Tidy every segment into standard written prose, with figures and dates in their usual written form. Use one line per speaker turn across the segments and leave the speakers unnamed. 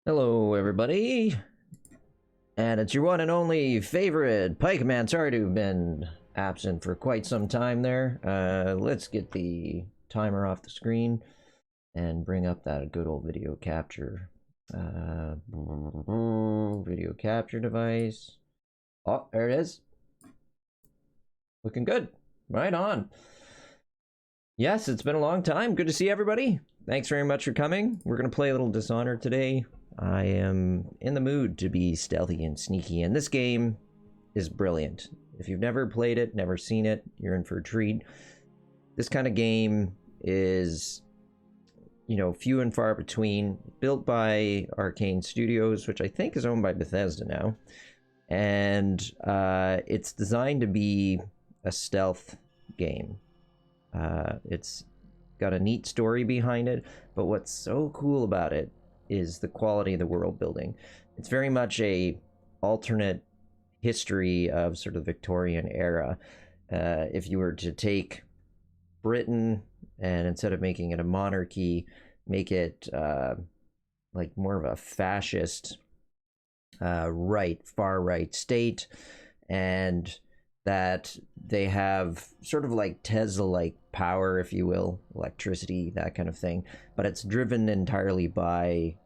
Hello, everybody, and it's your one and only favorite Pike Man. Sorry to have been absent for quite some time there. Let's get the timer off the screen and bring up that good old video capture. Video capture device. Oh, there it is. Looking good. Right on. Yes, it's been a long time. Good to see everybody. Thanks very much for coming. We're going to play a little Dishonored today. I am in the mood to be stealthy and sneaky, and this game is brilliant. If you've never played it, never seen it, you're in for a treat. This kind of game is, few and far between. Built by Arcane Studios, which I think is owned by Bethesda now. And it's designed to be a stealth game. It's got a neat story behind it, but what's so cool about it is the quality of the world building. It's very much a alternate history of sort of Victorian era. If you were to take Britain and instead of making it a monarchy, make it like more of a fascist, far right state, and that they have sort of like Tesla-like power, if you will, electricity, that kind of thing, but it's driven entirely by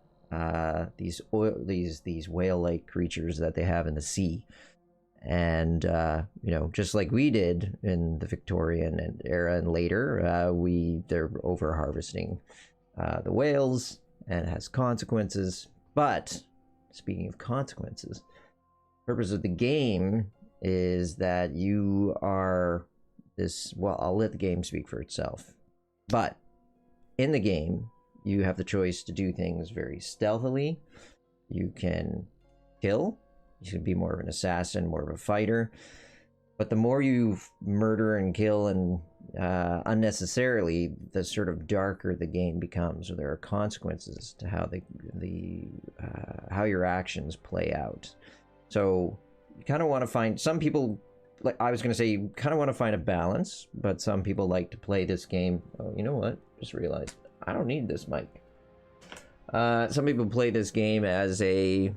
these whale-like creatures that they have in the sea. And just like we did in the Victorian era and later, they're over harvesting the whales, and it has consequences. But speaking of consequences, the purpose of the game is that you are this, well, I'll let the game speak for itself, but in the game you have the choice to do things very stealthily. You can kill, you can be more of an assassin, more of a fighter, but the more you murder and kill and unnecessarily, the sort of darker the game becomes. So there are consequences to how how your actions play out. So you kind of want to find, some people, like I was going to say, you kind of want to find a balance, but some people like to play this game. Oh, you know what? Just realized I don't need this mic. Some people play this game as a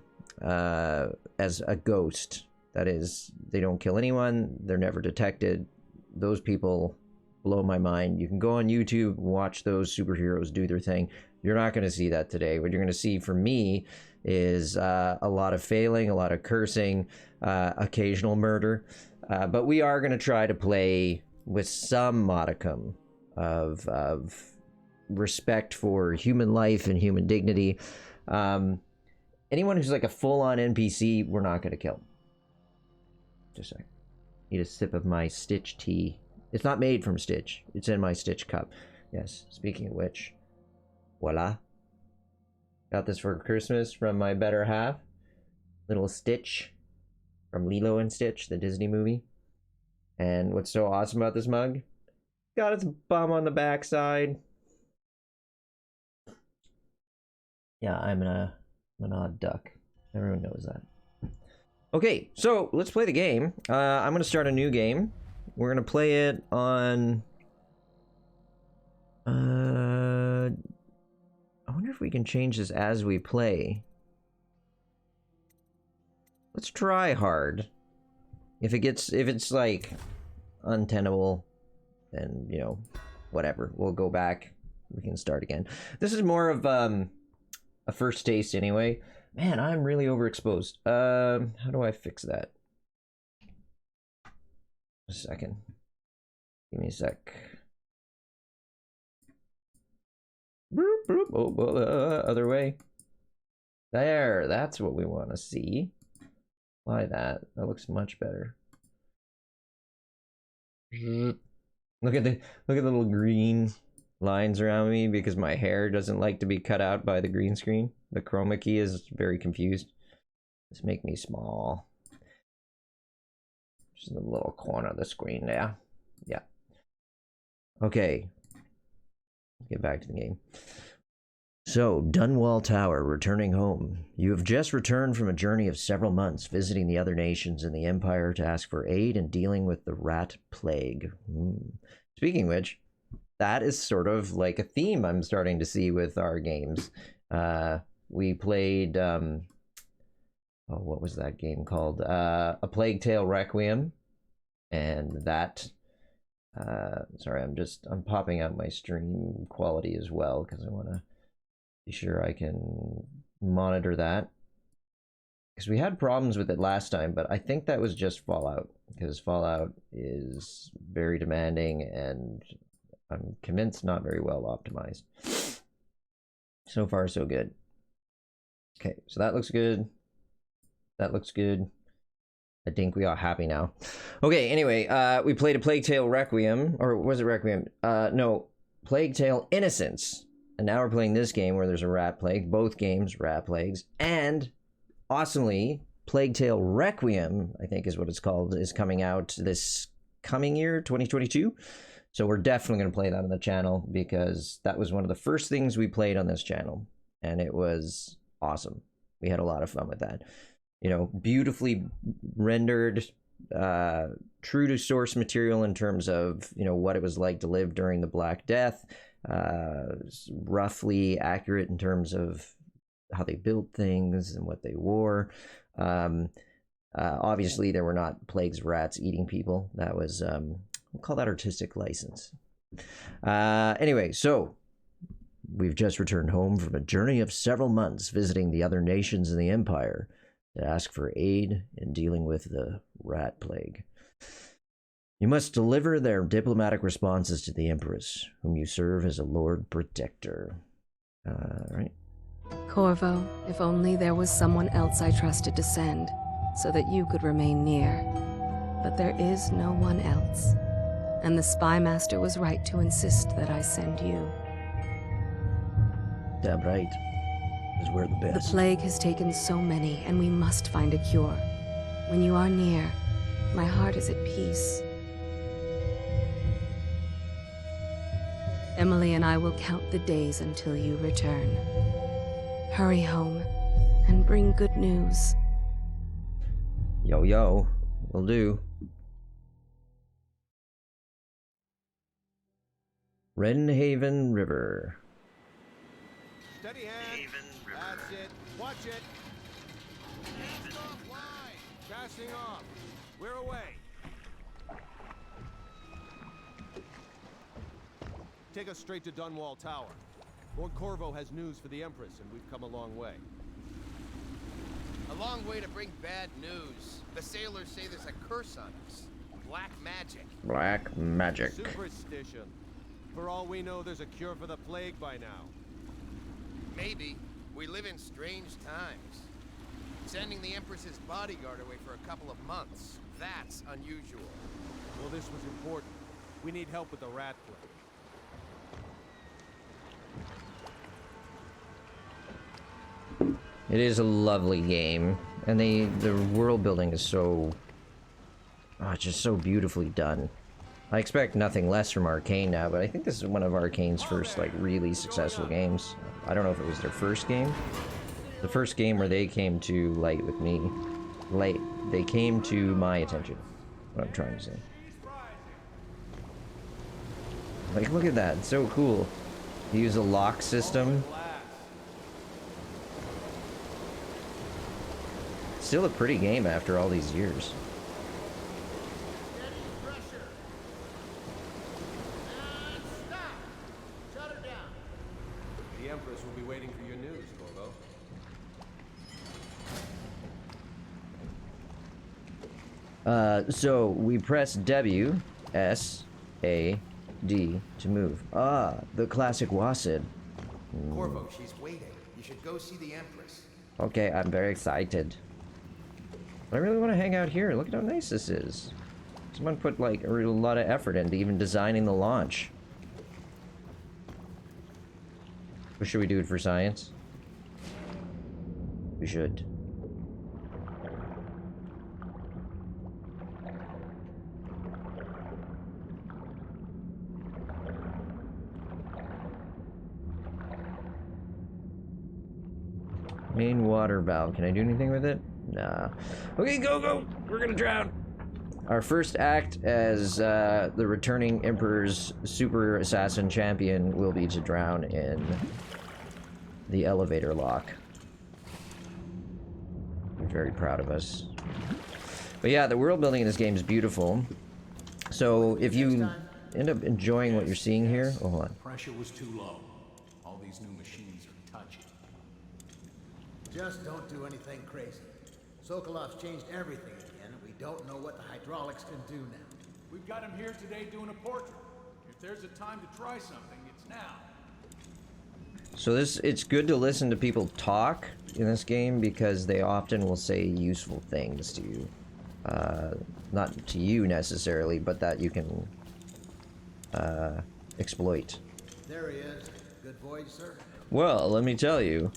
ghost. That is, they don't kill anyone. They're never detected. Those people blow my mind. You can go on YouTube, watch those superheroes do their thing. You're not going to see that today. What you're going to see from me is a lot of failing, a lot of cursing, occasional murder. But we are going to try to play with some modicum of respect for human life and human dignity. Anyone who's like a full-on NPC, we're not going to kill. Just a second. Need a sip of my Stitch tea. It's not made from Stitch. It's in my Stitch cup. Yes, speaking of which, voila. Got this for Christmas from my better half. Little Stitch from Lilo and Stitch, the Disney movie. And what's so awesome about this mug? Got its bum on the backside. Yeah, I'm an odd duck. Everyone knows that. Okay, so let's play the game. I'm gonna start a new game. We're gonna play it on. I wonder if we can change this as we play. Let's try hard. If it's like untenable, then whatever. We'll go back. We can start again. This is more of a first taste anyway. Man, I'm really overexposed. How do I fix that? A second. Give me a sec. Boop, boop. Oh, other way. There, that's what we want to see. Apply that. That looks much better. Look at the little green lines around me because my hair doesn't like to be cut out by the green screen. The chroma key is very confused. Just make me small. Just in the little corner of the screen there. Yeah. Okay. Get back to the game. So, Dunwall Tower, returning home. You have just returned from a journey of several months, visiting the other nations in the Empire to ask for aid in dealing with the rat plague. Speaking of which, that is sort of like a theme I'm starting to see with our games. we played, oh, what was that game called? A Plague Tale Requiem. And that, sorry, I'm popping out my stream quality as well, because I want to be sure I can monitor that. Because we had problems with it last time, but I think that was just Fallout, because Fallout is very demanding and I'm convinced not very well optimized. So far, so good. Okay, so that looks good. That looks good. I think we are happy now. Okay, anyway, we played A Plague Tale Requiem, or was it Requiem? No, Plague Tale Innocence. And now we're playing this game where there's a rat plague. Both games, rat plagues. And, awesomely, Plague Tale Requiem, I think is what it's called, is coming out this coming year, 2022. So we're definitely going to play that on the channel, because that was one of the first things we played on this channel. And it was awesome. We had a lot of fun with that. You know, beautifully rendered, true to source material in terms of, you know, what it was like to live during the Black Death. Roughly accurate in terms of how they built things and what they wore. Obviously, there were not plagues of rats eating people. That was, we'll call that artistic license. Anyway, so we've just returned home from a journey of several months visiting the other nations in the Empire to ask for aid in dealing with the rat plague. You must deliver their diplomatic responses to the Empress, whom you serve as a Lord Protector. Right.
Corvo, if only there was someone else I trusted to send, so that you could remain near. But there is no one else, and the Spy Master was right to insist that I send you.
Damn right. Because we're the best.
The plague has taken so many, and we must find a cure. When you are near, my heart is at peace. Emily and I will count the days until you return. Hurry home, and bring good news.
Yo, yo. Will do. Redhaven River.
Steady hand.
Haven River.
That's it. Watch it. Cast off line. Casting off. We're away. Take us straight to Dunwall Tower. Lord Corvo has news for the Empress, and we've come a long way.
A long way to bring bad news. The sailors say there's a curse on us. Black magic.
Black magic.
Superstition. For all we know, there's a cure for the plague by now.
Maybe. We live in strange times. Sending the Empress's bodyguard away for a couple of months. That's unusual.
Well, this was important. We need help with the rat plague.
It is a lovely game, and the world building is so, it's just so beautifully done. I expect nothing less from Arcane now, but I think this is one of Arcane's first like really successful games. I don't know if it was their first game. The first game where they came to light with me. They came to my attention. What I'm trying to say. Like, look at that, it's so cool. They use a lock system. Still a pretty game after all these years.
The Empress will be waiting for your news, Corvo.
So we press W, S, A, D to move. Ah, the classic Wasid.
Corvo, she's waiting. You should go see the Empress.
Okay, I'm very excited. I really want to hang out here. Look at how nice this is. Someone put like a lot of effort into even designing the launch. Or should we do it for science? We should. Main water valve. Can I do anything with it? Nah. Okay, go, go! We're gonna drown! Our first act as the returning Emperor's super assassin champion will be to drown in the elevator lock. very proud of us. But yeah, the world building in this game is beautiful. So if you end up enjoying what you're seeing here, oh, hold on.
Pressure was too low. All these new machines are touchy.
Just don't do anything crazy. Sokolov's changed everything again, and we don't know what the hydraulics can do now.
We've got him here today doing a portrait. If there's a time to try something, it's now.
So it's good to listen to people talk in this game because they often will say useful things to you. Not to you necessarily, but that you can exploit.
There he is. Good voyage, sir.
Well, let me tell you.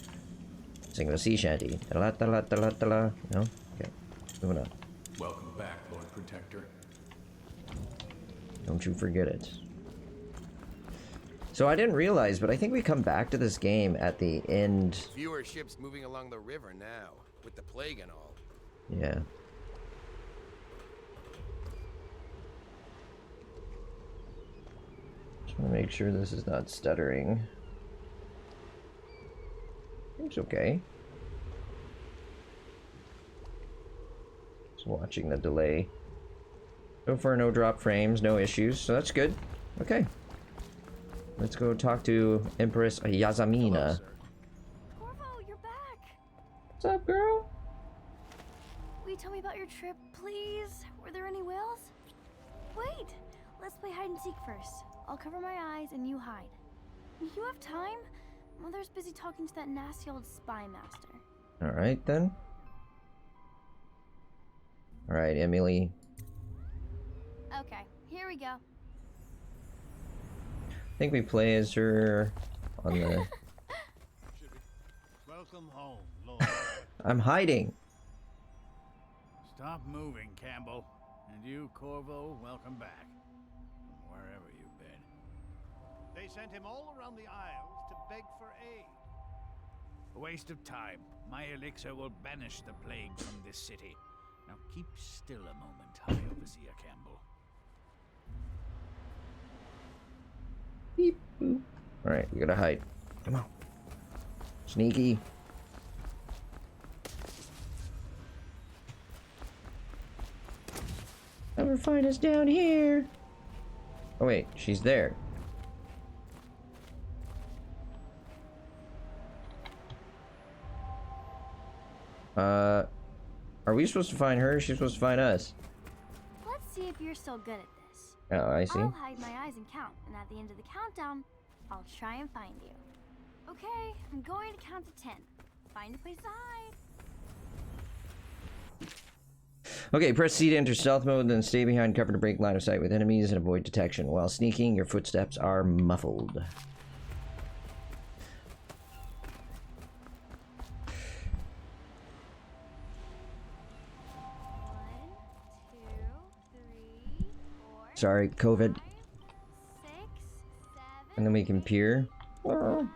Sing a sea shanty. No? Okay. Moving on.
Welcome back, Lord Protector.
Don't you forget it. So I didn't realize, but I think we come back to this game at the end.
Fewer ships moving along the river now, with the plague and all.
Yeah. Just want to make sure this is not stuttering. Seems okay. Just watching the delay. So far, no drop frames, no issues, so that's good. Okay. Let's go talk to Empress Yazamina.
Corvo, you're back!
What's up, girl?
Will you tell me about your trip, please? Were there any whales? Wait! Let's play hide and seek first. I'll cover my eyes and you hide. You have time? Mother's busy talking to that nasty old spy master.
Alright, then. Alright, Emily.
Okay, here we go.
I think we play as her on the...
Welcome home, Lord.
I'm hiding.
Stop moving, Campbell. And you, Corvo, welcome back. From wherever you've been. They sent him all around the Isles to beg for aid. A waste of time. My elixir will banish the plague from this city. Now keep still a moment, High Overseer Campbell.
Beep, boop. Alright, we gotta hide. Come on. Sneaky. Never find us down here. Oh wait, she's there. Are we supposed to find her? She's supposed to find us.
Let's see if you're still good at this.
Oh, I see.
I'll hide my eyes and count, and at the end of the countdown, I'll try and find you. Okay, I'm going to count to 10. Find a place to hide.
Okay, press C to enter stealth mode, then stay behind cover to break line of sight with enemies and avoid detection. While sneaking, your footsteps are muffled. Sorry, COVID.
5, 6, 7,
And then we can peer.
9, 10.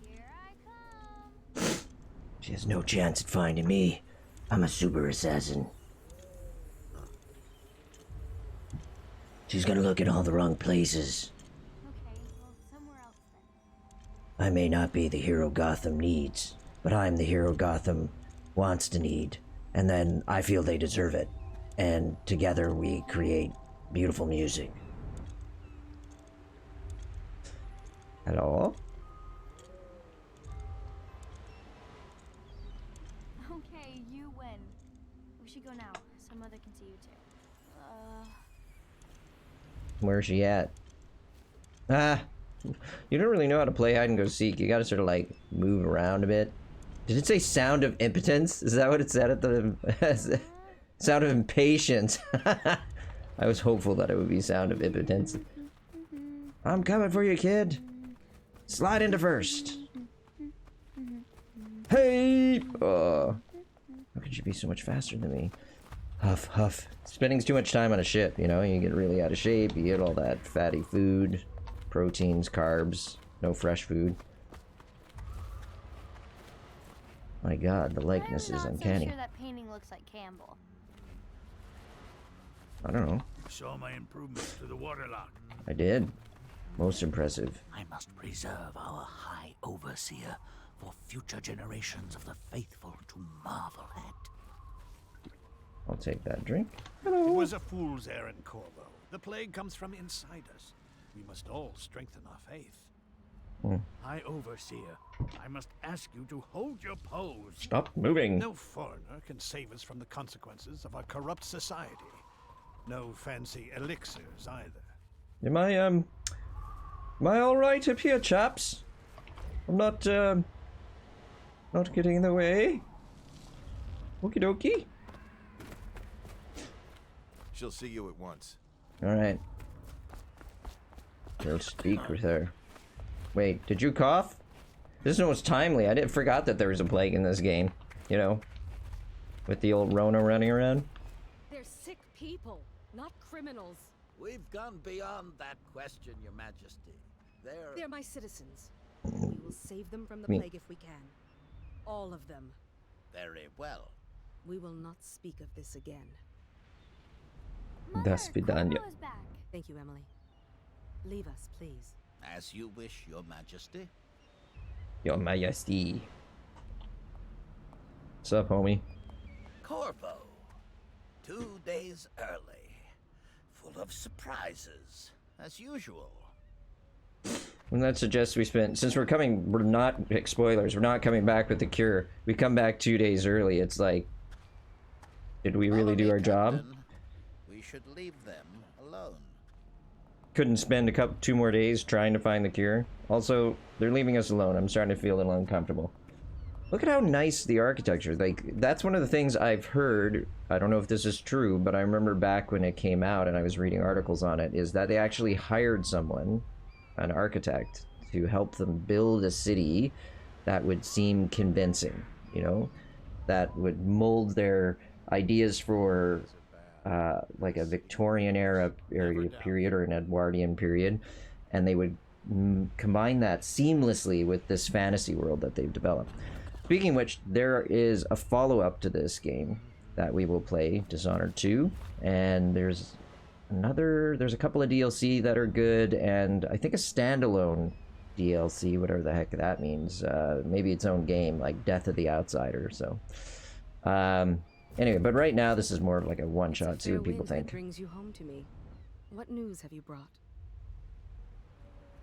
Here I come.
She has no chance at finding me. I'm a super assassin. She's gonna look in all the wrong places.
Okay, well, somewhere else then.
I may not be the hero Gotham needs, but I'm the hero Gotham wants to need. And then I feel they deserve it. And together we create beautiful music. Hello?
Okay, you win. We should go now, so Mother can see you too.
Where's she at? Ah! You don't really know how to play hide and go seek. You gotta sort of like move around a bit. Did it say sound of impotence? Is that what it said at the... Sound of impatience. I was hopeful that it would be sound of impotence. I'm coming for you, kid. Slide into first. Hey! Oh. How could you be so much faster than me? Huff, huff. Spending too much time on a ship, you know? You get really out of shape. You get all that fatty food, proteins, carbs, no fresh food. My god, the likeness is uncanny.
I'm not so sure that painting looks like Campbell.
I don't know.
Saw my improvements to the waterlock.
I did. Most impressive.
I must preserve our High Overseer for future generations of the faithful to marvel at.
I'll take that drink.
It was a fool's errand, Corvo. The plague comes from inside us. We must all strengthen our faith. High Overseer, I must ask you to hold your pose.
Stop moving.
No foreigner can save us from the consequences of our corrupt society. No fancy elixirs either.
Am I all right up here, chaps? I'm not getting in the way. Okie dokie.
She'll see you at once.
All right. We'll speak with her. Wait, did you cough? This one was timely. I forgot that there was a plague in this game. You know, with the old Rona running around.
They're sick people, not criminals.
We've gone beyond that question, Your Majesty.
They're my citizens. We will save them from the plague if we can. All of them.
Very well.
We will not speak of this again.
Das Vidania.
Corvo is back.
Thank you, Emily. Leave us, please.
As you wish, Your Majesty.
Your Majesty. What's up, homie?
Corvo. 2 days early. Full of surprises, as usual.
And that suggests since we're not, spoilers, we're not coming back with the cure. We come back 2 days early. It's like, did we really do our job?
We should leave them alone.
Couldn't spend 2 more days trying to find the cure. Also, they're leaving us alone. I'm starting to feel a little uncomfortable. Look at how nice the architecture. Like, that's one of the things I've heard. I don't know if this is true, but I remember back when it came out and I was reading articles on it, is that they actually hired someone, an architect, to help them build a city that would seem convincing, you know, that would mold their ideas for like a Victorian era period or an Edwardian period, and they would combine that seamlessly with this fantasy world that they've developed. Speaking of which, there is a follow-up to this game that we will play, Dishonored 2, and there's a couple of DLC that are good, and I think a standalone DLC, whatever the heck that means, maybe its own game, like Death of the Outsider. So anyway, but right now this is more of like a one-shot, see what people think.
Brings you home to me. What news have you brought?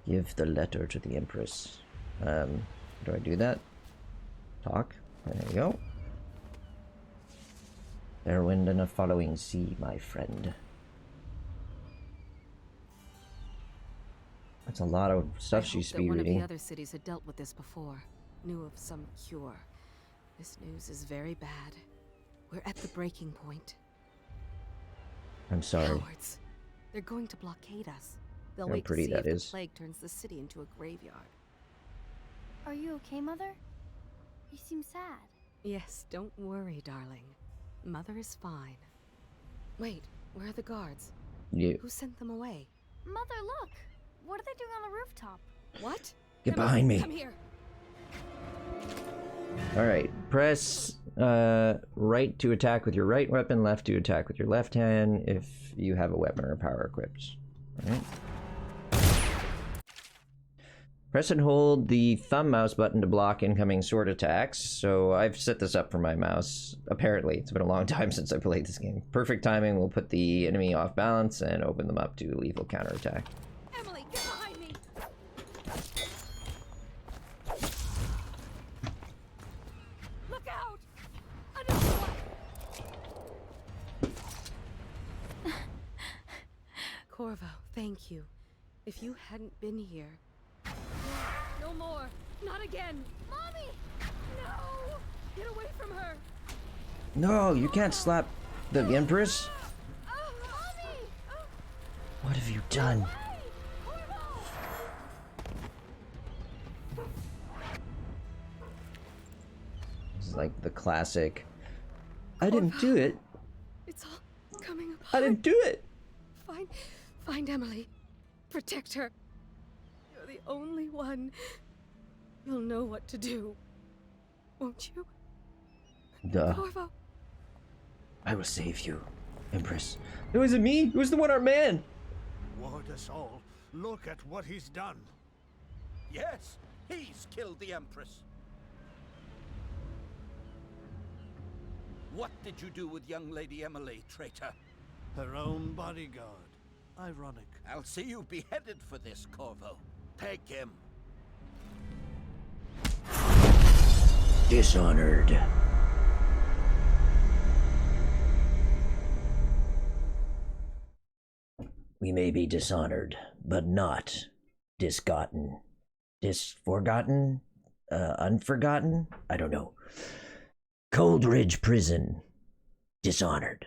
Give the letter to the Empress. Do I do that? Talk. There you go. Fair wind and a following sea, my friend. That's a lot of stuff she's speed
one
reading.
of the other cities had dealt with this before, knew of some cure. This news is very bad. We're at the breaking point.
I'm sorry.
Cowards. They're going to blockade us. They'll
How
wait to
pretty
see
that
if
is.
the plague turns the city into a graveyard.
Are you okay, Mother? You seem sad.
Yes, don't worry, darling. Mother is fine. Wait, where are the guards?
You
Who sent them away?
Mother, look! What are they doing on the rooftop?
What?
get
Emma,
behind me.
Come here.
Alright, press right to attack with your right weapon, left to attack with your left hand if you have a weapon or power equipped. Alright. Press and hold the thumb mouse button to block incoming sword attacks. So I've set this up for my mouse. Apparently, it's been a long time since I played this game. Perfect timing will put the enemy off balance and open them up to lethal counterattack.
Emily, get behind me! Look out! Another one! Corvo, thank you. If you hadn't been here... No more! Not again! Mommy! No! Get away from her!
No, you can't slap the Empress.
Oh, Mommy!
What have you done? It's like the classic. I didn't do it.
It's all coming apart.
I didn't do it.
Find Emily. Protect her. You're the only one. You'll know what to do. Won't you?
Duh.
Corvo.
I will save you, Empress. It wasn't me. It was the one-armed man.
Ward us all. Look at what he's done.
Yes, he's killed the Empress. What did you do with young Lady Emily, traitor?
Her own bodyguard. Ironic.
I'll see you beheaded for this, Corvo. Take him.
Dishonored. We may be dishonored, but not disgotten. Disforgotten? Unforgotten? I don't know. Coldridge Prison. Dishonored.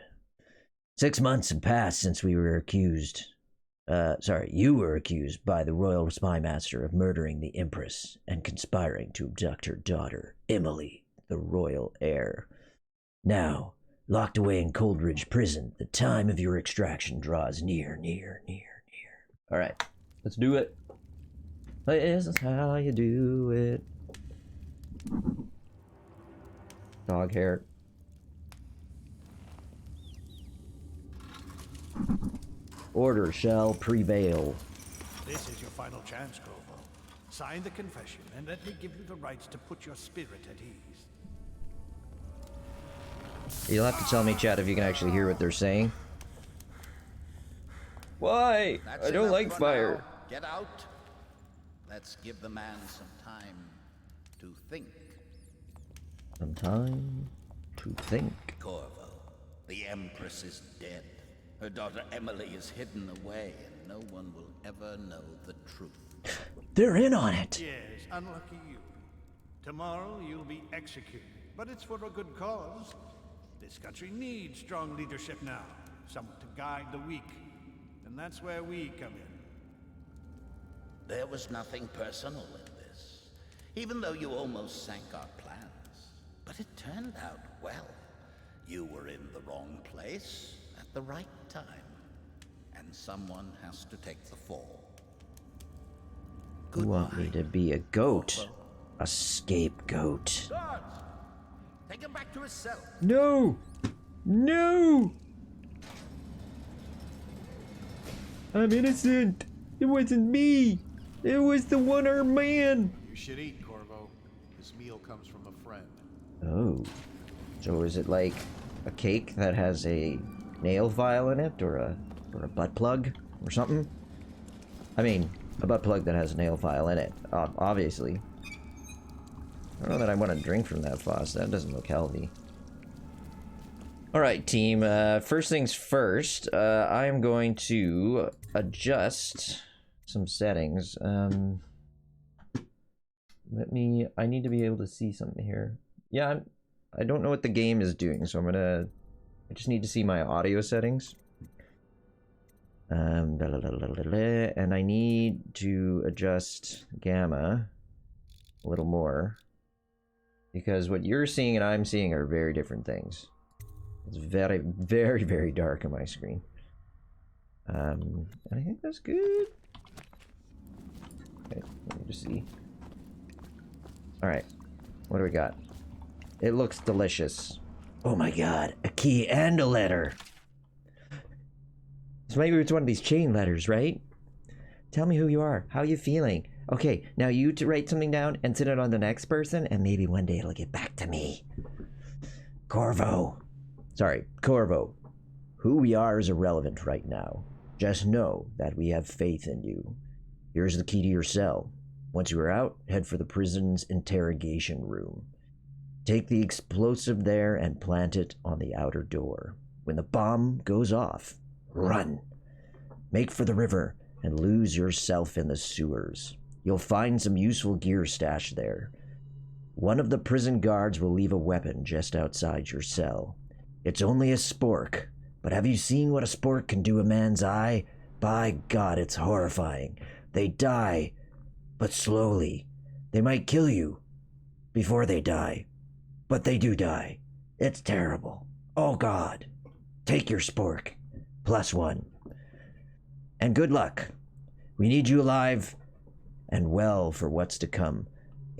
6 months have passed since we were accused. You were accused by the royal spymaster of murdering the Empress and conspiring to abduct her daughter, Emily, the royal heir. Now, locked away in Coldridge Prison, the time of your extraction draws near. Alright, let's do it. This is how you do it. Dog hair. Order shall prevail.
This is your final chance, Corvo. Sign the confession, and let me give you the rights to put your spirit at ease.
You'll have to tell me, chat, if you can actually hear what they're saying. Why?
That's
I don't
enough
like
for
fire.
now. Get out. Let's give the man some time to think.
Some time to think.
Corvo, the Empress is dead. Her daughter Emily is hidden away, and no one will ever know the truth.
They're in on it.
Yes, unlucky you. Tomorrow you'll be executed, but it's for a good cause. This country needs strong leadership now, someone to guide the weak, and that's where we come in.
There was nothing personal in this, even though you almost sank our plans. But it turned out well. You were in the wrong place at the right time, and someone has to take the fall.
You want me to be a goat? A scapegoat.
Guards! Take him back to his cell.
No! No! I'm innocent. It wasn't me. It was the one-armed man.
You should eat, Corvo. This meal comes from a friend.
Oh. So is it like a cake that has a nail file in it, or a butt plug, or something? I mean, a butt plug that has a nail file in it, obviously. I don't know that I want to drink from that faucet. That doesn't look healthy. Alright, team. First things first, I am going to adjust some settings. I need to be able to see something here. Yeah, I don't know what the game is doing, so I just need to see my audio settings. And I need to adjust gamma a little more, because what you're seeing and I'm seeing are very different things. It's very, very, very dark on my screen. And I think that's good. Okay, let me just see. Alright, what do we got? It looks delicious. Oh my god, a key and a letter. So maybe it's one of these chain letters, right? Tell me who you are. How are you feeling? Okay, now you to write something down and send it on the next person, and maybe one day it'll get back to me. Corvo. Sorry, Corvo. Who we are is irrelevant right now. Just know that we have faith in you. Here's the key to your cell. Once you are out, head for the prison's interrogation room. Take the explosive there and plant it on the outer door. When the bomb goes off, run. Make for the river and lose yourself in the sewers. You'll find some useful gear stashed there. One of the prison guards will leave a weapon just outside your cell. It's only a spork, but have you seen what a spork can do a man's eye? By God, it's horrifying. They die, but slowly. They might kill you before they die, but they do die. It's terrible. Oh God. Take your spork. +1. And good luck. We need you alive and well for what's to come.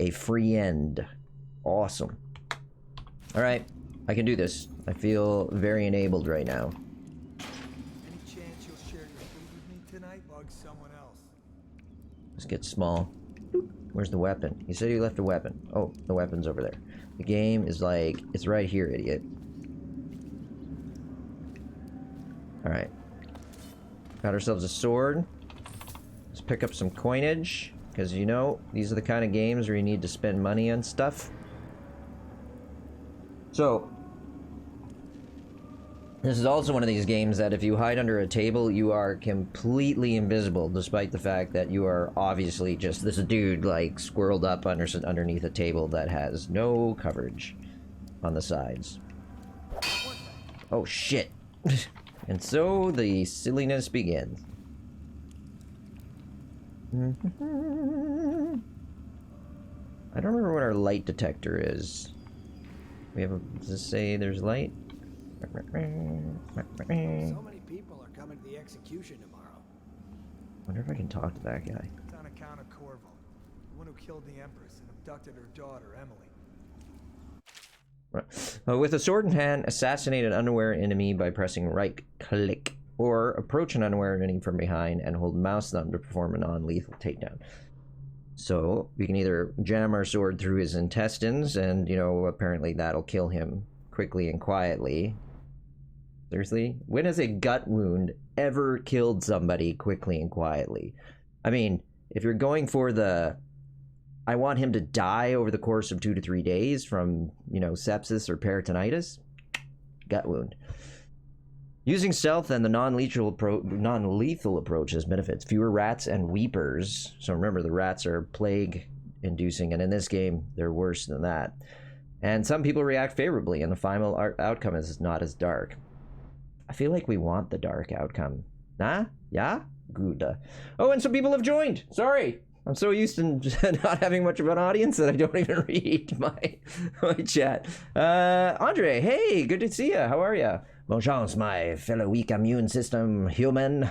A free end. Awesome. Alright, I can do this. I feel very enabled right now.
Any chance you'll share your food with me tonight? Bug someone else.
Let's get small. Where's the weapon? You said you left a weapon. Oh, the weapon's over there. The game is like, it's right here, idiot. Alright. Got ourselves a sword. Let's pick up some coinage. Because, you know, these are the kind of games where you need to spend money on stuff. So, this is also one of these games that if you hide under a table, you are completely invisible, despite the fact that you are obviously just this dude, like, squirreled up underneath a table that has no coverage on the sides. Oh, shit. And so, the silliness begins. I don't remember what our light detector is. We have a... Does this say there's light?
So many people are coming to the execution tomorrow.
Wonder if I can talk to that guy.
It's on account of Corvo, the one who killed the Empress and abducted her daughter, Emily.
Right. With a sword in hand, assassinate an unaware enemy by pressing right click, or approach an unaware enemy from behind and hold mouse thumb to perform a non-lethal takedown. So we can either jam our sword through his intestines, and you know, apparently that'll kill him quickly and quietly. Seriously? When has a gut wound ever killed somebody quickly and quietly? I mean, if you're going for the I want him to die over the course of 2 to 3 days from, you know, sepsis or peritonitis, gut wound. Using stealth and the non-lethal approach has benefits. Fewer rats and weepers. So remember, the rats are plague-inducing, and in this game, they're worse than that. And some people react favorably, and the final outcome is not as dark. I feel like we want the dark outcome. Nah? Yeah? Good. Oh, and some people have joined! Sorry! I'm so used to not having much of an audience that I don't even read my chat. Andre, hey, good to see you. How are you? Bon chance, my fellow weak immune system human.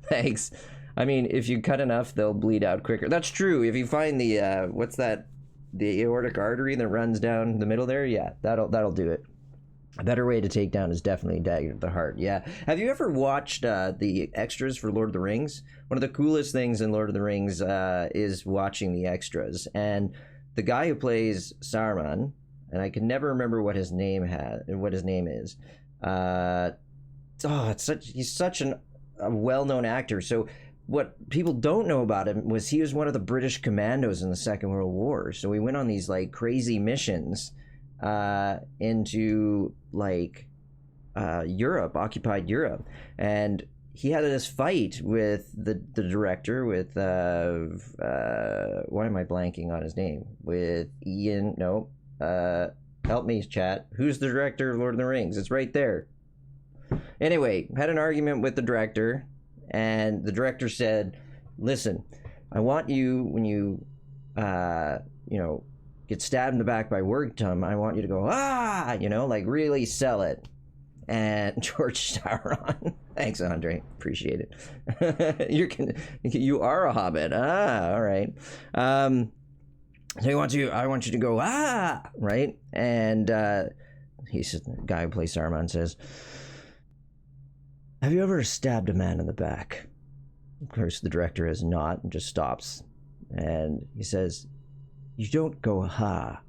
Thanks. I mean, if you cut enough, they'll bleed out quicker. That's true. If you find the, what's that? The aortic artery that runs down the middle there? Yeah, that'll do it. A better way to take down is definitely dagger to the heart. Yeah. Have you ever watched the extras for Lord of the Rings? One of the coolest things in Lord of the Rings is watching the extras. And the guy who plays Saruman, and I can never remember what his name is. He's such a well-known actor. So what people don't know about him was he was one of the British commandos in the Second World War. So we went on these like crazy missions into like Europe, occupied Europe, and he had this fight with the director, with why am I blanking on his name? With Ian, no, help me, chat. Who's the director of Lord of the Rings? It's right there. Anyway, had an argument with the director, and the director said, listen, I want you, when you get stabbed in the back by Worgtum, I want you to go, ah, like really sell it. And George Sauron, thanks, Andre, appreciate it. You are a hobbit. Ah, all right. So I want you to go, ah, right? And the guy who plays Saruman says, have you ever stabbed a man in the back? Of course, the director has not, and just stops. And he says, you don't go, ha.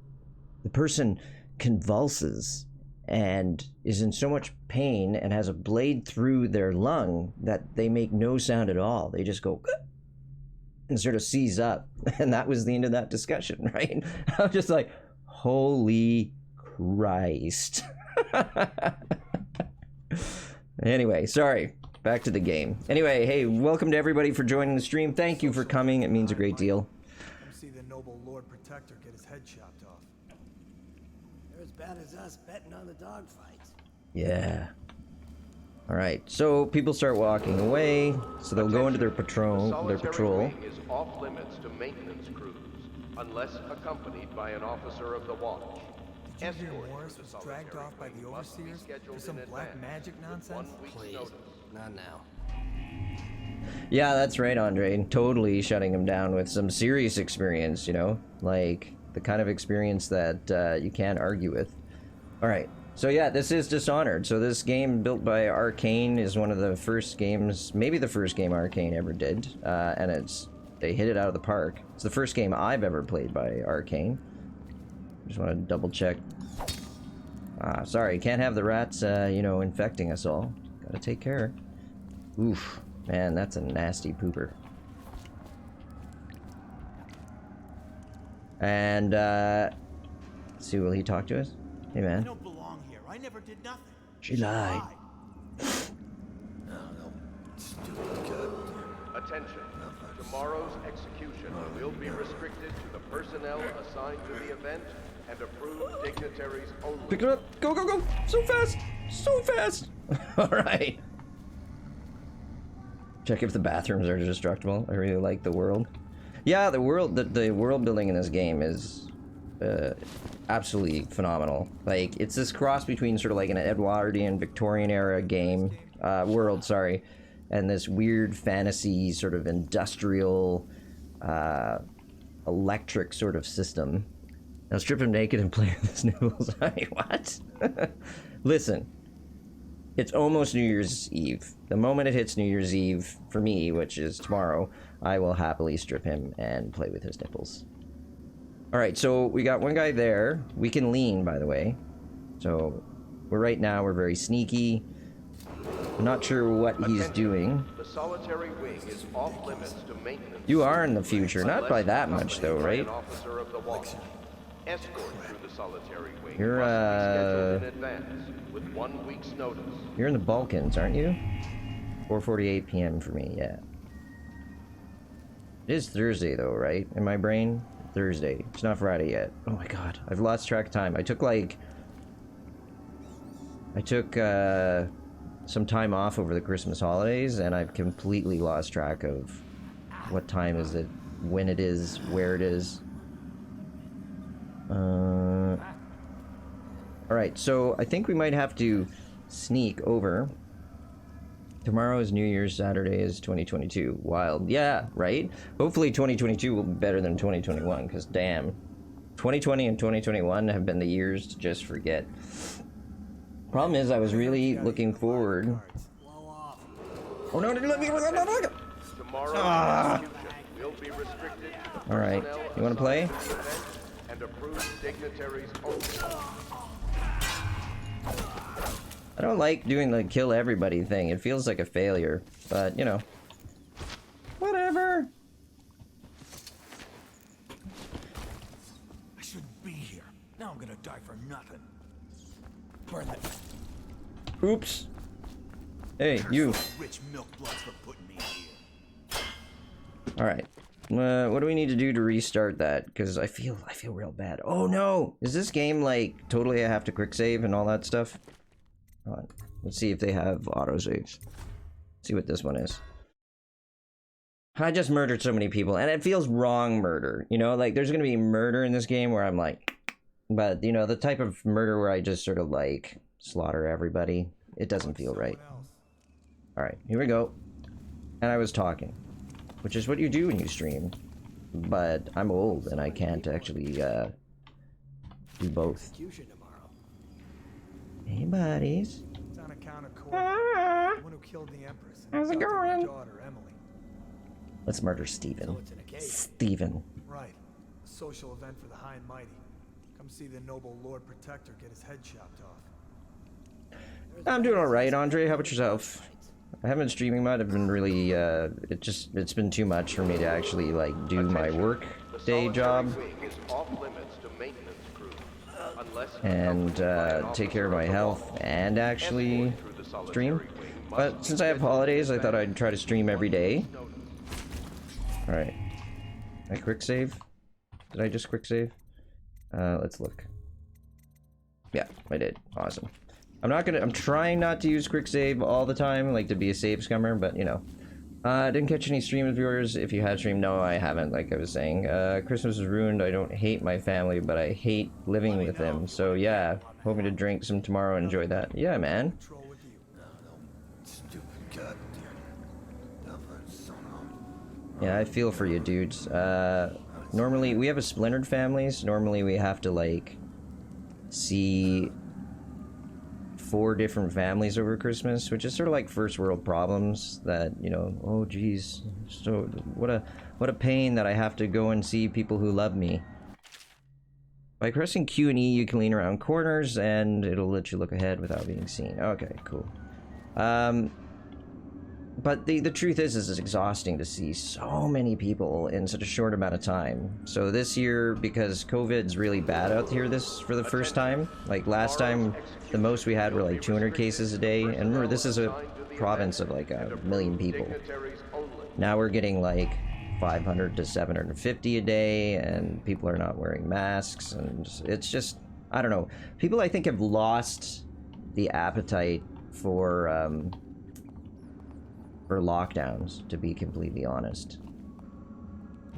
The person convulses and is in so much pain and has a blade through their lung that they make no sound at all. They just go and sort of seize up. And that was the end of that discussion, right? I was just like, holy Christ. Anyway, sorry. Back to the game. Anyway, hey, welcome to everybody for joining the stream. Thank you for coming. It means a great deal.
See the noble Lord Protector get his head chopped off.
They're as bad as us betting on the dogfights.
Yeah. Alright, so people start walking away, so they'll go into their patrol.
Wing is off limits to maintenance crews, unless accompanied by an officer of the watch.
Did you hear Morris was dragged off by the overseers for some black magic nonsense?
Please, not now.
Yeah, that's right, Andre. Totally shutting him down with some serious experience, like the kind of experience that you can't argue with. All-right, so yeah, this is Dishonored. So this game built by Arcane is one of the first games, maybe the first game Arcane ever did, and they hit it out of the park. It's the first game I've ever played by Arcane. Just want to double check. Sorry, can't have the rats, infecting us all. Gotta take care. Oof. Man, that's a nasty pooper. And, let's see, will he talk to us? Hey, man.
I don't belong here. I never did nothing.
She lied.
Attention. Tomorrow's execution will be restricted to the personnel assigned to the event and approved dignitaries only.
Pick it up. Go, go, go. So fast. So fast. All right. Check if the bathrooms are destructible. I really like the world. Yeah, the world building in this game is absolutely phenomenal. Like, it's this cross between sort of like an Edwardian Victorian era game world, sorry, and this weird fantasy sort of industrial electric sort of system. Now strip him naked and play with his nipples. What? Listen, it's almost New Year's Eve. The moment it hits New Year's Eve, for me, which is tomorrow, I will happily strip him and play with his nipples. Alright, so we got one guy there. We can lean, by the way. So, right now, we're very sneaky. I'm not sure what he's doing.
The solitary wing is off limits to maintenance.
You are in the future, not by that much though, right?
Escort through the solitary wing
You're
must be scheduled in advance with 1 week's notice.
You're in the Balkans, aren't you? 4:48 p.m. for me, yeah. It is Thursday though, right? In my brain? Thursday. It's not Friday yet. Oh my god, I've lost track of time. I took some time off over the Christmas holidays, and I've completely lost track of what time is it, when it is, where it is. Alright, so I think we might have to sneak over. Tomorrow is New Year's, Saturday is 2022. Wild. Yeah, right? Hopefully 2022 will be better than 2021, because damn. 2020 and 2021 have been the years to just forget. Problem is, I was really looking forward. Oh no, let me. Ah. Alright, you wanna play?
And approved dignitaries only.
I don't like doing the kill everybody thing. It feels like a failure, but you know. Whatever.
I shouldn't be here. Now I'm gonna die for nothing. Burn that.
Oops. Hey, you.
Rich milk bloods for putting me here.
Alright. What do we need to do to restart that? Because I feel real bad. Oh no! Is this game like totally I have to quick save and all that stuff? Hold on. Let's see if they have autosaves. See what this one is. I just murdered so many people, and it feels wrong murder. You know, like there's gonna be murder in this game where I'm like, but you know, the type of murder where I just sort of like slaughter everybody, it doesn't feel right. Alright, here we go. And I was talking, which is what you do when you stream. But I'm old and I can't actually do both. Hey buddies.
It's on account of Cora, the one who killed the Empress.
How's it going?
Daughter, Emily.
Let's murder Steven. Steven.
Right. A social event for the high and mighty. Come see the noble Lord Protector get his head chopped off.
I'm doing alright, Andre. How about yourself? I haven't been streaming much. I've been really, it's been too much for me to actually, like, do my work day job. And, take care of my health and actually stream. But since I have holidays, I thought I'd try to stream every day. Alright. I quick save? Did I just quick save? Let's look. Yeah, I did. Awesome. I'm trying not to use quick save all the time, like to be a save scummer, but you know. I didn't catch any stream viewers. If you had streamed, no, I haven't, like I was saying. Christmas is ruined. I don't hate my family, but I hate living with them. So yeah, hoping to drink some tomorrow and enjoy that. Yeah, man. Yeah, I feel for you, dudes. Normally, we have a splintered families. Normally, we have to, like, see 4 different families over Christmas, which is sort of like first world problems that, you know, oh geez, so what a pain that I have to go and see people who love me. By pressing Q and E, you can lean around corners and it'll let you look ahead without being seen. Okay, cool. But the truth is it's exhausting to see so many people in such a short amount of time. So this year, because COVID's really bad out here for the first time, like last time, the most we had were like 200 cases a day. And remember, this is a province of like 1 million people. Now we're getting like 500 to 750 a day, and people are not wearing masks, and it's just, I don't know. People, I think, have lost the appetite for lockdowns, to be completely honest.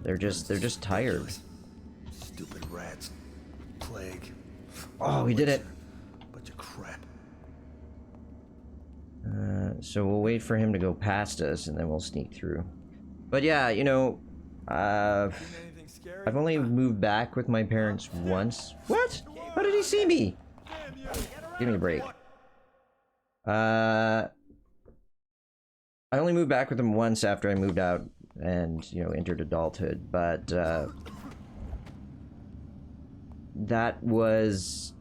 They're just tired.
Stupid rats. Plague.
Oh, we did it.
Bunch of crap.
So we'll wait for him to go past us, and then we'll sneak through. But yeah, you know, I've only moved back with my parents once. What? How did he see me? Give me a break. I only moved back with them once after I moved out and, you know, entered adulthood, but that was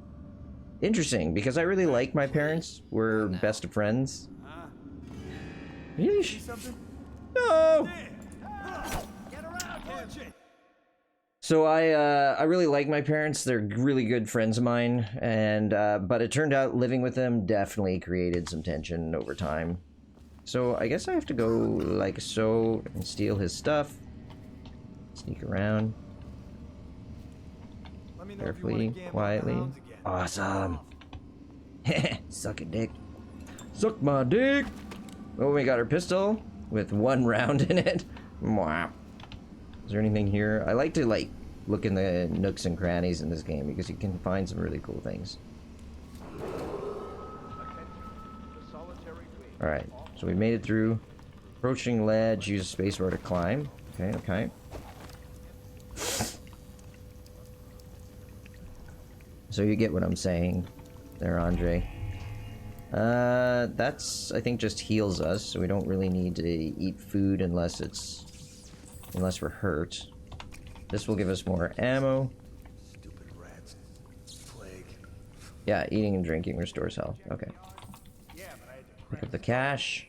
interesting because I really like my parents. We're best of friends. Yeesh. No! So I really like my parents. They're really good friends of mine, and but it turned out living with them definitely created some tension over time. So I guess I have to go like so and steal his stuff. Sneak around. Carefully, quietly. Awesome. Suck a dick. Suck my dick. Oh, we got our pistol with 1 round in it. Wow. Is there anything here? I like to like look in the nooks and crannies in this game because you can find some really cool things. Alright, so we made it through. Approaching ledge, use a spacebar to climb. Okay, okay. So you get what I'm saying there, Andre. That's, I think, just heals us, so we don't really need to eat food unless we're hurt. This will give us more ammo.
Stupid rats. Plague.
Yeah, eating and drinking restores health. Okay. Pick up the cash.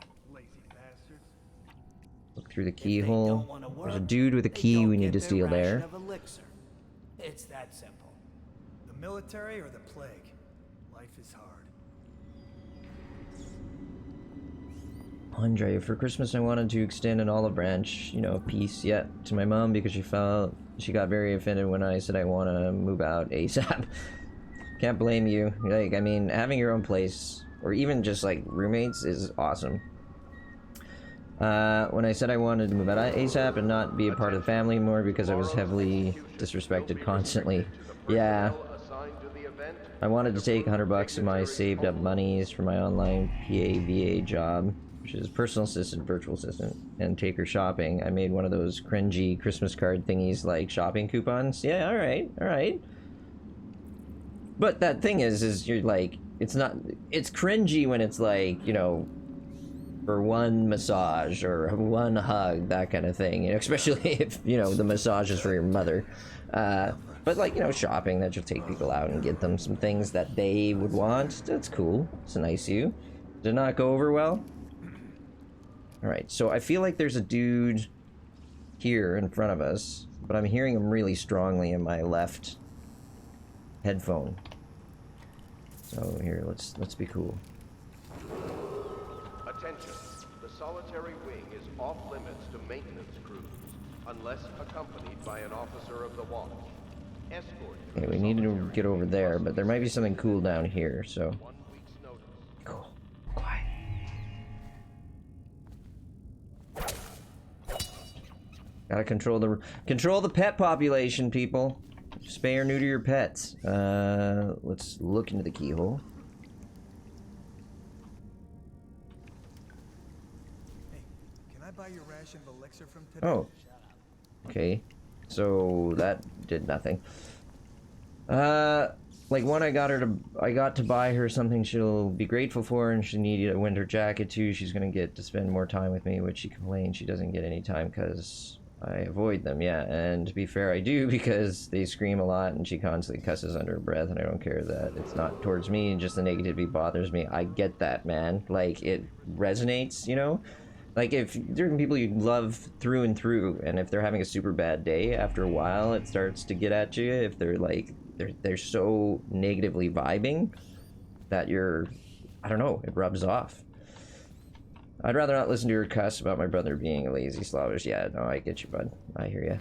Look through the keyhole. There's a dude with a key we need to steal there.
It's that simple.
The military or the plague? Life is hard.
Andre, for Christmas I wanted to extend an olive branch, you know, peace, yeah, to my mom because she got very offended when I said I want to move out ASAP. Can't blame you. Like, I mean, having your own place, or even just like roommates, is awesome. When I said I wanted to move out ASAP and not be a part of the family anymore because I was heavily disrespected constantly. Yeah. I wanted to take $100 of my saved up monies for my online PAVA job, which is personal assistant, virtual assistant, and take her shopping. I made one of those cringy Christmas card thingies like shopping coupons. Yeah, alright. But that thing is you're like, it's cringy when it's like, you know, for one massage or one hug, that kind of thing, you know, especially if, you know, the massage is for your mother. But like, you know, shopping, that you'll take people out and get them some things that they would want. That's cool. It's nice of you. Did not go over well? Alright, so I feel like there's a dude here in front of us, but I'm hearing him really strongly in my left headphone. So here, let's be cool.
Attention. The solitary wing is off limits to maintenance crews, unless accompanied by an officer of the watch. Escort.
Okay, we need to get over there, but there might be something cool down here, so...
1 week's notice.
Cool. Quiet. Gotta control the pet population, people. Spay or neuter your pets. Let's look into the keyhole.
Hey, can I buy your ration of elixir from today?
Oh. Okay. So that did nothing. Like one I got to buy her something she'll be grateful for, and she needed a winter jacket too. She's gonna get to spend more time with me, which she complains she doesn't get any time because I avoid them, yeah. And to be fair, I do, because they scream a lot and she constantly cusses under her breath, and I don't care that it's not towards me, and just the negativity bothers me. I get that, man. Like, it resonates, you know? Like, if there are people you love through and through, and if they're having a super bad day, after a while it starts to get at you. If they're like, they're so negatively vibing that you're, I don't know, it rubs off. I'd rather not listen to your cuss about my brother being a lazy Slavish. Yeah, no, I get you, bud. I hear you.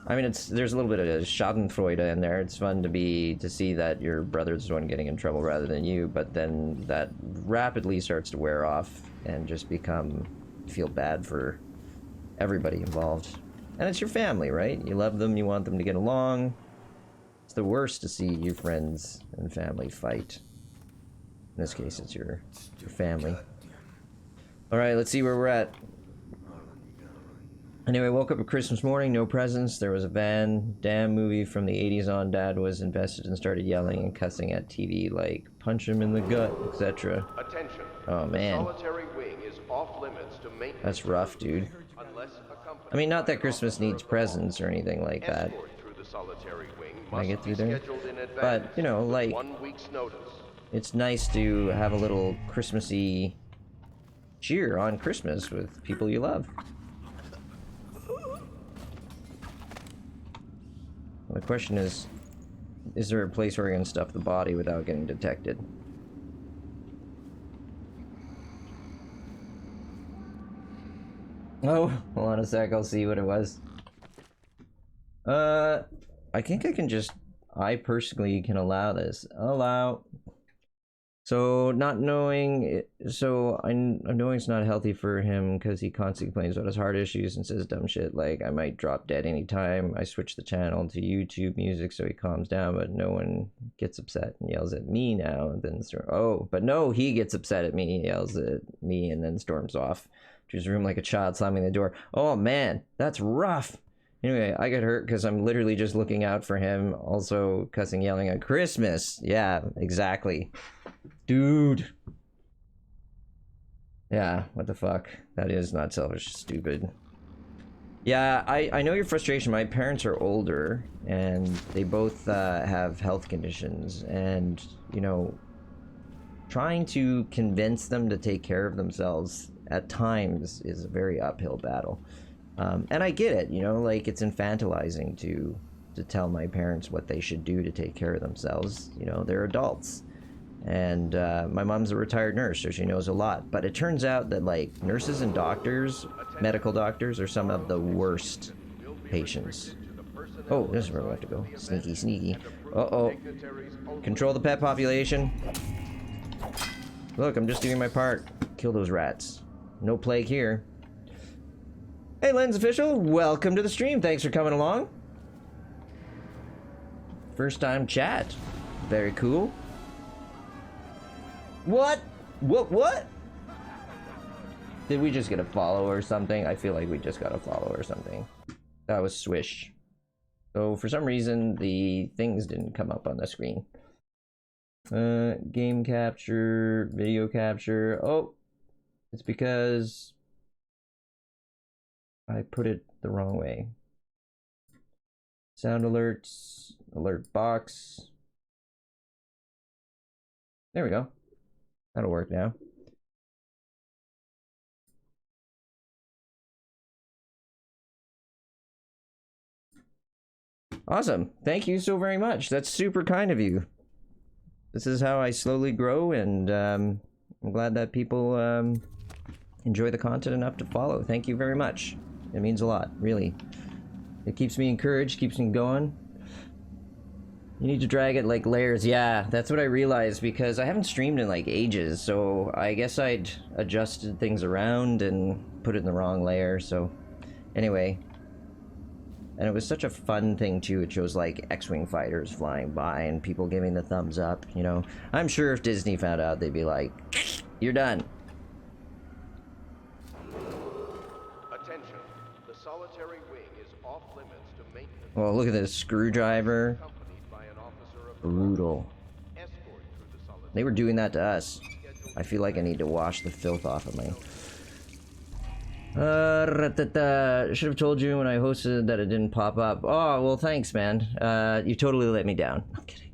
I mean, there's a little bit of Schadenfreude in there. It's fun to see that your brother's the one getting in trouble rather than you, but then that rapidly starts to wear off and just feel bad for everybody involved. And it's your family, right? You love them, you want them to get along. It's the worst to see your friends and family fight. In this case, it's your family. Alright, let's see where we're at. Anyway, woke up at Christmas morning, no presents. There was a Van Damme movie from the 80s on. Dad was invested and started yelling and cussing at TV like, punch him in the gut, etc.
Attention.
Oh, man.
The solitary wing is off limits to maintenance.
That's rough, dude. I mean, not that Christmas needs presents or anything like that. Can I get through there? But, you know, like,
1 week's notice.
It's nice to have a little Christmassy cheer on Christmas with people you love. The question is there a place where I can stuff the body without getting detected? Oh, hold on a sec, I'll see what it was. I think I can just... I personally can allow this. Allow... So, not knowing... I'm knowing it's not healthy for him because he constantly complains about his heart issues and says dumb shit like, I might drop dead anytime. I switch the channel to YouTube music so he calms down, but no one gets upset and yells at me now. And then, but no, he gets upset at me, yells at me, and then storms off to his room like a child, slamming the door. Oh man, that's rough. Anyway, I got hurt because I'm literally just looking out for him. Also, cussing, yelling at Christmas. Yeah, exactly. Dude. Yeah, what the fuck? That is not selfish, stupid. Yeah, I know your frustration. My parents are older, and they both have health conditions. And, you know, trying to convince them to take care of themselves at times is a very uphill battle. And I get it, you know, like, it's infantilizing to tell my parents what they should do to take care of themselves. You know, they're adults. And my mom's a retired nurse, so she knows a lot. But it turns out that, like, nurses and doctors, medical doctors, are some of the worst patients. Oh, this is where we have to go. Sneaky, sneaky. Uh-oh. Control the pet population. Look, I'm just doing my part. Kill those rats. No plague here. Hey, Lens Official, welcome to the stream. Thanks for coming along. First time chat. Very cool. What? What? Did we just get a follow or something? I feel like we just got a follow or something. That was Swish. So for some reason, the things didn't come up on the screen. Game capture, video capture. Oh, it's because I put it the wrong way. Sound alerts, alert box. There we go. That'll work now. Awesome. Thank you so very much. That's super kind of you. This is how I slowly grow, and I'm glad that people enjoy the content enough to follow. Thank you very much. It means a lot, really. It keeps me encouraged, keeps me going. You need to drag it like layers. Yeah, that's what I realized, because I haven't streamed in like ages, so I guess I'd adjusted things around and put it in the wrong layer, so anyway. And it was such a fun thing too. It shows like X-Wing fighters flying by and people giving the thumbs up, you know. I'm sure if Disney found out, they'd be like, you're done.
Attention. The solitary wing is off limits to maintenance.
Well, look at this screwdriver. Brutal. They were doing that to us. I feel like I need to wash the filth off of my... Should have told you when I hosted that it didn't pop up. Oh, well, thanks, man. You totally let me down. I'm kidding.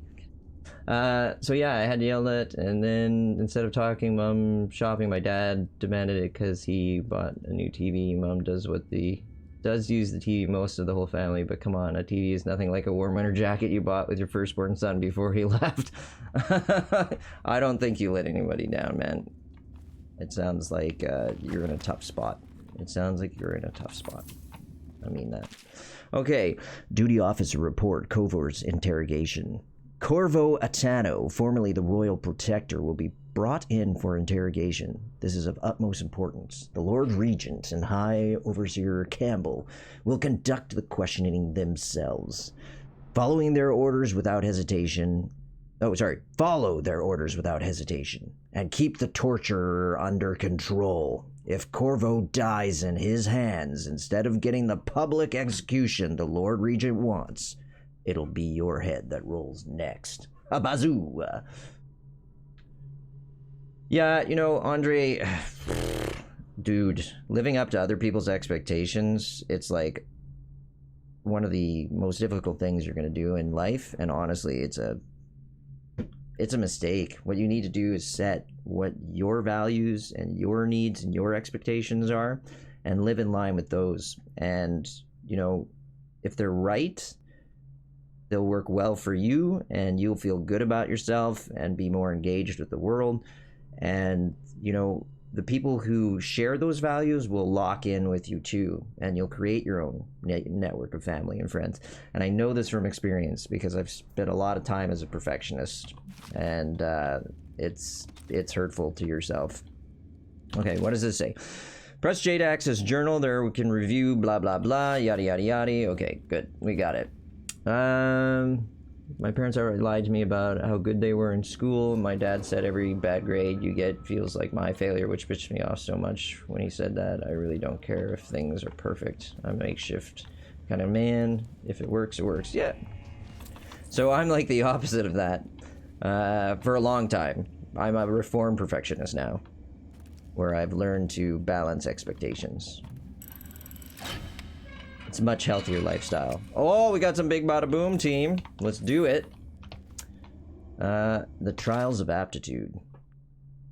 So yeah, I had yelled it, and then instead of talking Mom shopping, my dad demanded it because he bought a new TV. Mom does use the TV most of the whole family, but come on, a TV is nothing like a warm winter jacket you bought with your firstborn son before he left. I don't think you let anybody down, man. It sounds like you're in a tough spot. It sounds like you're in a tough spot. I mean that. Okay, duty officer report, Corvo's interrogation. Corvo Atano, formerly the Royal Protector, will be brought in for interrogation. This is of utmost importance. The Lord Regent and High Overseer Campbell will conduct the questioning themselves. Follow their orders without hesitation, and keep the torturer under control. If Corvo dies in his hands instead of getting the public execution the Lord Regent wants, it'll be your head that rolls next. A bazoo! Yeah, you know, Andre, dude, living up to other people's expectations, it's like one of the most difficult things you're going to do in life, and honestly, it's a mistake. What you need to do is set what your values and your needs and your expectations are and live in line with those. And, you know, if they're right, they'll work well for you and you'll feel good about yourself and be more engaged with the world. And, you know, the people who share those values will lock in with you too, and you'll create your own network of family and friends. And I know this from experience because I've spent a lot of time as a perfectionist, and it's hurtful to yourself. Okay, what does this say? Press J to access journal. There we can review blah blah blah, yada yada yada. Okay, good, we got it. My parents already lied to me about how good they were in school. My dad said every bad grade you get feels like my failure, which pissed me off so much when he said that. I really don't care if things are perfect. I'm a makeshift kind of man. If it works, it works. Yeah. So I'm like the opposite of that for a long time. I'm a reformed perfectionist now, where I've learned to balance expectations. It's a much healthier lifestyle. Oh, we got some big bada boom team. Let's do it. The trials of aptitude.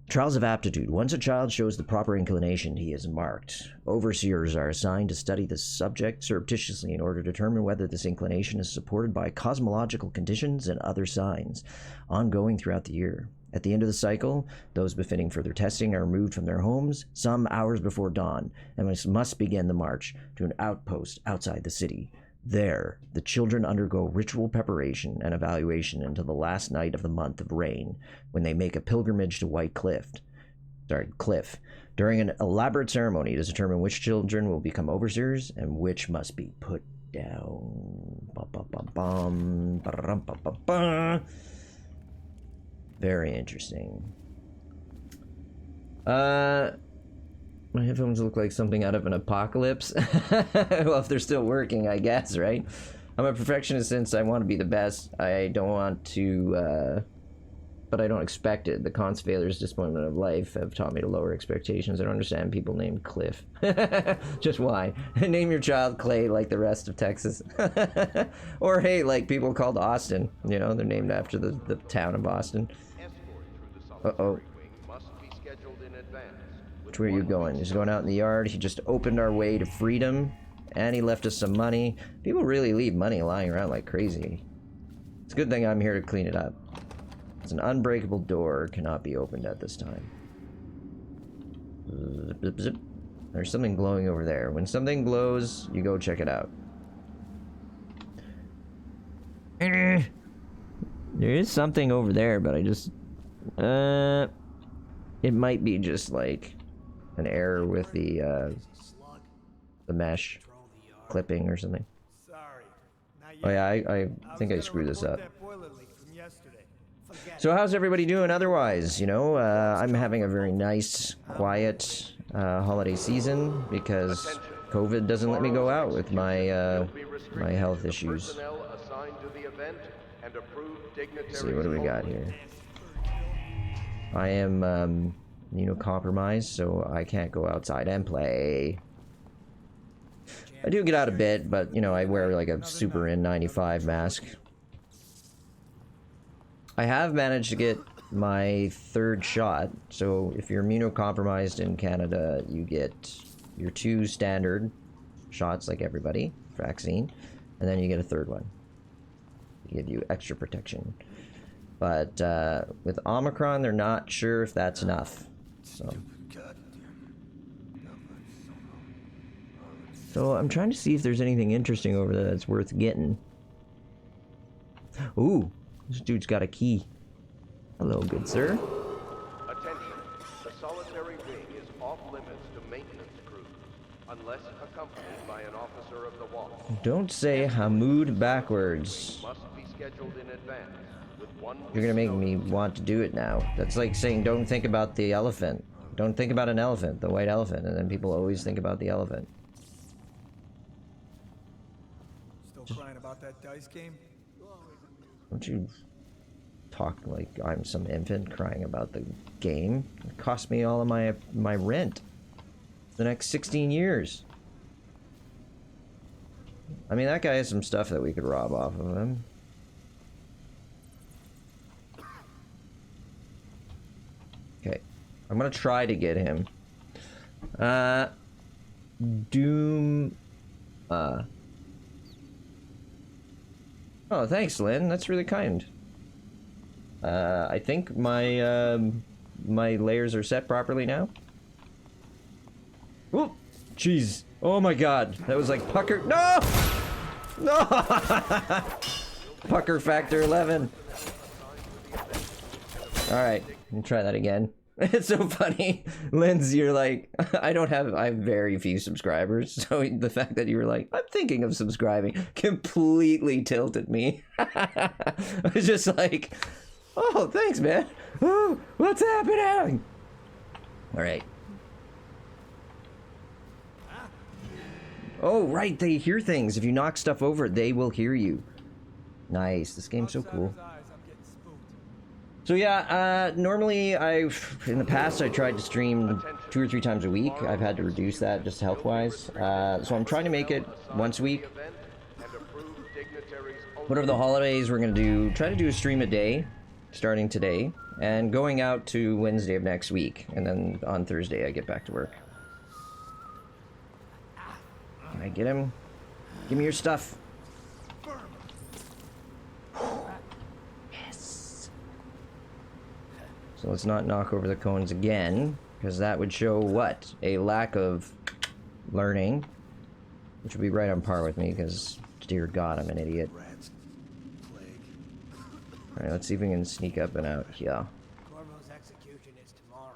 Trials of aptitude. Once a child shows the proper inclination, he is marked. Overseers are assigned to study the subject surreptitiously in order to determine whether this inclination is supported by cosmological conditions and other signs, ongoing throughout the year. At the end of the cycle, those befitting further testing are removed from their homes some hours before dawn and must begin the march to an outpost outside the city. There, the children undergo ritual preparation and evaluation until the last night of the month of rain, when they make a pilgrimage to White Cliff. During an elaborate ceremony to determine which children will become overseers and which must be put down. Very interesting. My headphones look like something out of an apocalypse. Well, if they're still working, I guess, right? I'm a perfectionist since I want to be the best. I don't want to, but I don't expect it. The constant failures, disappointment of life have taught me to lower expectations. I don't understand people named Cliff. Just why? Name your child Clay like the rest of Texas. Or hey, like people called Austin. You know, they're named after the town of Austin. Uh-oh. Where are you going? He's going out in the yard. He just opened our way to freedom, and he left us some money. People really leave money lying around like crazy. It's a good thing I'm here to clean it up. It's an unbreakable door, cannot be opened at this time. Zip, zip, zip. There's something glowing over there. When something glows, you go check it out. There is something over there, but I just... it might be just like an error with the mesh clipping or something. Oh yeah, I think I screwed this up. So how's everybody doing otherwise? You know, I'm having a very nice, quiet holiday season because COVID doesn't let me go out with my my health issues. Let's see, what do we got here? I am, immunocompromised, so I can't go outside and play. I do get out a bit, but, you know, I wear like a super N95 mask. I have managed to get my 3rd shot, so if you're immunocompromised in Canada, you get your 2 standard shots like everybody, vaccine, and then you get a 3rd one to give you extra protection. But with Omicron, they're not sure if that's enough. So I'm trying to see if there's anything interesting over there that's worth getting. Ooh, this dude's got a key. Hello, good sir.
Attention. The solitary wing is off limits to maintenance crews, unless accompanied by an officer of the watch.
Don't say Hamoud backwards.
Must be scheduled in advance.
You're gonna make me want to do it now. That's like saying don't think about the elephant. Don't think about an elephant, the white elephant, and then people always think about the elephant.
Still crying about that dice game?
Don't you talk like I'm some infant crying about the game. It cost me all of my rent for the next 16 years. I mean, that guy has some stuff that we could rob off of him. Okay, I'm gonna try to get him. Doom. Oh, thanks, Lynn. That's really kind. I think my my layers are set properly now. Whoop! Jeez! Oh my God! That was like pucker. No! No! Pucker factor 11. All right, let me try that again. It's so funny, Linz. You're like, I have very few subscribers, so the fact that you were like, I'm thinking of subscribing, completely tilted me. I was just like, oh, thanks, man. Oh, what's happening? All right. Oh, right, they hear things. If you knock stuff over, they will hear you. Nice. This game's so cool. So yeah, normally in the past I tried to stream 2 or 3 times a week. I've had to reduce that just health-wise. So I'm trying to make it once a week. But over the holidays, we're gonna try to do a stream a day, starting today, and going out to Wednesday of next week, and then on Thursday I get back to work. Can I get him? Give me your stuff. So let's not knock over the cones again, because that would show what? A lack of learning, which would be right on par with me, because dear God, I'm an idiot. Alright, let's see if we can sneak up and out here.
Corvo's execution is tomorrow,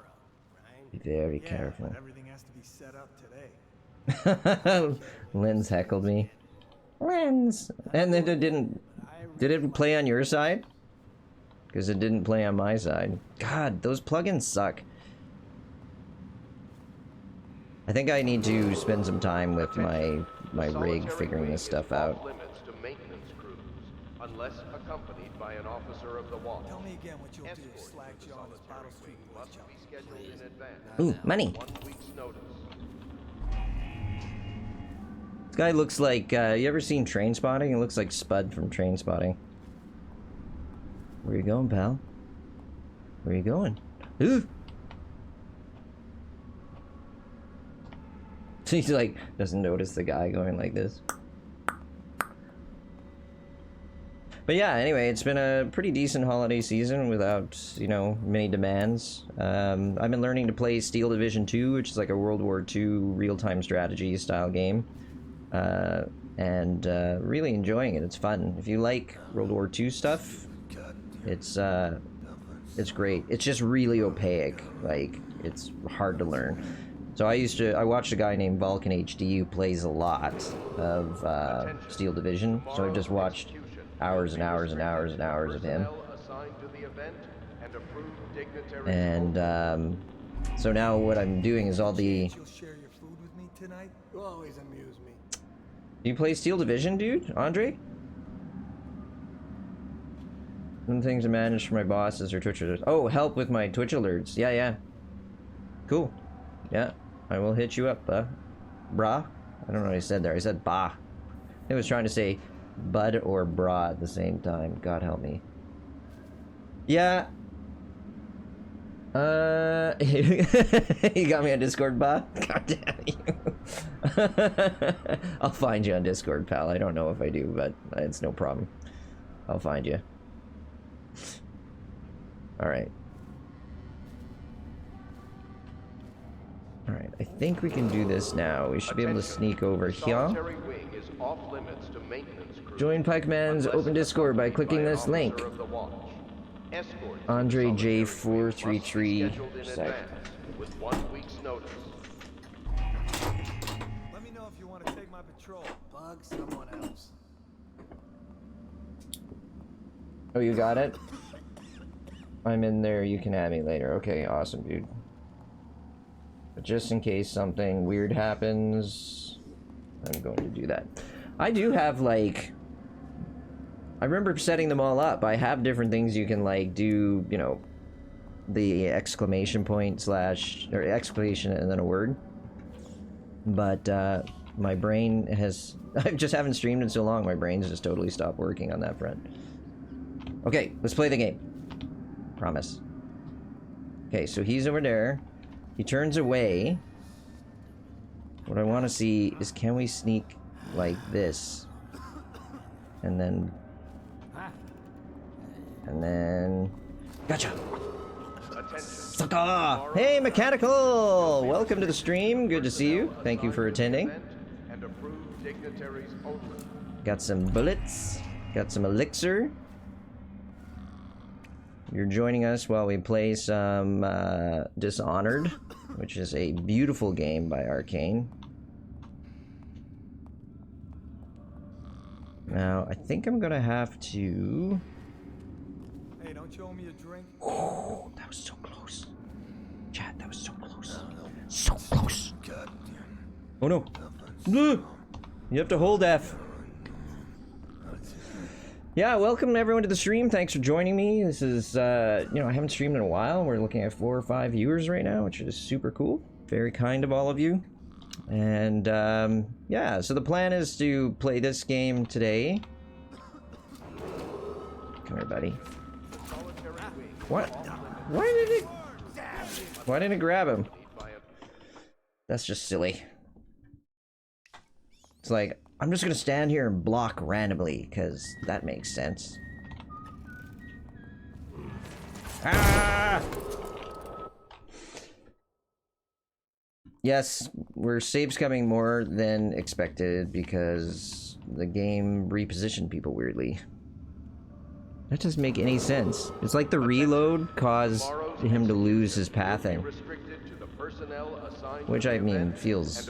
right?
Be very careful.
But everything has to be set up today.
Lynn's heckled me. Lynn's! And then did it play on your side? Because it didn't play on my side. God, those plugins suck. I think I need to spend some time with my rig figuring this stuff out.
Unless accompanied by an officer of the watch.
Tell me again what you'll do, Slack Jaw on this Battle Street
must be scheduled in advance.
Ooh, money.
1 week's notice.
This guy looks like, you ever seen Train Spotting? It looks like Spud from Train Spotting. Where you going, pal? Where you going? Ooh! He's like, doesn't notice the guy going like this. But yeah, anyway, it's been a pretty decent holiday season without, you know, many demands. I've been learning to play Steel Division 2, which is like a World War II real-time strategy style game. And really enjoying it. It's fun. If you like World War II stuff, it's great. It's just really opaque. Like, it's hard to learn. So I watched a guy named Vulcan HD who plays a lot of Steel Division. So I just watched hours and hours and hours and hours of him. And so now what I'm doing is all the...
You'll share your food with me tonight?
You always amuse me.
Do you play Steel Division, dude? Andre? Some things to manage for my bosses or Twitch alerts. Oh, help with my Twitch alerts. Yeah, yeah. Cool. Yeah, I will hit you up, brah. I don't know what I said there. I said bah. I was trying to say bud or bra at the same time. God help me. Yeah. You got me on Discord, bah? God damn you. I'll find you on Discord, pal. I don't know if I do, but it's no problem. I'll find you. Alright. Alright, I think we can do this now. We should be able to sneak over here. Join Pikeman's open Discord by clicking this link. Andre J433 sec.
With 1 week's notice.
Let me know if you want to take my patrol. Bug someone else.
Oh, you got it? I'm in there, you can add me later. Okay, awesome, dude. But just in case something weird happens, I'm going to do that. I do have, like... I remember setting them all up. I have different things you can, like, do, you know, the exclamation point slash, or exclamation and then a word. But, my brain has... I just haven't streamed in so long, my brain's just totally stopped working on that front. Okay, let's play the game. Promise. Okay, so he's over there. He turns away. What I want to see is, can we sneak like this? And then... Gotcha! Sucker! Hey, Mechanical! Welcome to the stream. Good to see you. Thank you for attending. Got some bullets. Got some elixir. You're joining us while we play some Dishonored, which is a beautiful game by Arcane. Now, I think I'm gonna have to...
Hey, don't you owe me a drink?
Oh, that was so close. Chat, that was so close. So close. Oh no. You have to hold F. Yeah, welcome everyone to the stream. Thanks for joining me. This is, you know, I haven't streamed in a while. We're looking at 4 or 5 viewers right now, which is super cool. Very kind of all of you. And, yeah, so the plan is to play this game today. Come here, buddy. What? Why didn't it grab him? That's just silly. It's like, I'm just gonna stand here and block randomly, because that makes sense. Ah! Yes, we're save scumming more than expected because the game repositioned people weirdly. That doesn't make any sense. It's like the reload caused him to lose his pathing. Which, I mean, feels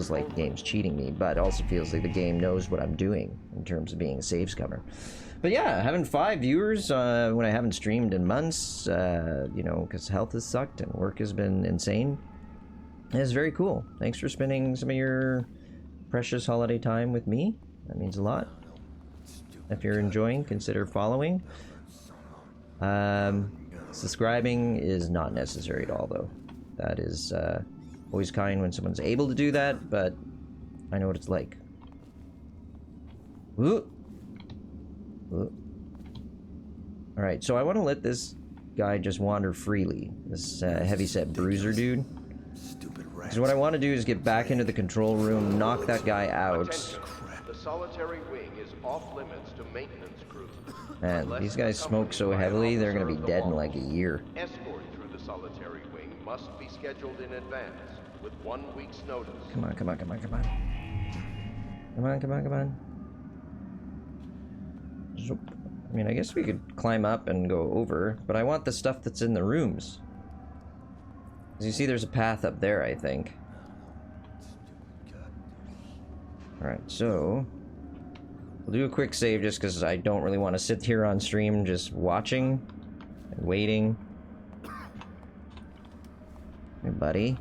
like the game's cheating me, but also feels like the game knows what I'm doing in terms of being a save scummer. But yeah, having 5 viewers when I haven't streamed in months, you know, because health has sucked and work has been insane, is very cool. Thanks for spending some of your precious holiday time with me. That means a lot. If you're enjoying, consider following. Subscribing is not necessary at all, though. That is always kind when someone's able to do that, but I know what it's like. Ooh. Ooh. Alright, so I want to let this guy just wander freely. This heavyset bruiser dude. Because what I want to do is get back into the control room, knock that guy out.
The solitary wing is off limits to maintenance crew.
Man, these guys smoke so heavily, they're gonna be dead in like a year.
Escort through the solitary wing must be scheduled in advance with 1 week's notice.
Come on, come on, come on, come on. Come on, come on, come on. Zoop. I mean, I guess we could climb up and go over, but I want the stuff that's in the rooms. As you see, there's a path up there, I think. Alright, so... we'll do a quick save just because I don't really want to sit here on stream just watching and waiting. Hey, buddy.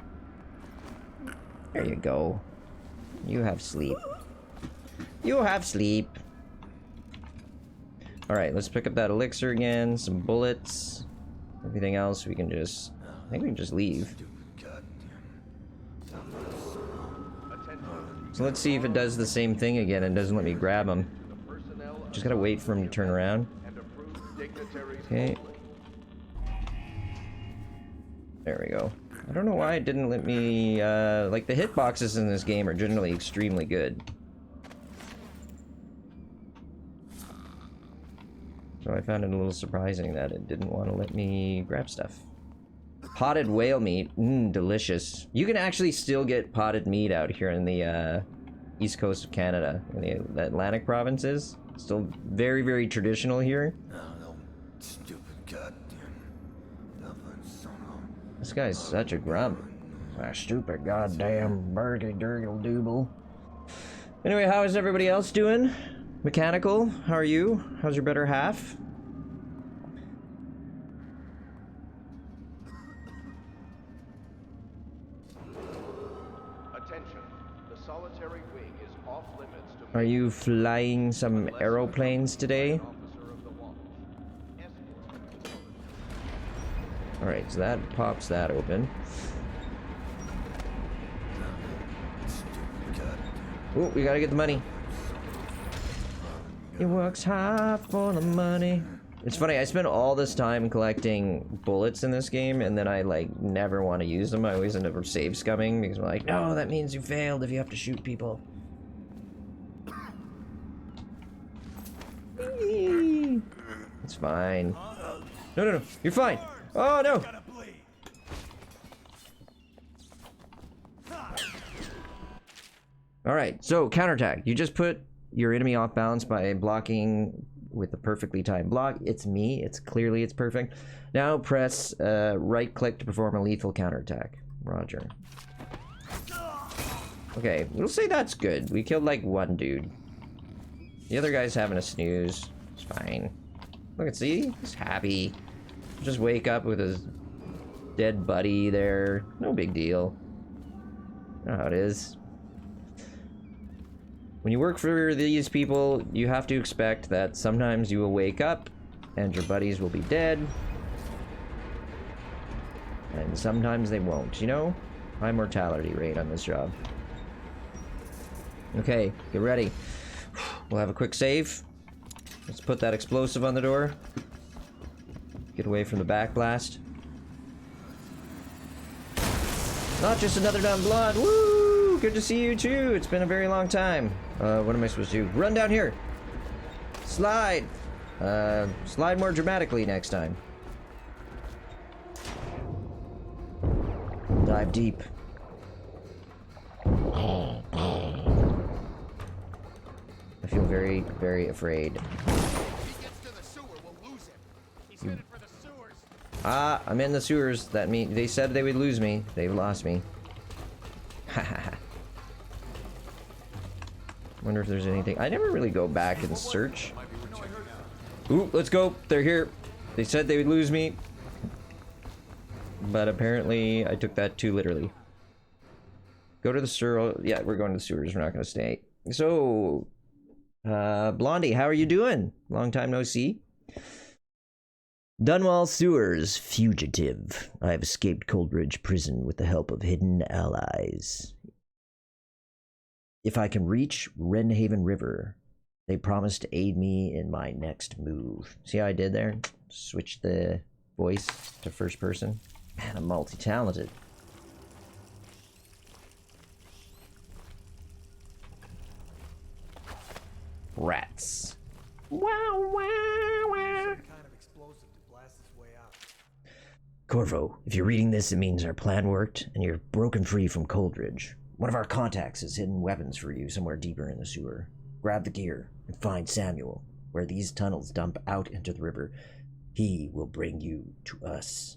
There you go. You have sleep. You have sleep. Alright, let's pick up that elixir again, some bullets. Everything else we can just... I think we can just leave. So let's see if it does the same thing again and doesn't let me grab him. Just gotta wait for him to turn around. Okay. There we go. I don't know why it didn't let me, like, the hitboxes in this game are generally extremely good. So I found it a little surprising that it didn't want to let me grab stuff. Potted whale meat. Delicious. You can actually still get potted meat out here in the, east coast of Canada. In the Atlantic provinces. Still very, very traditional here.
No, stupid goddamn Dublin son of...
This guy's such a grump. Stupid goddamn burgy durgle dooble. Anyway, how is everybody else doing? Mechanical, how are you? How's your better half?
Attention. The solitary wing is off limits to...
Are you flying some aeroplanes today? Alright, so that pops that open. Oh, we gotta get the money. He works hard for the money. It's funny, I spent all this time collecting bullets in this game, and then I, like, never want to use them. I always end up save scumming, because I'm like, no, that means you failed if you have to shoot people. It's fine. No, you're fine. Oh, no. Alright, so counterattack. You just put your enemy off balance by blocking with the perfectly timed block. It's me. It's perfect. Now press right click to perform a lethal counterattack. Roger. Okay, we'll say that's good. We killed like one dude. The other guy's having a snooze. It's fine. Look at see, he's happy. Just wake up with his dead buddy there. No big deal. You know how it is. When you work for these people, you have to expect that sometimes you will wake up and your buddies will be dead. And sometimes they won't, you know? High mortality rate on this job. Okay, get ready. We'll have a quick save. Let's put that explosive on the door. Get away from the back blast. Not just another dumb blood. Woo! Good to see you too. It's been a very long time. What am I supposed to do? Run down here. Slide. Slide more dramatically next time. Dive deep. I feel very, very afraid. Ah, I'm in the sewers. That mean they said they would lose me. They've lost me. Wonder if there's anything. I never really go back and search. Ooh, let's go. They're here. They said they would lose me. But apparently I took that too literally. Go to the sewer. Yeah, we're going to the sewers. We're not going to stay. So, Blondie, how are you doing? Long time no see. Dunwall Sewers, fugitive. I have escaped Coldridge Prison with the help of hidden allies. If I can reach Wrenhaven River, they promise to aid me in my next move. See how I did there? Switch the voice to first person. Man, I'm multi-talented. Rats. Wow, wow, wow. Corvo, if you're reading this, it means our plan worked and you're broken free from Coldridge. One of our contacts has hidden weapons for you somewhere deeper in the sewer. Grab the gear and find Samuel, where these tunnels dump out into the river. He will bring you to us.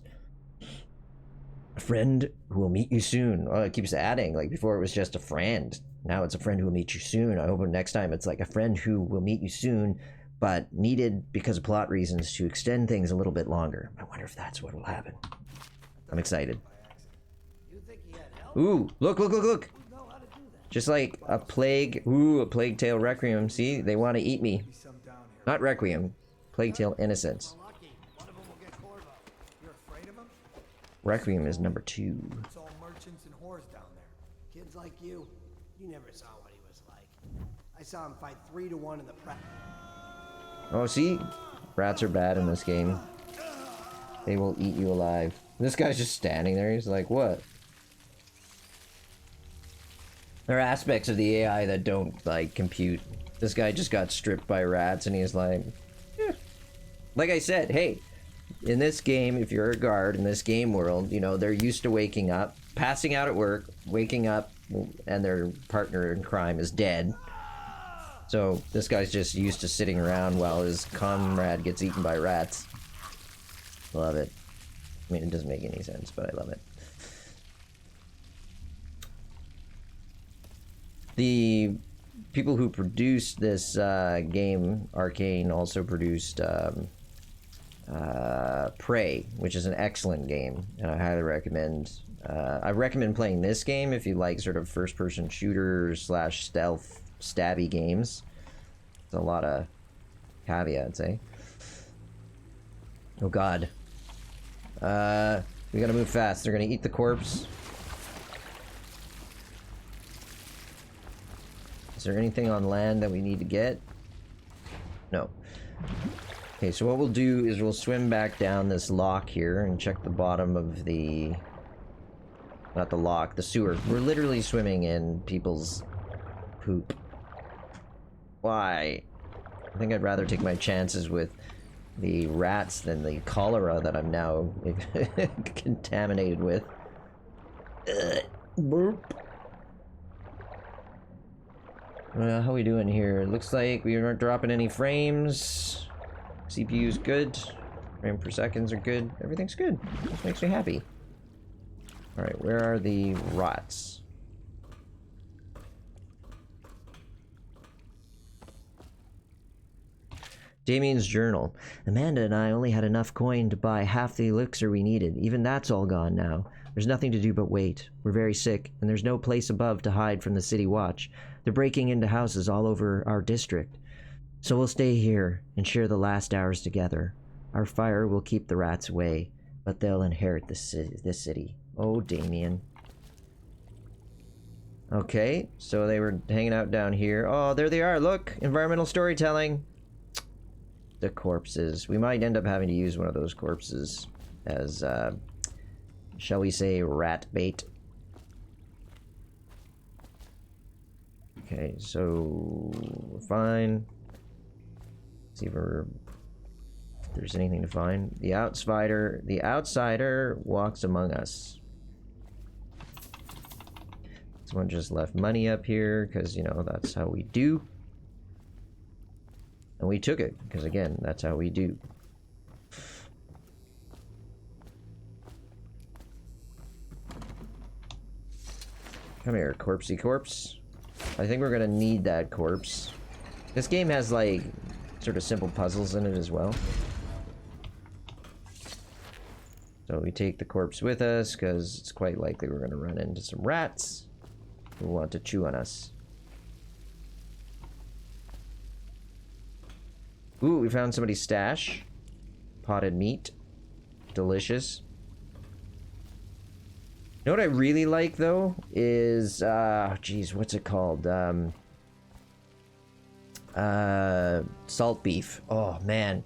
A friend who will meet you soon. Oh, it keeps adding. Like before it was just a friend. Now it's a friend who will meet you soon. I hope next time it's like a friend who will meet you soon, but needed because of plot reasons to extend things a little bit longer. I wonder if that's what will happen. I'm excited. Ooh, look, look, look, look. Just like a plague. Ooh, a Plague Tale Requiem. See, they want to eat me. Not Requiem. Plague Tale Innocence. Requiem is number 2.
It's all merchants and whores down there. Kids like you. You never saw what he was like. I saw him fight 3-1 in the prep.
Oh, see? Rats are bad in this game. They will eat you alive. This guy's just standing there. He's like, what? There are aspects of the AI that don't, like, compute. This guy just got stripped by rats, and he's like, eh. Like I said, hey, in this game, if you're a guard in this game world, you know, they're used to waking up, passing out at work, waking up, and their partner in crime is dead. So this guy's just used to sitting around while his comrade gets eaten by rats. Love it. I mean, it doesn't make any sense, but I love it. The people who produced this game, Arcane, also produced Prey, which is an excellent game, and I highly recommend. I recommend playing this game if you like sort of first-person shooter / stealth stabby games. There's a lot of caveats, eh? Oh god. We gotta move fast. They're gonna eat the corpse. Is there anything on land that we need to get? No. Okay, so what we'll do is we'll swim back down this lock here and check the bottom of the... Not the lock, the sewer. We're literally swimming in people's poop. Why? I think I'd rather take my chances with the rats than the cholera that I'm now contaminated with. Burp. How we doing here? It looks like we aren't dropping any frames. CPU's good. Frame per seconds are good. Everything's good. This makes me happy. Alright, where are the rots? Damien's journal. Amanda and I only had enough coin to buy half the elixir we needed. Even that's all gone now. There's nothing to do but wait. We're very sick, and there's no place above to hide from the city watch. They're breaking into houses all over our district. So we'll stay here and share the last hours together. Our fire will keep the rats away, but they'll inherit this city. Oh, Damien. Okay, so they were hanging out down here. Oh, there they are. Look, environmental storytelling. The corpses. We might end up having to use one of those corpses as, shall we say, rat bait. Okay, so we're fine. Let's see if there's anything to find. The outsider walks among us. Someone just left money up here because, you know, that's how we do. And we took it, because again, that's how we do. Come here, corpsey corpse. I think we're gonna need that corpse. This game has, like, sort of simple puzzles in it as well. So we take the corpse with us, because it's quite likely we're gonna run into some rats who want to chew on us. Ooh, we found somebody's stash. Potted meat. Delicious. You know what I really like, though? Is, geez, what's it called? Salt beef. Oh, man.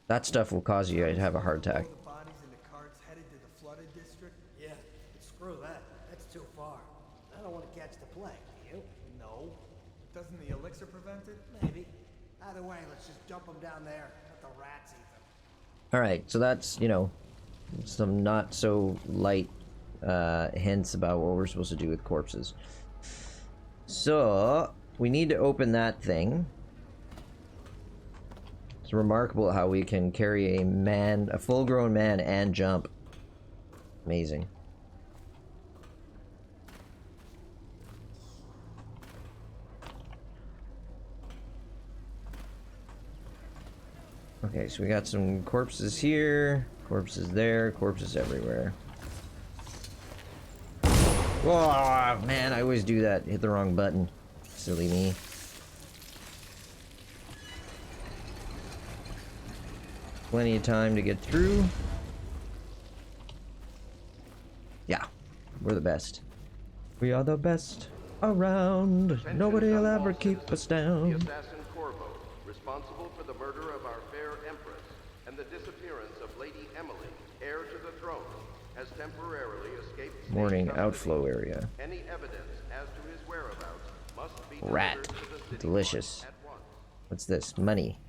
That stuff will cause you to have a heart attack.
Bodies in the carts headed to the flooded district?
Yeah, screw that. That's too far. I don't want to catch the plague, do you?
No. Doesn't the elixir prevent it?
Maybe. Either way, let's just dump them down there. Let the rats eat them.
Alright, so that's, you know, some not so light hints about what we're supposed to do with corpses. So, we need to open that thing. It's remarkable how we can carry a full-grown man and jump. Amazing. Okay, so we got some corpses here, corpses there, corpses everywhere. Oh, man, I always do that. Hit the wrong button. Silly me. Plenty of time to get through. Yeah, we're the best. We are the best. around.
Attention,
Nobody will ever
Dunwall
keep
citizens.
us down.
The assassin Corvo, responsible for the murder of our fair empress and the disappearance of Lady Emily, heir to the throne, has temporarily escaped state
Morning
custody.
outflow area.
Any evidence as to his whereabouts must be
Rat.
delivered to the city
Delicious.
at once.
What's this? Money.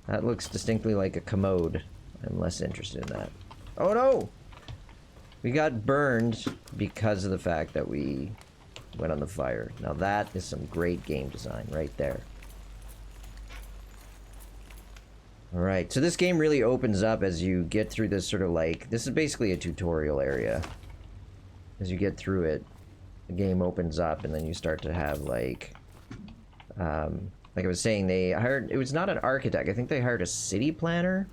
That looks distinctly like a commode. I'm less interested in that. Oh no! We got burned because of the fact that we went on the fire. Now that is some great game design right there. Alright, so this game really opens up as you get through this sort of like... This is basically a tutorial area. As you get through it, the game opens up and then you start to have like I was saying, they hired... It was not an architect. I think they hired a city planner.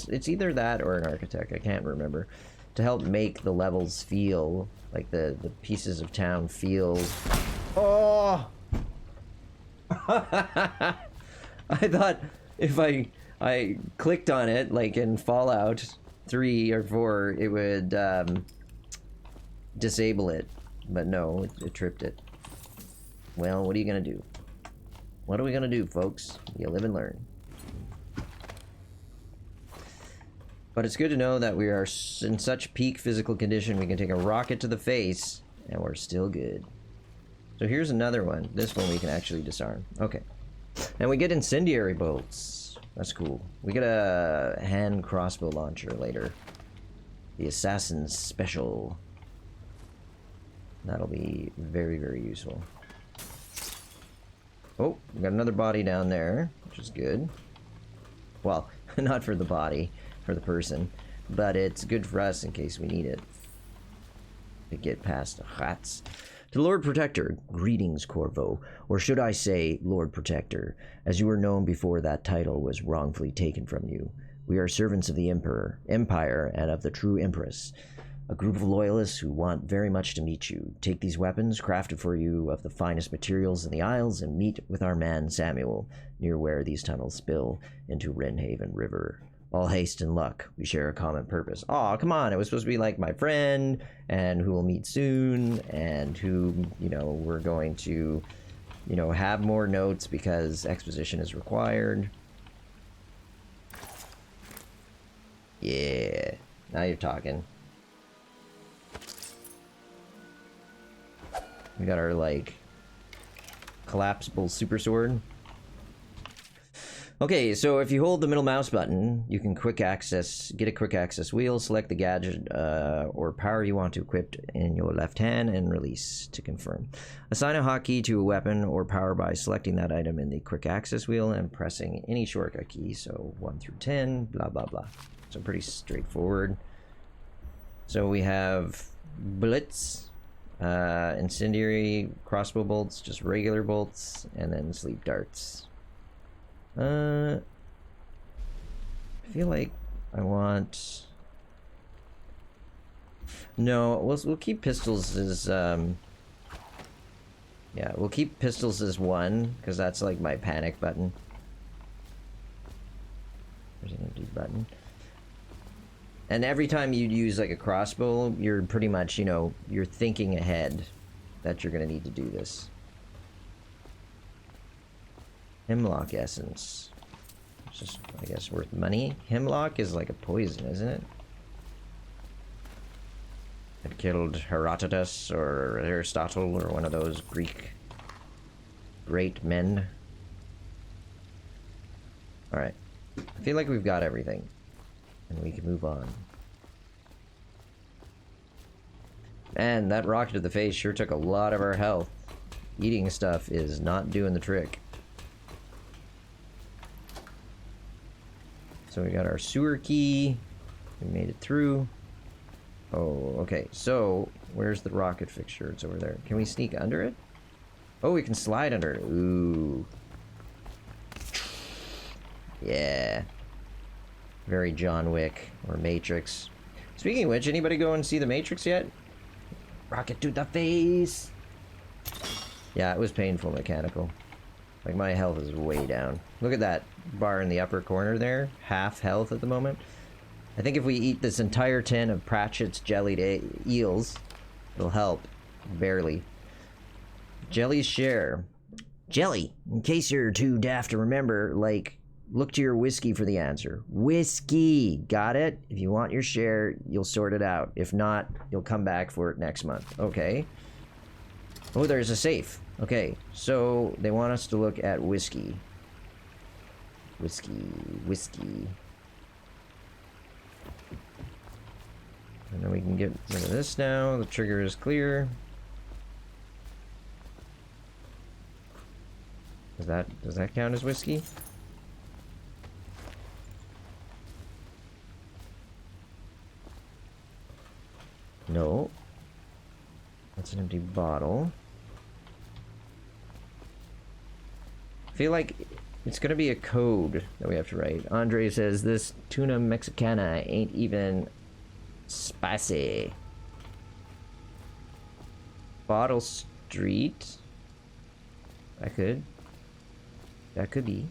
It's either that or an architect. I can't remember. To help make the levels feel... Like the pieces of town feel... Oh! I thought if I clicked on it, like in Fallout 3 or 4, it would disable it. But no, it tripped it. Well, what are you gonna do? What are we gonna do, folks? You live and learn. But it's good to know that we are in such peak physical condition we can take a rocket to the face and we're still good. So here's another one. This one we can actually disarm. Okay. And we get incendiary bolts. That's cool. We get a hand crossbow launcher later. The Assassin's Special. That'll be very, very useful. Oh, we got another body down there, which is good. Well, not for the body, for the person, but it's good for us in case we need it. To get past the rats. To Lord Protector, greetings, Corvo, or should I say, Lord Protector, as you were known before that title was wrongfully taken from you. We are servants of the Empire, and of the true Empress. A group of loyalists who want very much to meet you. Take these weapons, crafted for you of the finest materials in the Isles, and meet with our man Samuel, near where these tunnels spill into Wrenhaven River. All haste and luck. We share a common purpose. Aw, come on. It was supposed to be like my friend, and who we'll meet soon, and who, you know, we're going to, you know, have more notes because exposition is required. Yeah. Now you're talking. We got our, like, collapsible super sword. Okay, so if you hold the middle mouse button, you can get a quick access wheel, select the gadget or power you want to equip in your left hand, and release to confirm. Assign a hotkey to a weapon or power by selecting that item in the quick access wheel and pressing any shortcut key, so 1 through 10, blah, blah, blah. So pretty straightforward. So we have bullets. Incendiary crossbow bolts, just regular bolts, and then sleep darts. I feel like I want... No, we'll keep pistols as, yeah, we'll keep pistols as 1, because that's like my panic button. There's an empty button. And every time you use like a crossbow, you're pretty much, you know, you're thinking ahead that you're gonna need to do this. Hemlock essence. It's just, I guess, worth money. Hemlock is like a poison, isn't it? It killed Herodotus or Aristotle or one of those Greek great men. Alright. I feel like we've got everything. And we can move on. Man, that rocket to the face sure took a lot of our health. Eating stuff is not doing the trick. So we got our sewer key. We made it through. Oh, okay. So, where's the rocket fixture? It's over there. Can we sneak under it? Oh, we can slide under it. Ooh. Yeah. Very John Wick or Matrix. Speaking of which, anybody go and see the Matrix yet? Rocket to the face! Yeah, it was painful mechanical. Like, my health is way down. Look at that bar in the upper corner there. Half health at the moment. I think if we eat this entire tin of Pratchett's jellied eels, it'll help. Barely. Jelly's share. Jelly, in case you're too daft to remember, like, look to your whiskey for the answer. Whiskey! Got it? If you want your share, you'll sort it out. If not, you'll come back for it next month. Okay. Oh, there's a safe. Okay, so they want us to look at whiskey. Whiskey. And then we can get rid of this now. The trigger is clear. Does that count as whiskey? No. That's an empty bottle. I feel like it's gonna be a code that we have to write. Andre says this tuna mexicana ain't even spicy. Bottle Street. That could be.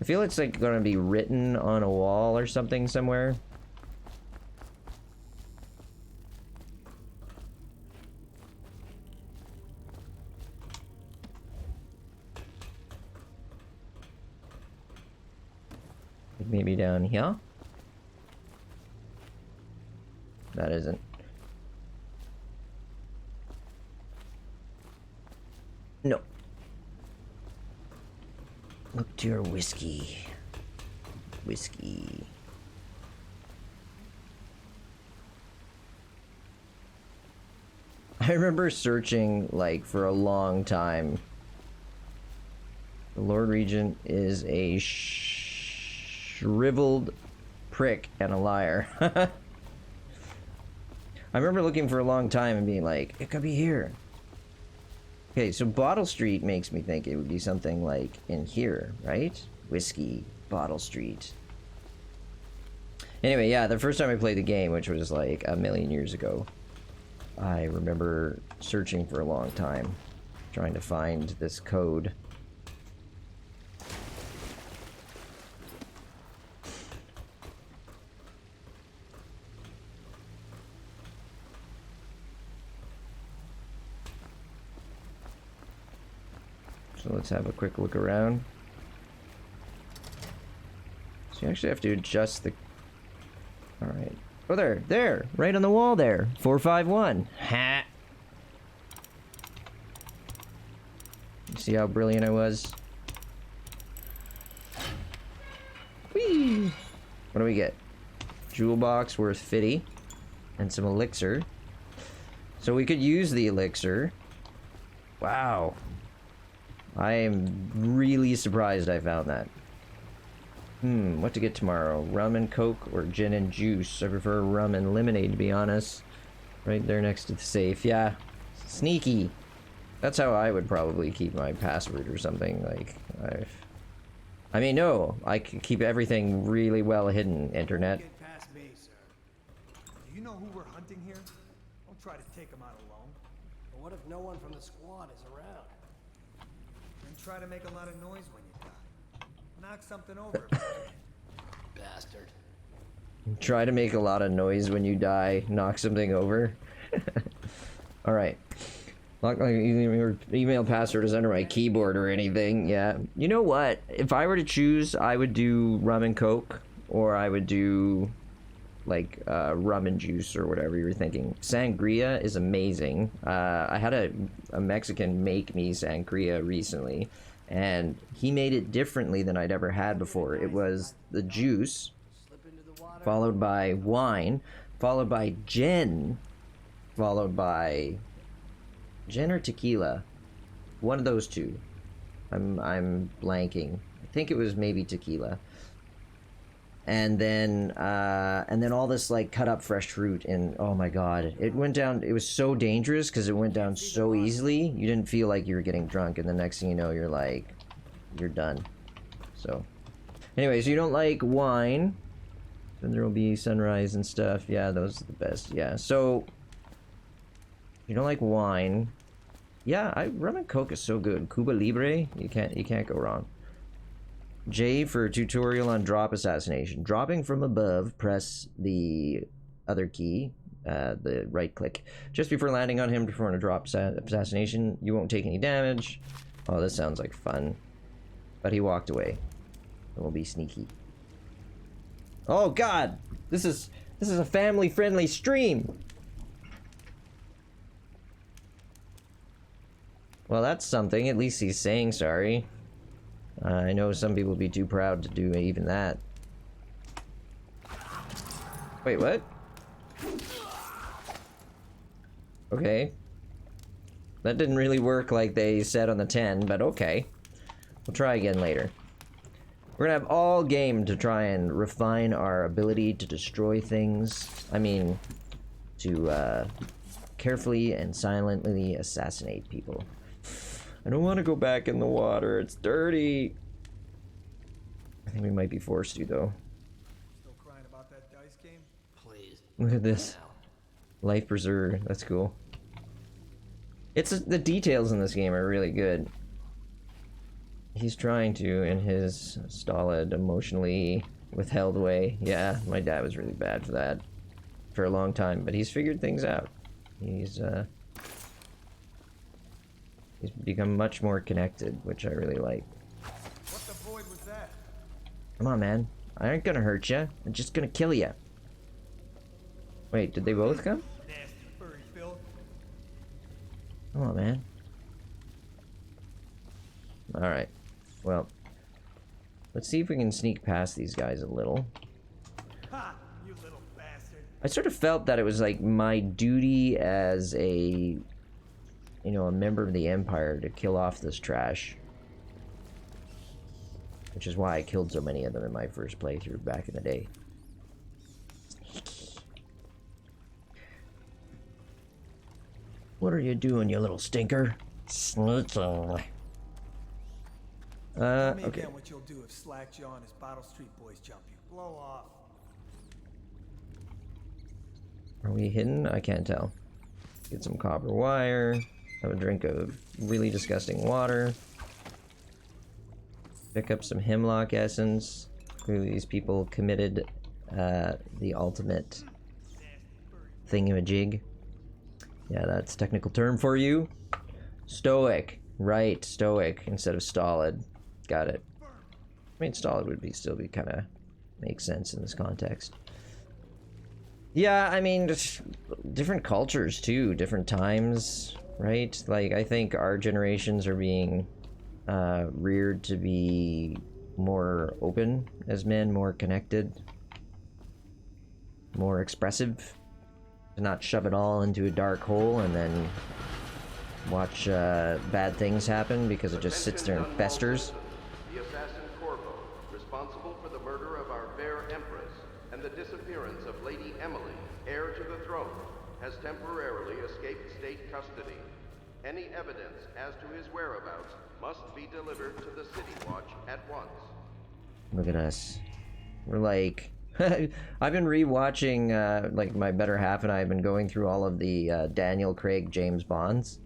I feel it's like gonna be written on a wall or something somewhere. Maybe down here. That isn't. No. Look to your whiskey. I remember searching, like, for a long time. The Lord Regent is a shriveled prick and a liar. I remember looking for a long time and being like, it could be here. Okay, so Bottle Street makes me think it would be something like in here, right? Whiskey, Bottle Street. Anyway, yeah, the first time I played the game, which was like a million years ago, I remember searching for a long time, trying to find this code. So let's have a quick look around. So you actually have to adjust the... Alright. Oh, there! Right on the wall there! 451! Ha! You see how brilliant I was? Whee! What do we get? Jewel box worth 50. And some elixir. So we could use the elixir. Wow. I am really surprised I found that. What to get tomorrow? Rum and Coke or gin and juice? I prefer rum and lemonade, to be honest. Right there next to the safe. Yeah. Sneaky. That's how I would probably keep my password or something. Like, I mean, no. I could keep everything really well hidden, internet.
Get past me, sir. Do you know who we're hunting here? Don't try to take him out alone.
But what if no one from the squad is around?
And try to make a lot of noise when you die. Knock something over.
Bastard.
Try to make a lot of noise when you die. Knock something over. Alright. Not like your email password is under my keyboard or anything. Yeah. You know what? If I were to choose, I would do rum and Coke. Or I would do, like, rum and juice or whatever you were thinking. Sangria is amazing. I had a Mexican make me sangria recently. And he made it differently than I'd ever had before. It was the juice, followed by wine, followed by gin, followed by gin or tequila. One of those two. I'm blanking. I think it was maybe tequila. And then all this like cut up fresh fruit, and oh my god, it went down. It was so dangerous because it went down so easily. You didn't feel like you were getting drunk, and the next thing you know, you're like, you're done. So, anyway, so you don't like wine, then there will be sunrise and stuff. Yeah, those are the best. Yeah, so you don't like wine. Yeah, rum and Coke is so good. Cuba Libre, you can't go wrong. J for tutorial on drop assassination. Dropping from above, press the other key, the right click. Just before landing on him, perform a drop assassination. You won't take any damage. Oh, this sounds like fun. But he walked away. And we'll be sneaky. Oh God! This is a family-friendly stream. Well, that's something. At least he's saying sorry. I know some people would be too proud to do even that. Wait, what? Okay. That didn't really work like they said on the 10, but okay. We'll try again later. We're gonna have all game to try and refine our ability to destroy things. I mean, to carefully and silently assassinate people. I don't want to go back in the water. It's dirty. I think we might be forced to, though.
Still crying about that dice game?
Please.
Look at this. Life preserver. That's cool. It's the details in this game are really good. He's trying to, in his stolid, emotionally withheld way. Yeah, my dad was really bad for that for a long time, but he's figured things out. He's become much more connected, which I really like.
What the void was that?
Come on, man. I ain't gonna hurt you. I'm just gonna kill you. Wait, did they both come?
Nasty furry filth.
Come on, man. Alright. Well, let's see if we can sneak past these guys a little.
Ha! You little bastard.
I sort of felt that it was like my duty as a, you know, a member of the Empire to kill off this trash. Which is why I killed so many of them in my first playthrough back in the day. What are you doing, you little stinker? Snitzel.
Tell me
Okay.
again what you'll do if Slackjaw and his Bottle Street boys jump you. Blow off.
Are we hidden? I can't tell. Get some copper wire. Have a drink of really disgusting water. Pick up some hemlock essence. Clearly these people committed the ultimate thingamajig. Yeah, that's a technical term for you. Stoic. Right, stoic instead of stolid. Got it. I mean, stolid would still be kind of makes sense in this context. Yeah, I mean, just different cultures too, different times, right? Like, I think our generations are being reared to be more open as men, more connected, more expressive, to not shove it all into a dark hole and then watch bad things happen because it just sits there and festers.
The assassin Corvo, responsible for the murder of our fair empress and the disappearance of Lady Emily, heir to the throne, has temporarily escaped state custody. Any evidence as to his whereabouts must be delivered to the City Watch at once.
Look at us. We're like... I've been rewatching, like, my better half and I have been going through all of the Daniel Craig James Bonds.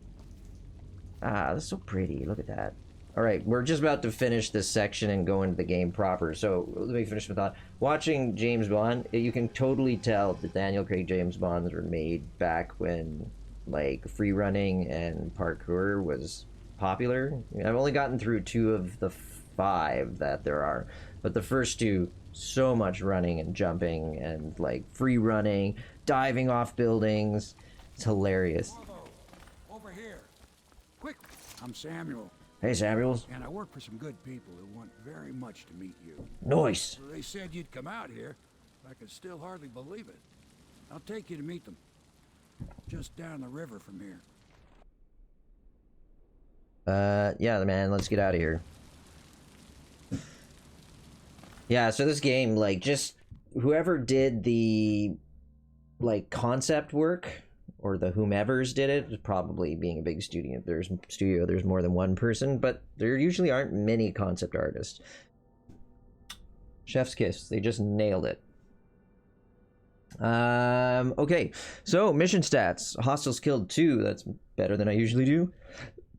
Ah, that's so pretty. Look at that. Alright, we're just about to finish this section and go into the game proper. So, let me finish with that. Watching James Bond, you can totally tell that Daniel Craig James Bonds were made back when, like, free running and parkour was popular. I've only gotten through 2 of the 5 that there are. But the first 2, so much running and jumping and, like, free running, diving off buildings. It's hilarious.
Over here. Quick, I'm Samuel.
Hey, Samuels.
And I work for some good people who want very much to meet you.
Nice.
They said you'd come out here. I can still hardly believe it. I'll take you to meet them. Just down the river from here.
Yeah, man, let's get out of here. Yeah, so this game, like, just whoever did the, like, concept work, or the whomevers did it, probably being a big studio. There's more than one person, but there usually aren't many concept artists. Chef's kiss. They just nailed it. Okay, so mission stats. Hostiles killed 2. That's better than I usually do.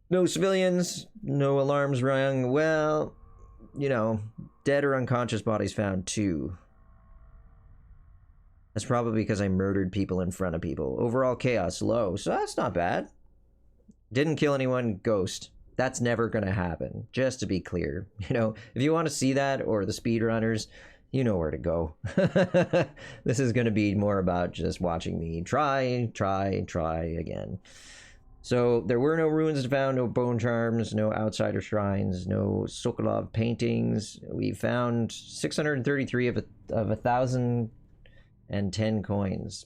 No civilians. No alarms rung. Well, you know, dead or unconscious bodies found 2. That's probably because I murdered people in front of people. Overall chaos low, so that's not bad. Didn't kill anyone, ghost. That's never gonna happen, just to be clear. You know, if you want to see that, or the speedrunners, you know where to go. This is gonna be more about just watching me try again. So there were no ruins found, no bone charms, no outsider shrines, no Sokolov paintings. We found 633 of 1,010 coins.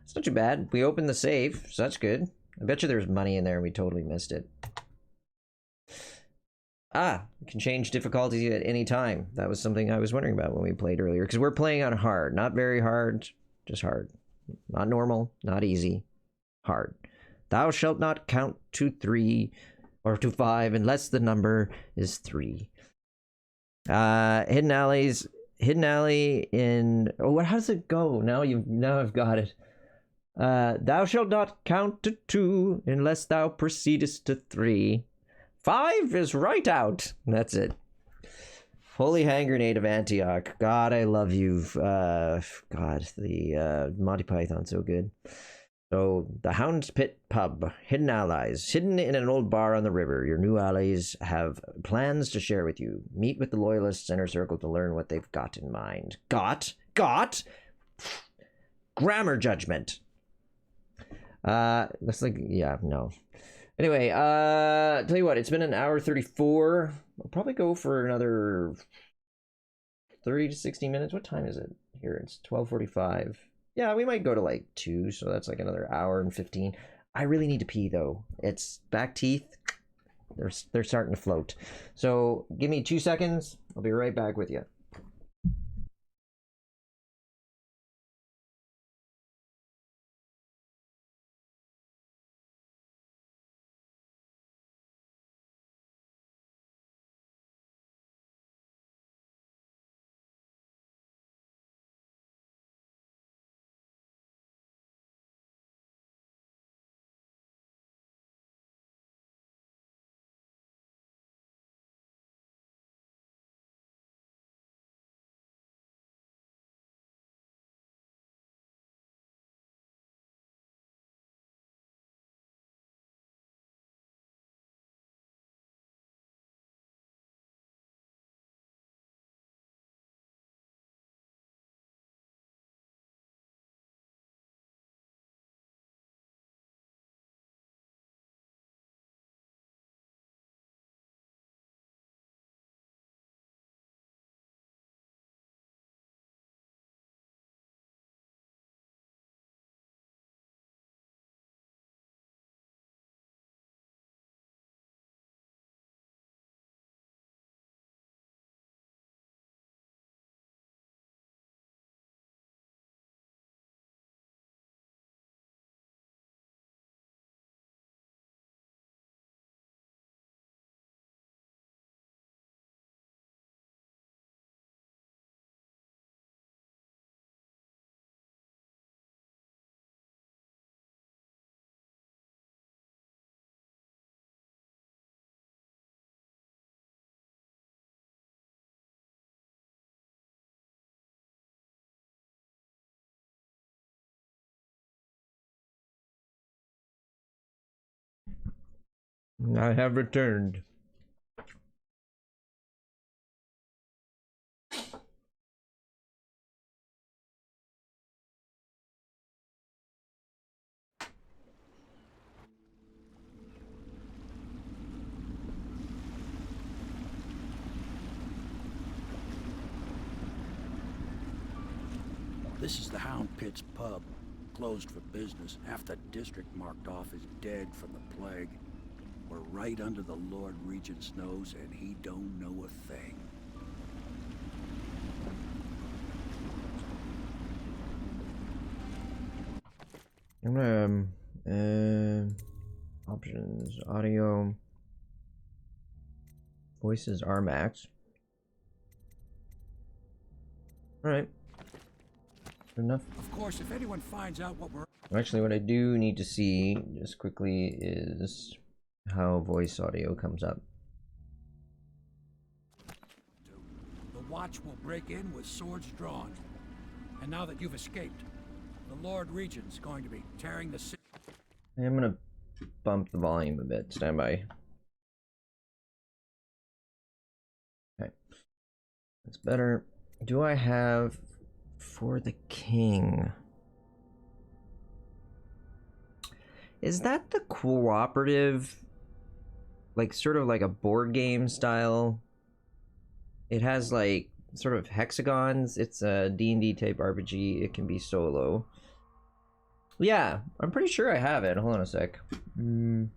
It's not too bad. We opened the safe, so that's good. I bet you there's money in there and we totally missed it. Ah, we can change difficulty at any time. That was something I was wondering about when we played earlier, because we're playing on hard. Not very hard, just hard. Not normal, not easy, hard. Thou shalt not count to 3 or to 5 unless the number is 3. Hidden alleys. Hidden alley in... Oh, how does it go? Now I've got it. Thou shalt not count to 2 unless thou proceedest to 3. 5 is right out. That's it. Holy hand grenade of Antioch. God, I love you. God, the Monty Python, so good. So, the Hound's Pit Pub. Hidden allies. Hidden in an old bar on the river. Your new allies have plans to share with you. Meet with the Loyalists Inner Circle to learn what they've got in mind. Got? Grammar judgment. That's like, yeah, no. Anyway, tell you what, it's been an hour 34. I'll probably go for another 30 to 60 minutes. What time is it here? It's 12:45. Yeah, we might go to like 2, so that's like another hour and 15. I really need to pee though. It's back teeth. They're starting to float. So give me 2 seconds. I'll be right back with you. I have returned.
This is the Hound Pit's pub. Closed for business. Half the district marked off as dead from the plague. We're right under the Lord Regent's nose, and he don't know a thing.
Options, audio, voices are max. All right. Good enough.
Of course, if anyone finds out what we're...
Actually, what I do need to see just quickly is how voice audio comes up.
The watch will break in with swords drawn. And now that you've escaped, the Lord Regent's going to be tearing the city.
I'm gonna bump the volume a bit. Stand by. Okay. That's better. Do I have For the King? Is that the cooperative, like sort of like a board game style? It has like sort of hexagons. It's a D&D type RPG. It can be solo. Yeah, I'm pretty sure I have it. Hold on a sec. Stand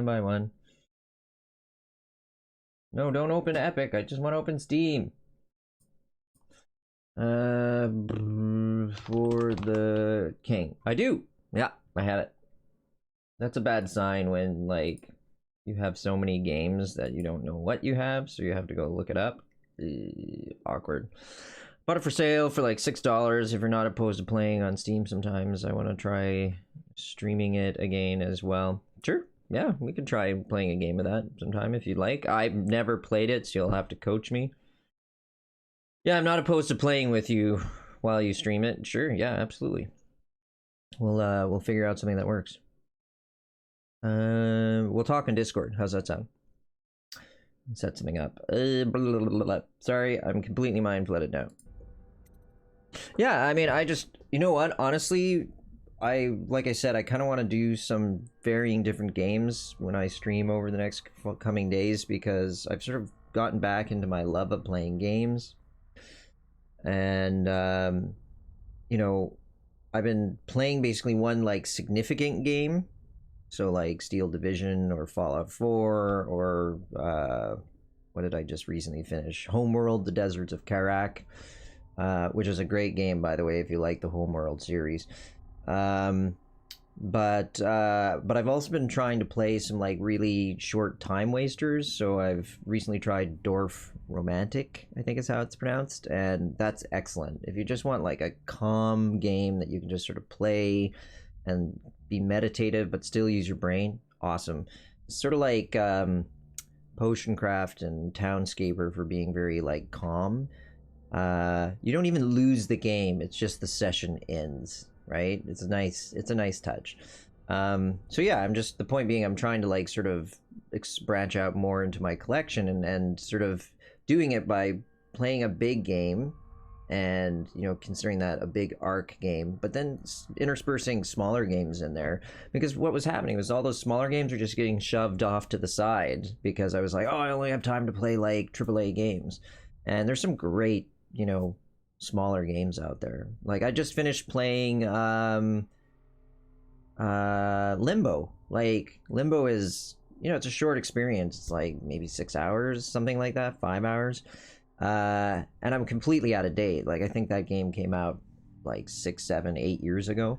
by one. No, don't open Epic. I just want to open Steam. For the King. I do. Yeah, I have it. That's a bad sign when, like, you have so many games that you don't know what you have, so you have to go look it up. Awkward. Bought it for sale for like $6 if you're not opposed to playing on Steam sometimes. I want to try streaming it again as well. Sure. Yeah, we could try playing a game of that sometime if you'd like. I've never played it, so you'll have to coach me. Yeah, I'm not opposed to playing with you while you stream it. Sure, yeah, absolutely. We'll figure out something that works. We'll talk on Discord. How's that sound? Set something up. Blah, blah, blah, blah. Sorry, I'm completely mind flooded now. Yeah, I mean, I just, you know what? Honestly, like I said, I kind of want to do some varying different games when I stream over the next coming days because I've sort of gotten back into my love of playing games. And, you know, I've been playing basically one, like, significant game. So, like, Steel Division or Fallout 4 or, what did I just recently finish? Homeworld, The Deserts of Karak, which is a great game, by the way, if you like the Homeworld series. But I've also been trying to play some, like, really short time wasters. So I've recently tried Dorf Romantic, I think is how it's pronounced, and that's excellent. If you just want, like, a calm game that you can just sort of play and be meditative but still use your brain, awesome. It's sort of like Potioncraft and Townscaper for being very, like, calm. You don't even lose the game, it's just the session ends, right? It's a nice touch. So yeah, the point being, I'm trying to, like, sort of branch out more into my collection and sort of doing it by playing a big game and, you know, considering that a big arc game, but then interspersing smaller games in there, because what was happening was all those smaller games were just getting shoved off to the side because I was like, oh, I only have time to play, like, AAA games. And there's some great, you know, smaller games out there. Like, I just finished playing Limbo. Like, Limbo is, you know, it's a short experience. It's like maybe 6 hours, something like that, 5 hours. And I'm completely out of date. Like, I think that game came out like 6, 7, 8 years ago,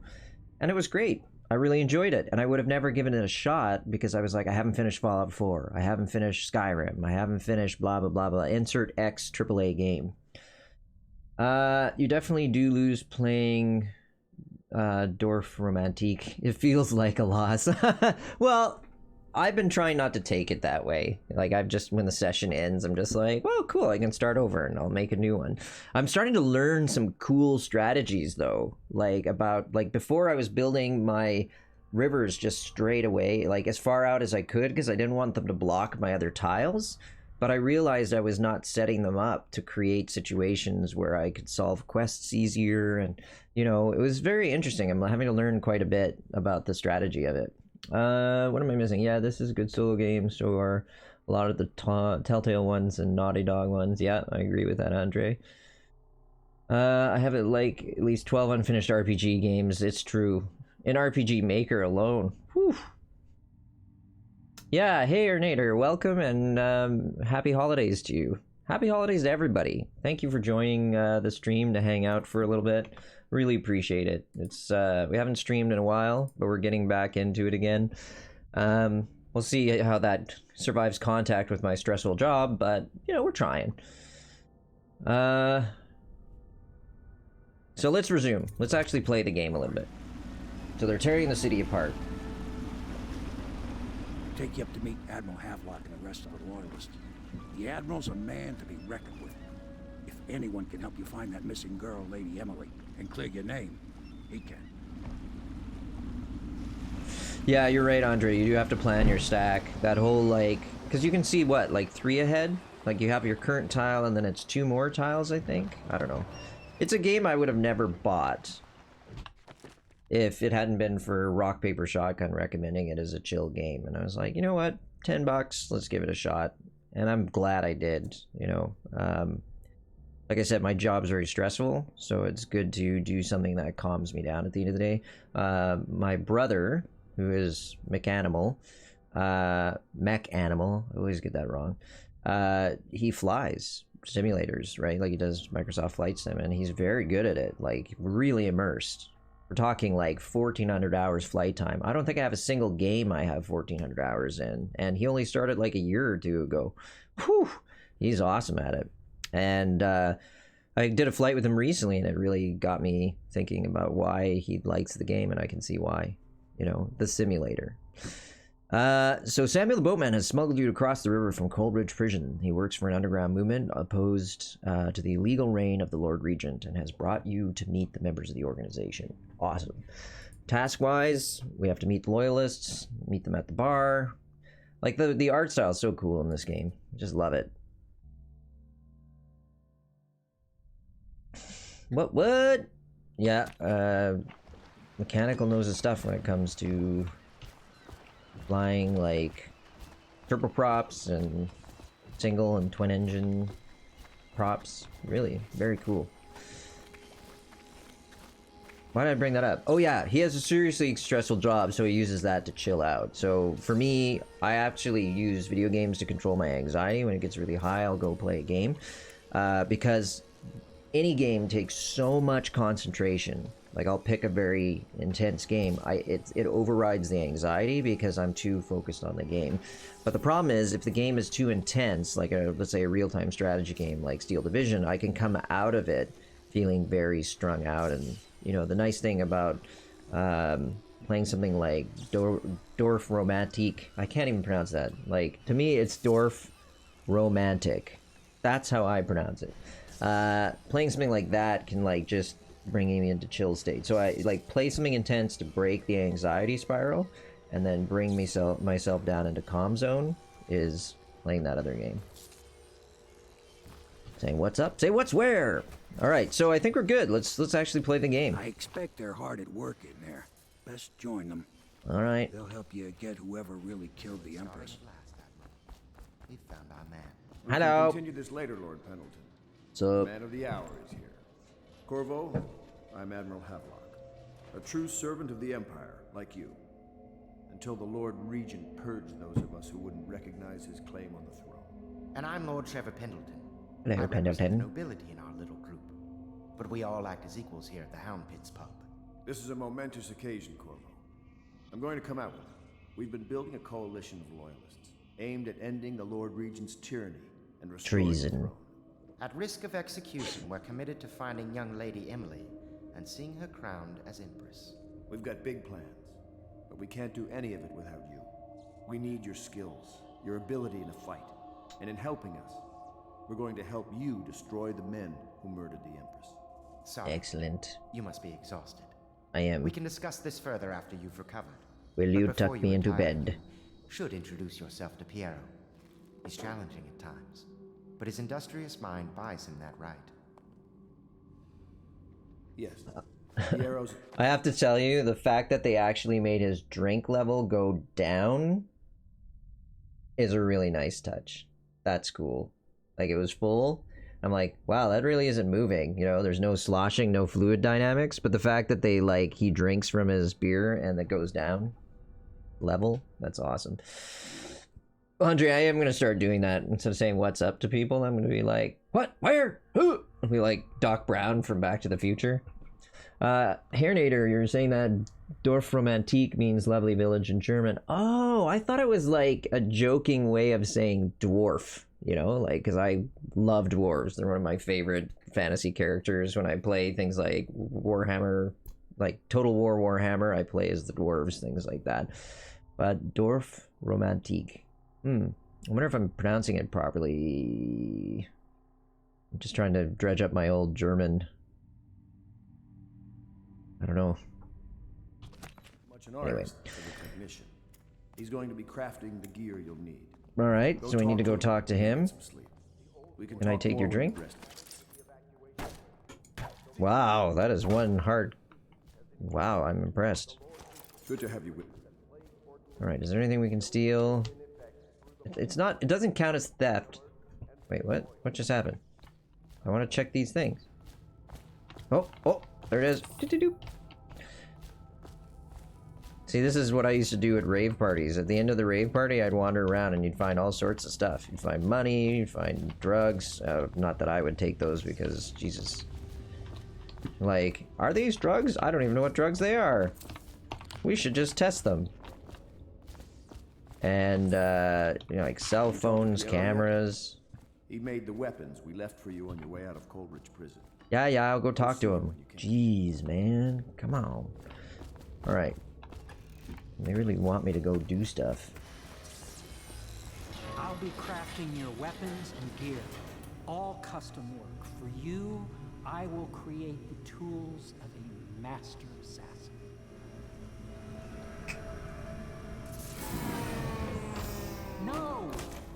and it was great. I really enjoyed it, and I would have never given it a shot because I was like, I haven't finished Fallout 4, I haven't finished Skyrim, I haven't finished blah blah blah blah. Insert X AAA game. You definitely do lose playing Dorf Romantique. It feels like a loss. Well, I've been trying not to take it that way. Like, when the session ends, I'm just like, well, cool, I can start over and I'll make a new one. I'm starting to learn some cool strategies, though. Like, before I was building my rivers just straight away, like, as far out as I could, because I didn't want them to block my other tiles. But I realized I was not setting them up to create situations where I could solve quests easier. And, you know, it was very interesting. I'm having to learn quite a bit about the strategy of it. What am I missing? Yeah, this is a good solo game. So are a lot of the Telltale ones and Naughty Dog ones. Yeah, I agree with that, Andre. I have like at least 12 unfinished RPG games. It's true. In RPG Maker alone. Whew. Yeah, hey Ernator, welcome and happy holidays to you. Happy holidays to everybody. Thank you for joining the stream to hang out for a little bit. Really appreciate it. It's we haven't streamed in a while, but we're getting back into it again. We'll see how that survives contact with my stressful job, but you know, we're trying. So let's resume. Let's actually play the game a little bit. So they're tearing the city apart.
Take you up to meet Admiral Havelock and the rest of the Loyalists. The Admiral's a man to be reckoned with. If anyone can help you find that missing girl, Lady Emily, and clear your name, he can.
Yeah, you're right, Andre. You do have to plan your stack. That whole, like... Because you can see, what, like 3 ahead? Like, you have your current tile, and then it's 2 more tiles, I think? I don't know. It's a game I would have never bought if it hadn't been for Rock, Paper, Shotgun recommending it as a chill game. And I was like, you know what? $10, let's give it a shot. And I'm glad I did, you know. Like I said, my job's very stressful, so it's good to do something that calms me down at the end of the day. My brother, who is Mechanimal, I always get that wrong. He flies simulators, right? Like he does Microsoft Flight Sim, and he's very good at it, like really immersed. We're talking like 1,400 hours flight time. I don't think I have a single game I have 1,400 hours in, and he only started like a year or 2 ago. Whew, he's awesome at it. And I did a flight with him recently, and it really got me thinking about why he likes the game, and I can see why. You know, the simulator. So Samuel the Boatman has smuggled you across the river from Coldridge Prison. He works for an underground movement opposed to the illegal reign of the Lord Regent and has brought you to meet the members of the organization. Awesome. Task-wise, we have to meet the loyalists, meet them at the bar. Like, the art style is so cool in this game. I just love it. What? Yeah, Mechanical knows his stuff when it comes to flying, like, turboprops and single and twin engine props. Really, very cool. Why did I bring that up? Oh yeah, he has a seriously stressful job, so he uses that to chill out. So for me, I actually use video games to control my anxiety. When it gets really high, I'll go play a game. Because any game takes so much concentration. Like, I'll pick a very intense game. It overrides the anxiety because I'm too focused on the game. But the problem is, if the game is too intense, like let's say a real-time strategy game like Steel Division, I can come out of it feeling very strung out. And, you know, the nice thing about playing something like Dorf Romantique, I can't even pronounce that. Like, to me, it's Dorf Romantic. That's how I pronounce it. Playing something like that can, like, just bringing me into chill state. So I like play something intense to break the anxiety spiral, and then bring myself down into calm zone is playing that other game. Saying what's up? Say what's where? Alright, so I think we're good. Let's actually play the game.
I expect they're hard at work in there. Best join them.
Alright.
They'll help you get whoever really killed the Empress.
We found our man.
Hello.
We'll continue this later, Lord Pendleton.
So,
Man of the hour is here. Corvo, I'm Admiral Havelock, a true servant of the Empire, like you, until the Lord Regent purged those of us who wouldn't recognize his claim on the throne.
And I'm Lord Trevor Pendleton.
Hello,
I represent
Pendleton.
nobility in our little group, but we all act as equals here at the Hound Pits pub.
This is a momentous occasion, Corvo. I'm going to come out with it. We've been building a coalition of loyalists, aimed at ending the Lord Regent's tyranny and restoring the throne.
At risk of execution, we're committed to finding young Lady Emily and seeing her crowned as Empress.
We've got big plans, but we can't do any of it without you. We need your skills, your ability in a fight, and in helping us, we're going to help you destroy the men who murdered the Empress.
Sorry.
Excellent.
You must be exhausted.
I am.
We can discuss this further after you've recovered.
Will you
But
tuck
before
me
you
into
retire,
bed?
Should introduce yourself to Piero. He's challenging at times, but his industrious mind buys him that right.
Yes. Piero's...
I have to tell you, the fact that they actually made his drink level go down is a really nice touch. That's cool. Like, it was full. I'm like, wow, that really isn't moving. You know, there's no sloshing, no fluid dynamics. But the fact that they, like, he drinks from his beer and it goes down level, that's awesome. Andre, I am going to start doing that. Instead of saying what's up to people, I'm going to be like, what? Where? Who? I'll be like Doc Brown from Back to the Future. Hairnader, you're saying that Dorf Romantique means lovely village in German. Oh, I thought it was like a joking way of saying dwarf, you know, like, because I love dwarves. They're one of my favorite fantasy characters. When I play things like Warhammer, like Total War Warhammer, I play as the dwarves, things like that. But Dorf Romantique. I wonder if I'm pronouncing it properly. I'm just trying to dredge up my old German. I don't know.
Much an artist as a technician. He's going to be crafting the gear you'll need.
Alright, so we need to go talk to him. Can I take your drink? Wow, that is one hard... Wow, I'm impressed.
Good to have you with me.
Alright, is there anything we can steal? It's not... It doesn't count as theft. Wait, what? What just happened? I want to check these things. Oh, there it is. Doo-doo-doo. See, this is what I used to do at rave parties. At the end of the rave party, I'd wander around and you'd find all sorts of stuff. You'd find money, you'd find drugs. Not that I would take those because, Jesus. Like, are these drugs? I don't even know what drugs they are. We should just test them. And, you know, like cell phones, cameras.
He made the weapons we left for you on your way out of Coleridge Prison.
Yeah, I'll go talk to him. Jeez, man. Come on. Alright. They really want me to go do stuff.
I'll be crafting your weapons and gear. All custom work. For you, I will create the tools of a master assassin. No!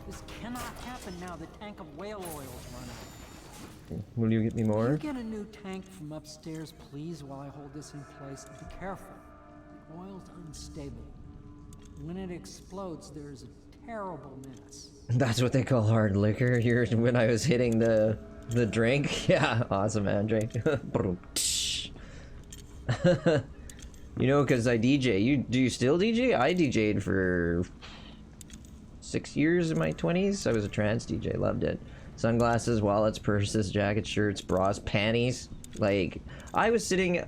This cannot happen now. The tank of whale oil's run out.
Will you get me more?
You get a new tank from upstairs, please, while I hold this in place. And be careful. The oil's unstable. When it explodes, there's a terrible mess.
That's what they call hard liquor. Here, when I was hitting the drink. Yeah, awesome, Andre. You know, because I DJ. Do you still DJ? I DJ'd for 6 years in my 20s. I was a trance DJ. Loved it. Sunglasses, wallets, purses, jackets, shirts, bras, panties. Like, I was sitting...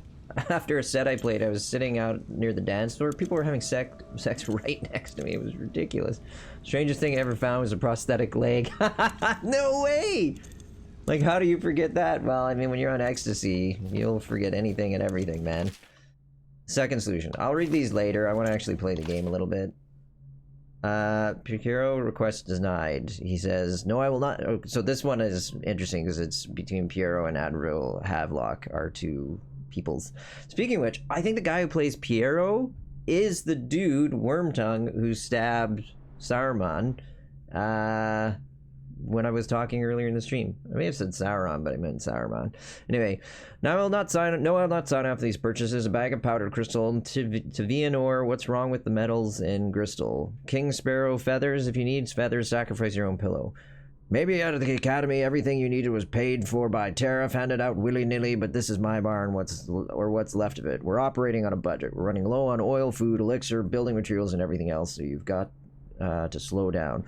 After a set I played, I was sitting out near the dance floor. People were having sex right next to me. It was ridiculous. Strangest thing I ever found was a prosthetic leg. No way! Like, how do you forget that? Well, I mean, when you're on ecstasy, you'll forget anything and everything, man. Second solution. I'll read these later. I want to actually play the game a little bit. Piero request denied. He says, no, I will not. Oh, so this one is interesting because it's between Piero and Admiral Havelock, our two peoples. Speaking of which, I think the guy who plays Piero is the dude, Wormtongue, who stabbed Saruman when I was talking earlier in the stream. I may have said Sauron, but I meant Saruman. Anyway, no, I will not sign off these purchases. A bag of powdered crystal, Tavian ore, what's wrong with the metals in crystal? King Sparrow feathers, if you need feathers, sacrifice your own pillow. Maybe out of the academy, everything you needed was paid for by tariff, handed out willy-nilly, but this is my barn, what's left of it. We're operating on a budget. We're running low on oil, food, elixir, building materials, and everything else, so you've got to slow down.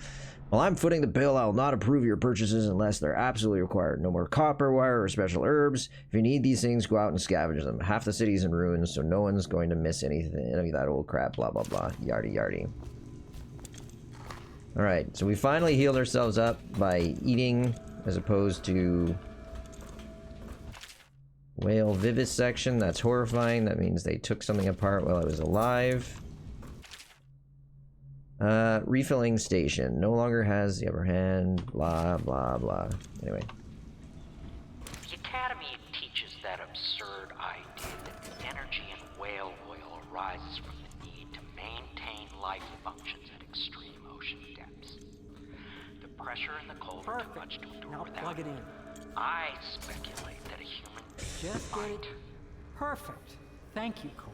While I'm footing the bill, I will not approve your purchases unless they're absolutely required. No more copper wire or special herbs. If you need these things, go out and scavenge them. Half the city's in ruins, so no one's going to miss any of that old crap, blah, blah, blah, yardy, yardy. Alright, so we finally healed ourselves up by eating, as opposed to whale vivisection. That's horrifying. That means they took something apart while I was alive. Refilling station. No longer has the upper hand. Blah, blah, blah. Anyway.
The Academy teaches that absurd idea that energy in whale oil arises from the need to maintain life functions at extreme ocean depths. The pressure and the cold are too much to endure
now
without
plug it in.
I speculate that a human
Just get it. Perfect. Thank you, Cole.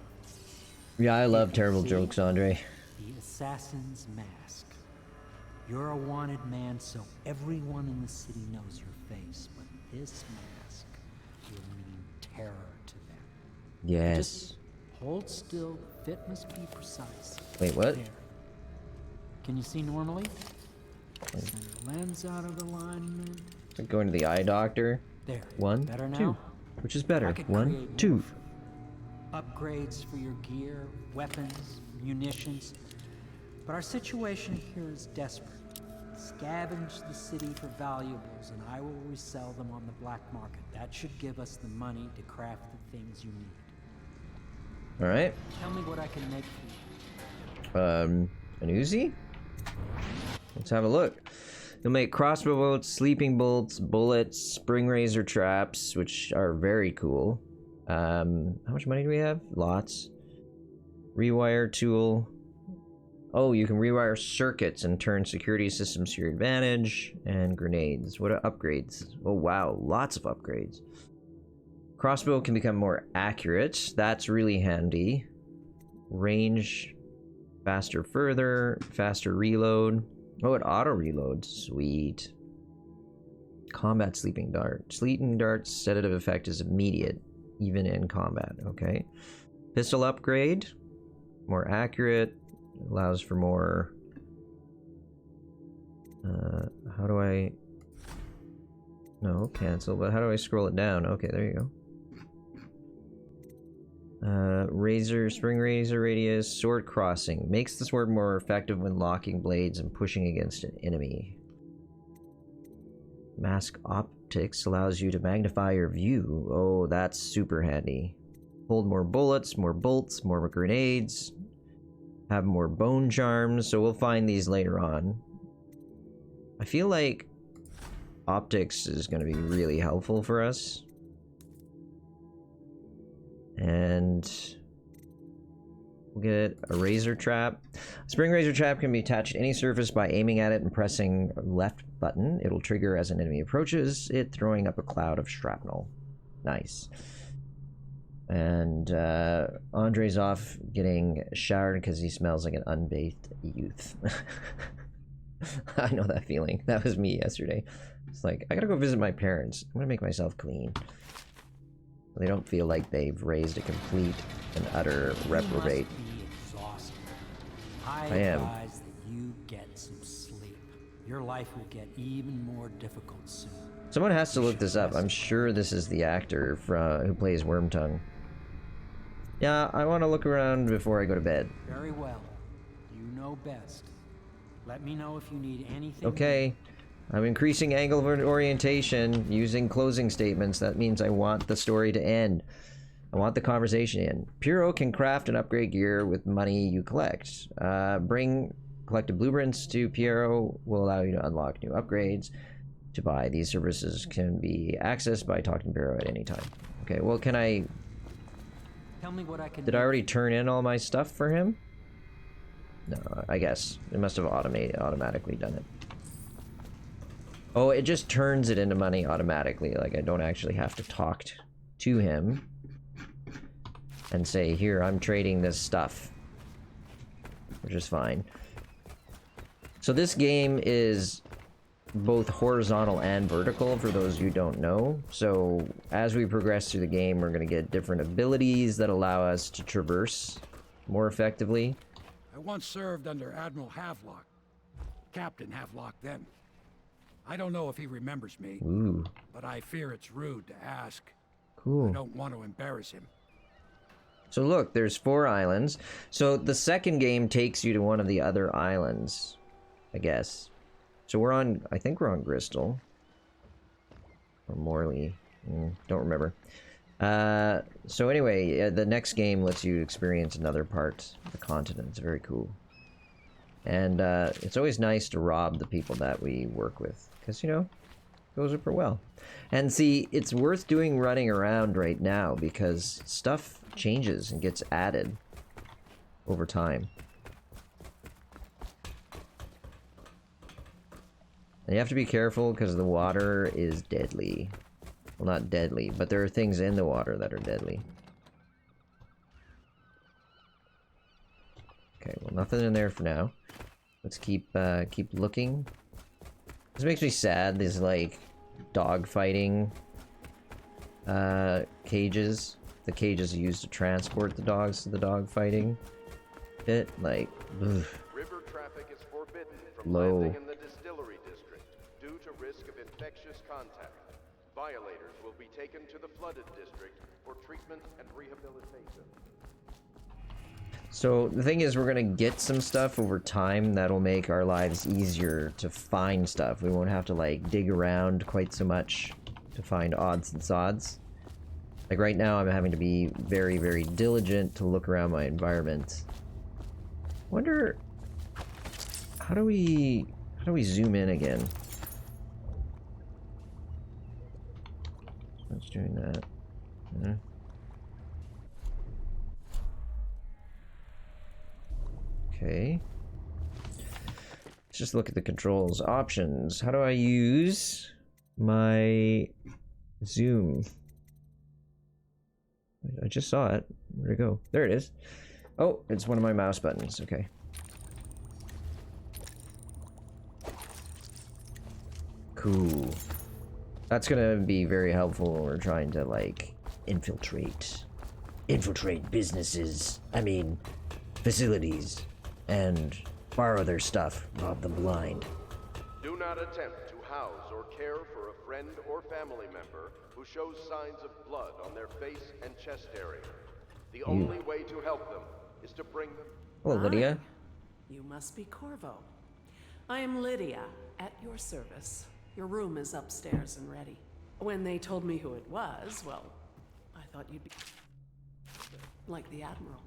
Yeah, I love terrible jokes, Andre.
The assassin's mask. You're a wanted man, so everyone in the city knows your face, but this mask will mean terror to them.
Yes.
Just hold still. The fit must be precise.
Wait, what?
There. Can you see normally? Send the lens out of alignment.
Like going to the eye doctor.
There.
1,
Better
2.
now?
Which is better?
I could
1,
create
2.
more. Upgrades for your gear, weapons, munitions. But our situation here is desperate. Scavenge the city for valuables, and I will resell them on the black market. That should give us the money to craft the things you need.
Alright.
Tell me what I can make for you.
An Uzi? Let's have a look. You'll make crossbow bolts, sleeping bolts, bullets, spring razor traps, which are very cool. How much money do we have? Lots. Rewire tool. Oh, you can rewire circuits and turn security systems to your advantage. And grenades. What are upgrades? Oh wow, lots of upgrades. Crossbow can become more accurate. That's really handy. Range, faster further, faster reload. Oh, it auto reloads. Sweet. Combat sleeping dart. Sleeping dart's sedative effect is immediate, even in combat. Okay. Pistol upgrade. More accurate. Allows for more. How do I? No, cancel. But how do I scroll it down? Okay, there you go. Razor, spring razor radius, sword crossing. Makes the sword more effective when locking blades and pushing against an enemy. Mask optics allows you to magnify your view. Oh, that's super handy. Hold more bullets, more bolts, more grenades. Have more bone charms, so we'll find these later on. I feel like optics is going to be really helpful for us. And we'll get a razor trap. A spring razor trap can be attached to any surface by aiming at it and pressing left button. It'll trigger as an enemy approaches it, throwing up a cloud of shrapnel. Nice. And Andre's off getting showered because he smells like an unbathed youth. I know that feeling. That was me yesterday. It's like, I gotta go visit my parents. I'm gonna make myself clean. They don't feel like they've raised a complete and utter reprobate.
I
am.
advise that you get some sleep. Your life will get even more difficult soon.
Someone has to look this up. I'm sure this is the actor who plays Wormtongue. Yeah, I want to look around before I go to bed.
Very well. You know best. Let me know if you need anything.
Okay. I'm increasing angle of orientation using closing statements. That means I want the story to end. I want the conversation to end. Piero can craft and upgrade gear with money you collect. Bring collected blueprints to Piero will allow you to unlock new upgrades. To buy these services can be accessed by talking to Piero at any time. Okay, well, can I...
Tell me what I can
Did I already turn in all my stuff for him? No, I guess. It must have automatically done it. Oh, it just turns it into money automatically. Like, I don't actually have to talk to him and say, here, I'm trading this stuff. Which is fine. So this game is both horizontal and vertical, for those who don't know. So as we progress through the game, we're going to get different abilities that allow us to traverse more effectively.
I once served under Admiral Havelock. Captain Havelock then. I don't know if he remembers me,
Ooh.
But I fear it's rude to ask.
Cool.
I don't want to embarrass him.
So look, there's 4 islands. So the second game takes you to one of the other islands, I guess. So we're on, I think we're on Bristol. Or Morley. Don't remember. So anyway, the next game lets you experience another part of the continent. It's very cool. And it's always nice to rob the people that we work with. Because, you know, it goes over well. And see, it's worth doing running around right now because stuff changes and gets added over time. And you have to be careful because the water is deadly. Well, not deadly, but there are things in the water that are deadly. Okay, well, nothing in there for now. Let's keep looking. This makes me sad, these, like, dog fighting cages. The cages are used to transport the dogs to the dog fighting pit. Like, ugh.
River traffic is forbidden from
Low.
landing in the distillery district due to risk of infectious contact. Violators will be taken to the flooded district for treatment and rehabilitation.
So the thing is, we're gonna get some stuff over time that'll make our lives easier to find stuff. We won't have to like dig around quite so much to find odds and sods. Like right now, I'm having to be very, very diligent to look around my environment. Wonder how do we zoom in again? doing that. Hmm. Okay. Let's just look at the controls. Options. How do I use my zoom? I just saw it. Where'd it go? There it is. Oh, it's one of my mouse buttons. Okay. Cool. That's gonna be very helpful when we're trying to, like, infiltrate businesses. I mean, facilities. And borrow their stuff, rob them blind.
Do not attempt to house or care for a friend or family member who shows signs of blood on their face and chest area. The only way to help them is to bring them...
Hello, Lydia.
You must be Corvo. I am Lydia, at your service. Your room is upstairs and ready. When they told me who it was, well, I thought you'd be... like the Admiral.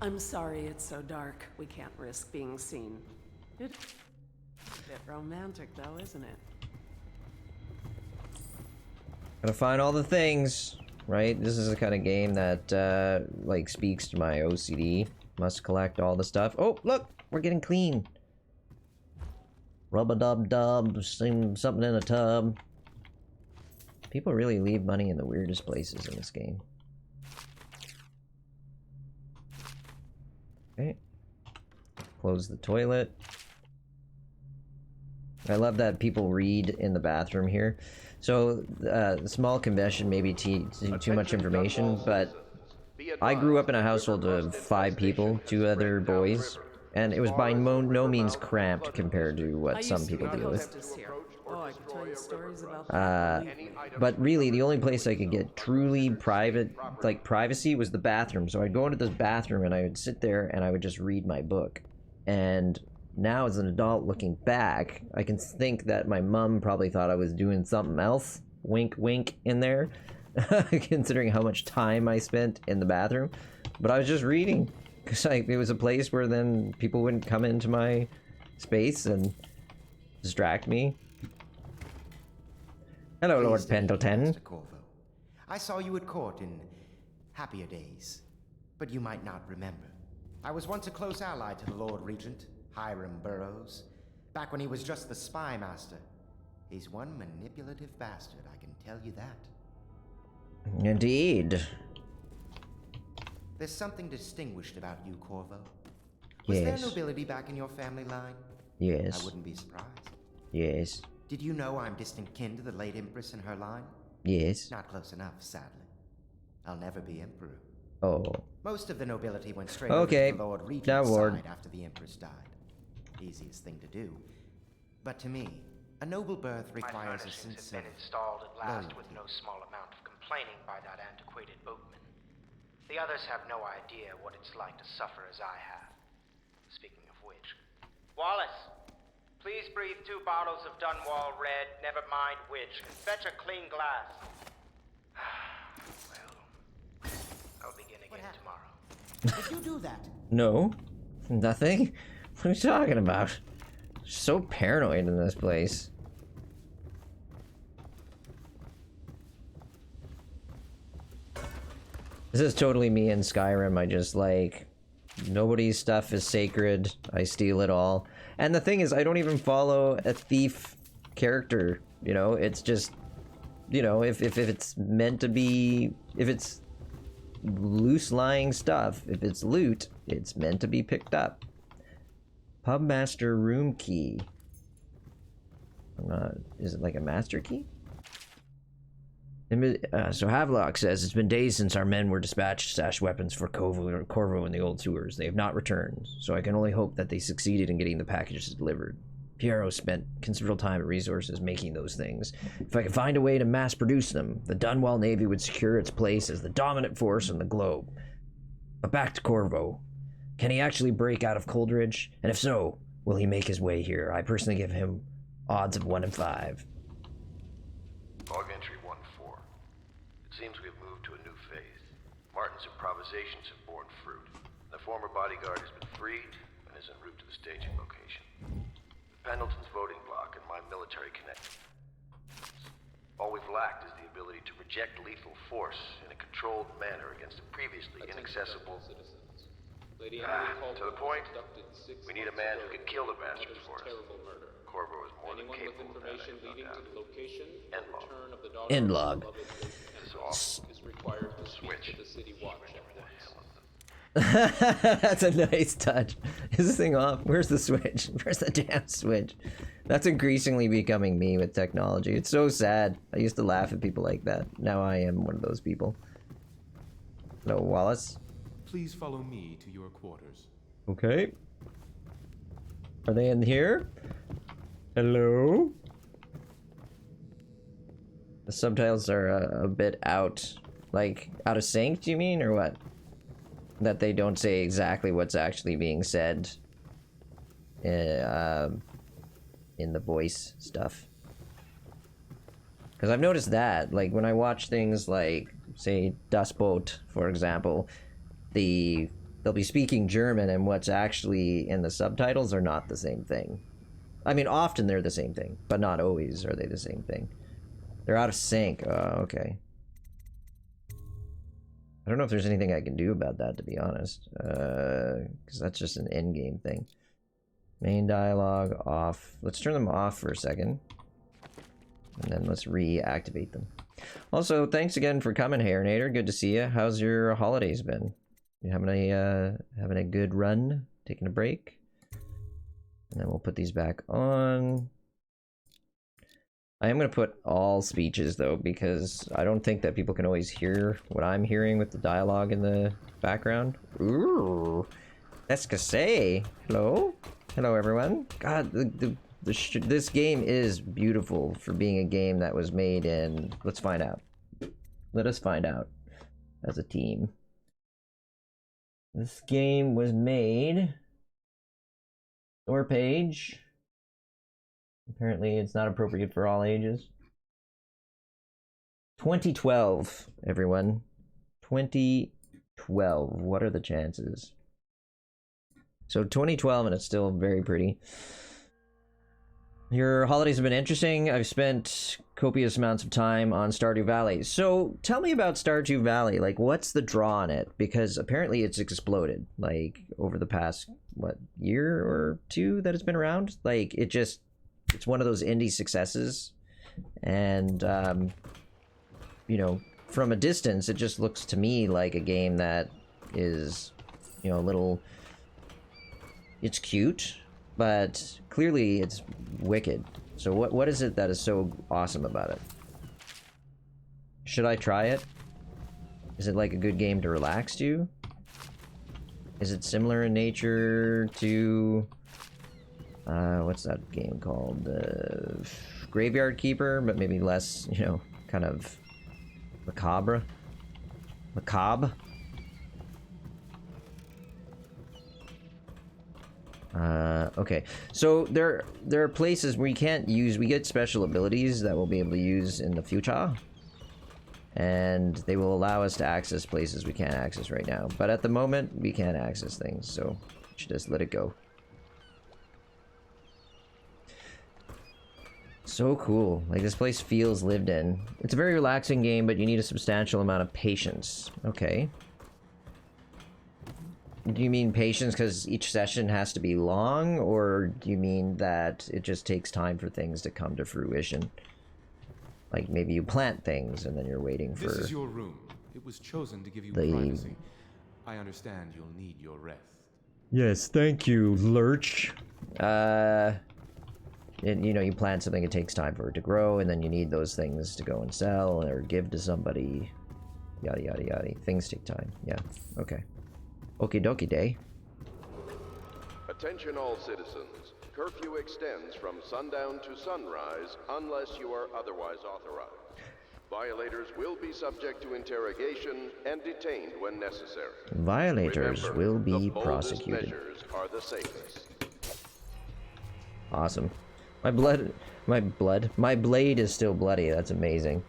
I'm sorry it's so dark. We can't risk being seen. It's a bit romantic, though, isn't it?
Gotta find all the things, right? This is the kind of game that, like, speaks to my OCD. Must collect all the stuff. Oh, look! We're getting clean. Rub-a-dub-dub, something in a tub. People really leave money in the weirdest places in this game. Okay. Close the toilet. I love that people read in the bathroom here. So, small confession, maybe too much information, but I grew up in a household of 5 people, 2 other boys, and it was by no means cramped compared to what some people deal with.
Oh, I could tell you stories about that.
But really, the only place I could get truly private, like, privacy was the bathroom. So I'd go into this bathroom and I would sit there and I would just read my book. And now as an adult looking back, I can think that my mom probably thought I was doing something else. Wink, wink in there. Considering how much time I spent in the bathroom. But I was just reading. Because it was a place where then people wouldn't come into my space and distract me. Hello, Lord Pendleton.
Mr. Corvo. I saw you at court in happier days, but you might not remember. I was once a close ally to the Lord Regent, Hiram Burroughs, back when he was just the spy master. He's one manipulative bastard, I can tell you that.
Indeed.
There's something distinguished about you, Corvo. Was there nobility back in your family line?
Yes.
I wouldn't be surprised.
Yes.
Did you know I'm distant kin to the late Empress and her line?
Yes.
Not close enough, sadly. I'll never be Emperor.
Oh.
Most of the nobility went straight over to the Lord Regent's side after the Empress died. Easiest thing to do. But to me, a noble birth requires a sense of
been installed at last
loyalty.
with no small amount of complaining by that antiquated boatman. The others have no idea what it's like to suffer as I have. Speaking of which... Wallace! Please breathe 2 bottles of Dunwall Red, never mind which, and fetch a clean glass. Well, I'll begin again tomorrow.
Did you do that?
No. Nothing? What are you talking about? So paranoid in this place. This is totally me in Skyrim. I just, like, nobody's stuff is sacred. I steal it all. And the thing is, I don't even follow a thief character, you know? It's just, you know, if it's meant to be... If it's loose-lying stuff, if it's loot, it's meant to be picked up. Pubmaster room key. I'm not... Is it like a master key? So Havelock says, it's been days since our men were dispatched to stash weapons for Corvo in the old sewers. They have not returned, so I can only hope that they succeeded in getting the packages delivered. Piero spent considerable time and resources making those things. If I could find a way to mass produce them, the Dunwall Navy would secure its place as the dominant force on the globe. But back to Corvo. Can he actually break out of Coldridge? And if so, will he make his way here? I personally give him odds of 1 in 5.
Log entry 1-4. It seems we have moved to a new phase. Martin's improvisations have borne fruit. The former bodyguard has been freed and is en route to the staging location. Pendleton's voting block and my military connection.
All we've lacked is the ability to project lethal force in a controlled manner against a previously inaccessible... to the point, we need a man who can kill the bastards for us. Corvo is more than capable of that, no doubt.
End log.
Switch.
That's a nice touch. Is this thing off? Where's the switch? Where's the damn switch? That's increasingly becoming me with technology. It's so sad. I used to laugh at people like that. Now I am one of those people. Hello, Wallace.
Please follow me to your quarters.
Okay. Are they in here? Hello? The subtitles are a bit out of sync, do you mean, or what? That they don't say exactly what's actually being said in the voice stuff. Because I've noticed that, like, when I watch things like, say, Das Boot, for example, they'll be speaking German, and what's actually in the subtitles are not the same thing. I mean, often they're the same thing, but not always are they the same thing. They're out of sync. Oh, okay. I don't know if there's anything I can do about that, to be honest. Because that's just an in-game thing. Main dialogue off. Let's turn them off for a second. And then let's reactivate them. Also, thanks again for coming, Hairnator. Good to see you. How's your holidays been? You having a good run? Taking a break? And then we'll put these back on. I am going to put all speeches, though, because I don't think that people can always hear what I'm hearing with the dialogue in the background. Ooh, Escasay. Hello? Hello, everyone. God, this game is beautiful for being a game that was made in... Let's find out. Let us find out as a team. This game was made... Store page... Apparently, it's not appropriate for all ages. 2012, everyone. 2012. What are the chances? So 2012, and it's still very pretty. Your holidays have been interesting. I've spent copious amounts of time on Stardew Valley. So tell me about Stardew Valley. Like, what's the draw on it? Because apparently it's exploded. Like, over the past, what, year or two that it's been around? Like, it's one of those indie successes, and you know, from a distance, it just looks to me like a game that is, you know, a little... It's cute, but clearly it's wicked. So what is it that is so awesome about it? Should I try it? Is it like a good game to relax to? Is it similar in nature to... what's that game called? Graveyard Keeper, but maybe less, you know, kind of macabre. Macabre? Okay. So there are places where you can't use... We get special abilities that we'll be able to use in the future. And they will allow us to access places we can't access right now. But at the moment, we can't access things, so we should just let it go. So cool. Like, this place feels lived in. It's a very relaxing game, but you need a substantial amount of patience. Okay. Do you mean patience because each session has to be long, or do you mean that it just takes time for things to come to fruition? Like, maybe you plant things and then you're waiting for...
This is your room. It was chosen to give you privacy. I understand you'll need your rest.
Yes, thank you, Lurch. You know, you plant something, it takes time for it to grow, and then you need those things to go and sell or give to somebody. Yada, yada, yada. Things take time. Yeah, okay. Okie dokie day.
Attention all citizens. Curfew extends from sundown to sunrise unless you are otherwise authorized. Violators will be subject to interrogation and detained when necessary.
Violators will be prosecuted.
Measures are the safest.
Awesome. My blade is still bloody. That's amazing.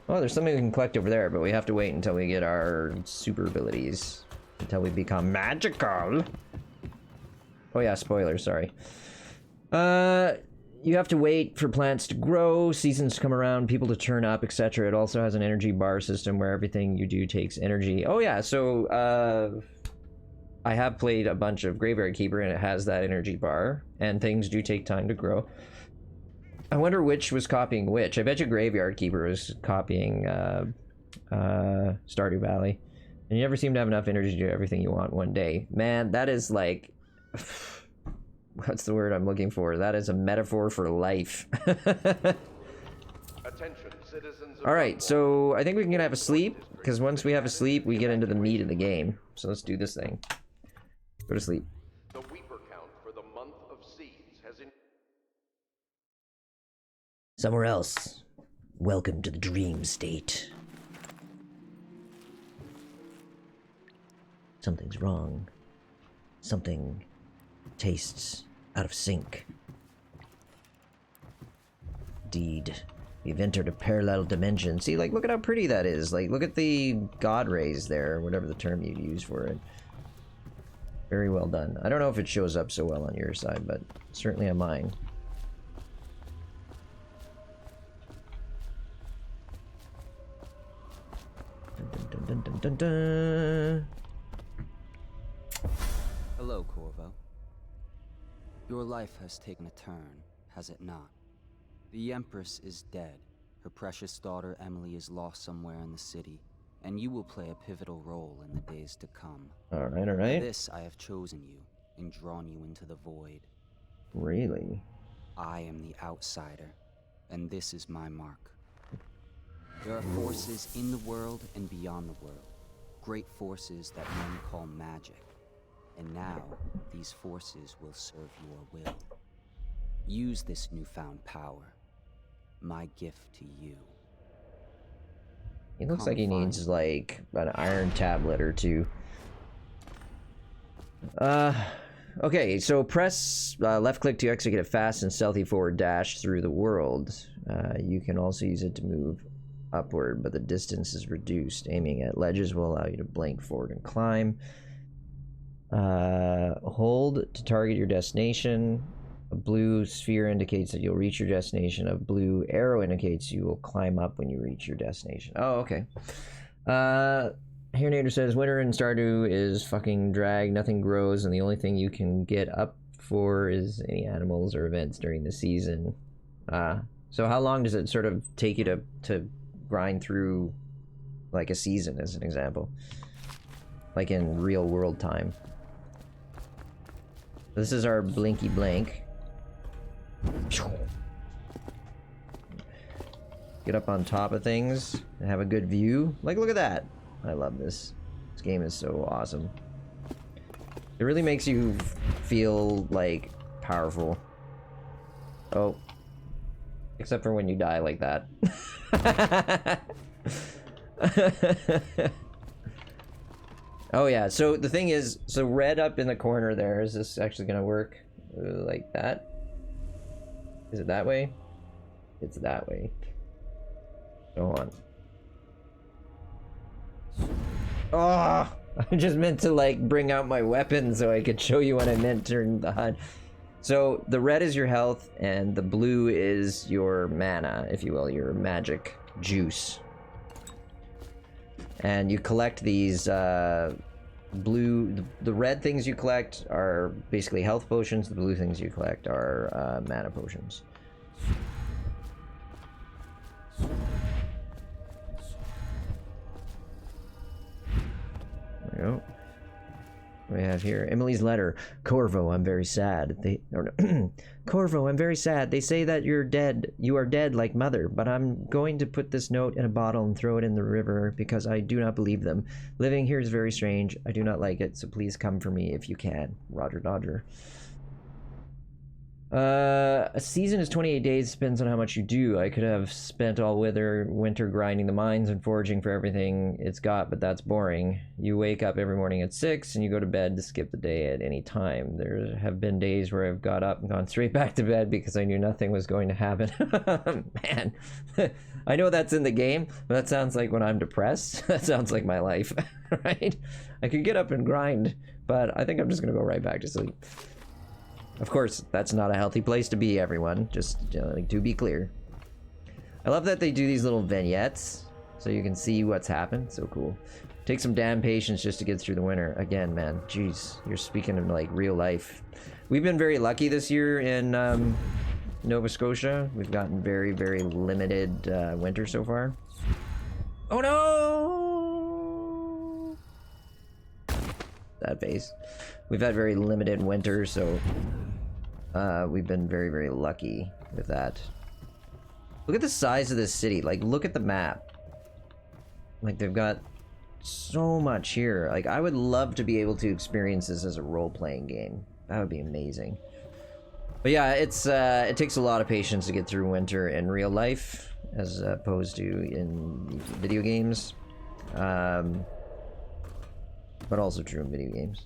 Oh, there's something we can collect over there, but we have to wait until we get our super abilities. Until we become magical. Oh yeah, spoilers, sorry. you have to wait for plants to grow, seasons to come around, people to turn up, etc. It also has an energy bar system where everything you do takes energy. Oh yeah, so I have played a bunch of Graveyard Keeper and it has that energy bar, and things do take time to grow. I wonder which was copying which. I bet you Graveyard Keeper was copying Stardew Valley. And you never seem to have enough energy to do everything you want one day. Man, that is like... What's the word I'm looking for? That is a metaphor for life.
Attention, citizens.
Alright, so I think we can have a sleep, because once we have a sleep, we get into the meat of the game. So let's do this thing. Go to sleep.
The Weeper count for the month of seeds has
Somewhere else. Welcome to the dream state. Something's wrong. Something tastes out of sync. Indeed. We've entered a parallel dimension. See, like, look at how pretty that is. Like, look at the god rays there, whatever the term you'd use for it. Very well done. I don't know if it shows up so well on your side, but certainly on mine. Dun, dun, dun, dun, dun, dun.
Hello, Corvo. Your life has taken a turn, has it not? The Empress is dead. Her precious daughter Emily is lost somewhere in the city, and you will play a pivotal role in the days to come.
Alright,
For
alright.
this, I have chosen you and drawn you into the void.
Really?
I am the outsider, and this is my mark. There are forces in the world and beyond the world, great forces that men call magic. And now, these forces will serve your will. Use this newfound power. My gift to you.
He looks like he needs, like, an iron tablet or two. Okay, so press left click to execute a fast and stealthy forward dash through the world. You can also use it to move upward, but the distance is reduced. Aiming at ledges will allow you to blink forward and climb. Hold to target your destination. A blue sphere indicates that you'll reach your destination. A blue arrow indicates you will climb up when you reach your destination. Oh, okay. Hernator says, winter in Stardew is fucking drag. Nothing grows, and the only thing you can get up for is any animals or events during the season. So how long does it sort of take you to grind through, like, a season, as an example? Like in real world time. This is our blinky blank. Get up on top of things and have a good view. Like, look at that. I love this. This game is so awesome. It really makes you feel, like, powerful. Oh. Except for when you die like that. Oh yeah, so the thing is, so red up in the corner there, is this actually gonna work like that? Is it that way? It's that way. Go on. Oh, I just meant to, like, bring out my weapon so I could show you what I meant during the HUD. So the red is your health and the blue is your mana, if you will, your magic juice. And you collect these blue, the red things you collect are basically health potions, the blue things you collect are mana potions. There we go. What do we have here? Emily's letter. Corvo, I'm very sad. Corvo, I'm very sad. They say that you're dead. You are dead like mother, but I'm going to put this note in a bottle and throw it in the river because I do not believe them. Living here is very strange. I do not like it, so please come for me if you can. Roger Dodger. A season is 28 days, depends on how much you do. I could have spent all winter grinding the mines and foraging for everything it's got, but that's boring. You wake up every morning at 6 and you go to bed to skip the day at any time. There have been days where I've got up and gone straight back to bed because I knew nothing was going to happen. Man, I know that's in the game, but that sounds like when I'm depressed. That sounds like my life, right? I could get up and grind, but I think I'm just gonna go right back to sleep. Of course, that's not a healthy place to be, everyone. Just like, to be clear. I love that they do these little vignettes so you can see what's happened. So cool. Take some damn patience just to get through the winter. Again, man, jeez, you're speaking of like real life. We've been very lucky this year in Nova Scotia. We've gotten very, very limited winter so far. Oh no! That face. We've had very limited winter, so we've been very, very lucky with that. Look at the size of this city. Like, look at the map. Like, they've got so much here. Like, I would love to be able to experience this as a role-playing game. That would be amazing. But yeah, it's it takes a lot of patience to get through winter in real life, as opposed to in video games. But also true in video games.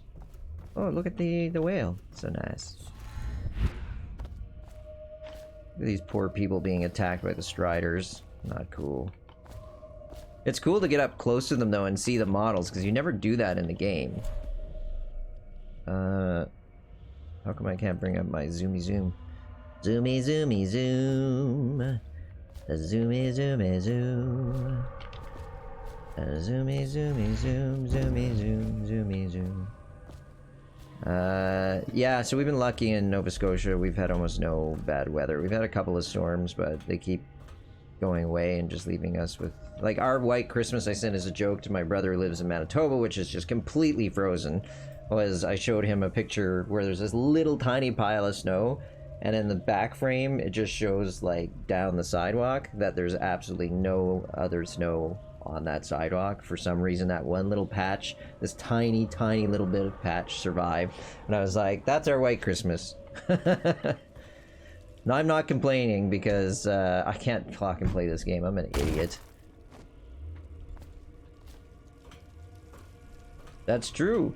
Oh, look at the whale. So nice. Look at these poor people being attacked by the Striders. Not cool. It's cool to get up close to them, though, and see the models, because you never do that in the game. How come I can't bring up my zoomy zoom? Zoomy zoomy zoom. Zoomy zoomy zoom. Zoomy zoomy zoom. Zoomy zoom. Zoomy zoom. Yeah, so we've been lucky in Nova Scotia. We've had almost no bad weather. We've had a couple of storms, but they keep going away and just leaving us with... Like, our white Christmas I sent as a joke to my brother who lives in Manitoba, which is just completely frozen, was I showed him a picture where there's this little tiny pile of snow, and in the back frame, it just shows, like, down the sidewalk that there's absolutely no other snow on that sidewalk. For some reason, that one little patch, this tiny, tiny little bit of patch survived. And I was like, that's our white Christmas. No, I'm not complaining because I can't fucking play this game. I'm an idiot. That's true.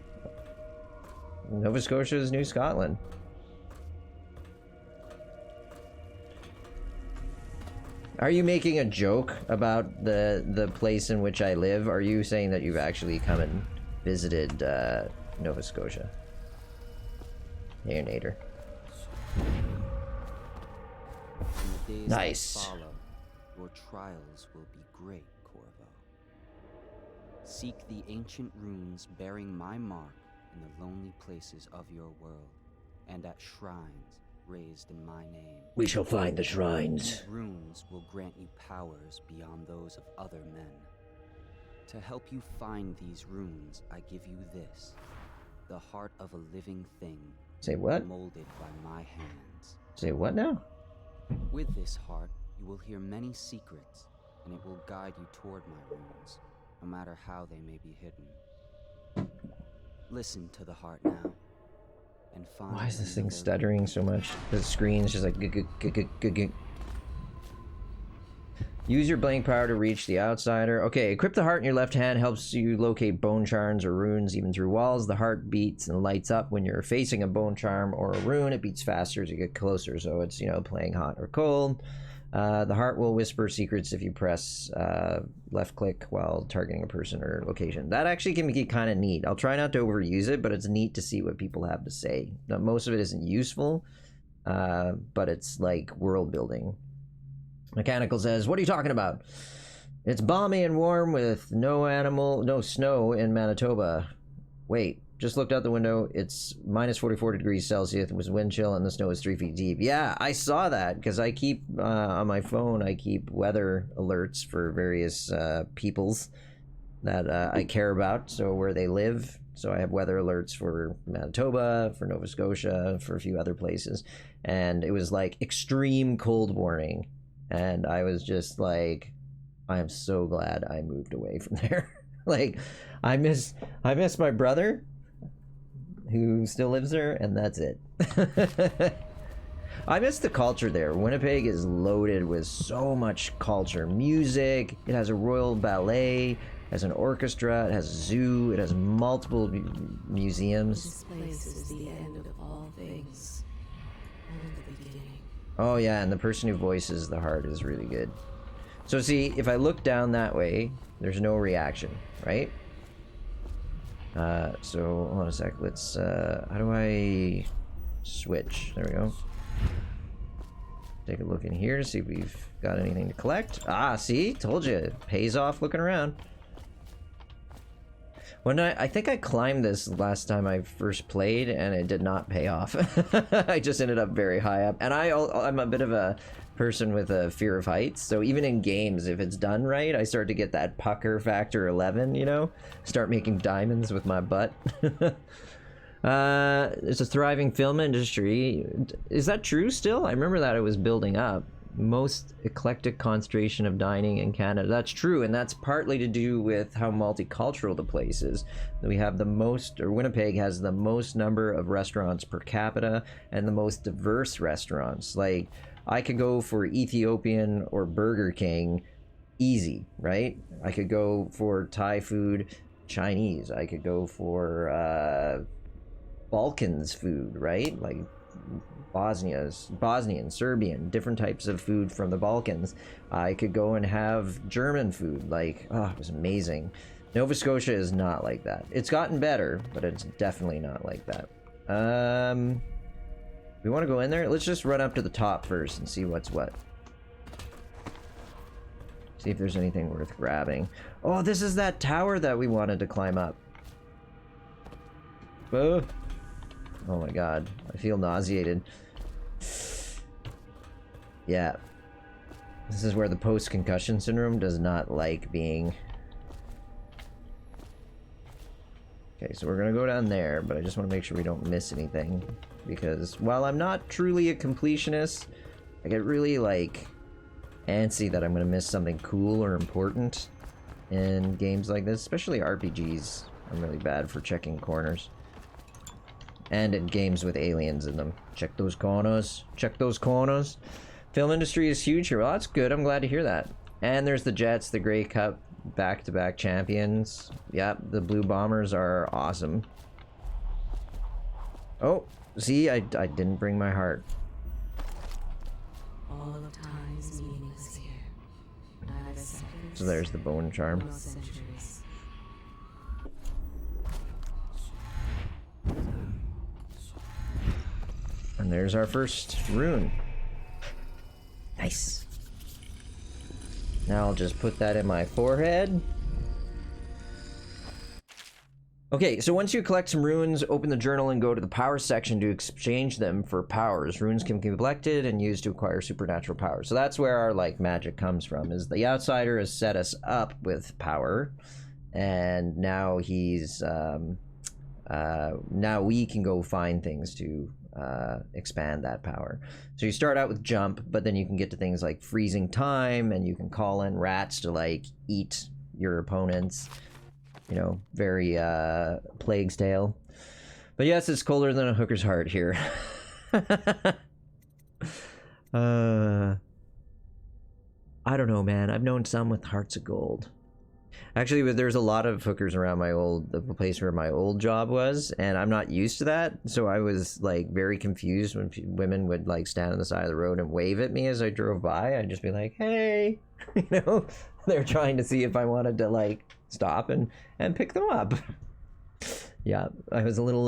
Nova Scotia is New Scotland. Are you making a joke about the place in which I live? Are you saying that you've actually come and visited Nova Scotia? Hey, Nader.
In the days
nice.
that follow, your trials will be great, Corvo. Seek the ancient runes bearing my mark in the lonely places of your world, and at shrines raised in my name.
We shall find the shrines.
These runes will grant you powers beyond those of other men. To help you find these runes, I give you this, the heart of a living thing.
Say what?
Molded by my hands.
Say what now?
With this heart, you will hear many secrets, and it will guide you toward my runes, no matter how they may be hidden. Listen to the heart now.
Why is this thing stuttering so much? The screen's just like Use your blank power to reach the outsider. Okay, equip the heart in your left hand helps you locate bone charms or runes even through walls. The heart beats and lights up when you're facing a bone charm or a rune. It beats faster as you get closer, so it's, you know, playing hot or cold. The heart will whisper secrets if you press left click while targeting a person or location. That actually can be kind of neat. I'll try not to overuse it, but it's neat to see what people have to say. Now, most of it isn't useful, but it's like world building. Mechanical says, what are you talking about? It's balmy and warm with no snow in Manitoba. Wait, just looked out the window. It's minus 44 degrees Celsius with wind chill and the snow is 3 feet deep. Yeah, I saw that because I keep, on my phone, I keep weather alerts for various peoples that I care about, so where they live. So I have weather alerts for Manitoba, for Nova Scotia, for a few other places. And it was like extreme cold warning. And I was just like, I am so glad I moved away from there. Like, I miss my brother, who still lives there, and that's it. I miss the culture there. Winnipeg is loaded with so much culture. Music, it has a royal ballet, it has an orchestra, it has a zoo, it has multiple museums.
This place is the end of all things, and the beginning.
Oh yeah, and the person who voices the heart is really good. So see, if I look down that way, there's no reaction, right? So hold on a sec. Let's how do I switch. There we go. Take a look in here to see if we've got anything to collect. Ah, see? Told you. It pays off looking around. When I think I climbed this last time I first played, and it did not pay off. I just ended up very high up. And I'm a bit of a person with a fear of heights, so even in games, if it's done right, I start to get that pucker factor 11, you know? Start making diamonds with my butt. There's a thriving film industry. Is that true still? I remember that it was building up. Most eclectic concentration of dining in Canada. That's true, and that's partly to do with how multicultural the place is. We have the most, or Winnipeg has the most number of restaurants per capita and the most diverse restaurants. Like, I could go for Ethiopian or Burger King easy, right? I could go for Thai food, Chinese. I could go for Balkans food, right? Like Bosnian, Serbian, different types of food from the Balkans. I could go and have German food. Like, oh, it was amazing. Nova Scotia is not like that. It's gotten better, but it's definitely not like that. We want to go in there? Let's just run up to the top first and see what's what. See if there's anything worth grabbing. Oh, this is that tower that we wanted to climb up. Oh my god, I feel nauseated. Yeah. This is where the post-concussion syndrome does not like being. Okay, so we're gonna go down there, but I just want to make sure we don't miss anything. Because while I'm not truly a completionist, I get really, like, antsy that I'm gonna miss something cool or important in games like this, especially RPGs. I'm really bad for checking corners. And in games with aliens in them. Check those corners. Check those corners. Film industry is huge here. Well, that's good. I'm glad to hear that. And there's the Jets, the Grey Cup, back-to-back champions. Yep, the Blue Bombers are awesome. Oh, see, I didn't bring my heart.
All of time's meaningless here.
So there's the bone charm. And there's our first rune. Nice. Now I'll just put that in my forehead. Okay, so once you collect some runes, open the journal and go to the power section to exchange them for powers. Runes can be collected and used to acquire supernatural powers. So that's where our, like, magic comes from, is the outsider has set us up with power. And now he's, now we can go find things to expand that power. So you start out with jump, but then you can get to things like freezing time, and you can call in rats to, like, eat your opponents. You know, very Plague's Tale. But yes, it's colder than a hooker's heart here. I don't know, man. I've known some with hearts of gold. Actually, there's a lot of hookers around the place where my old job was, and I'm not used to that, so I was, like, very confused when women would, like, stand on the side of the road and wave at me as I drove by. I'd just be like, hey, you know? They're trying to see if I wanted to, like, stop and pick them up. Yeah, I was a little,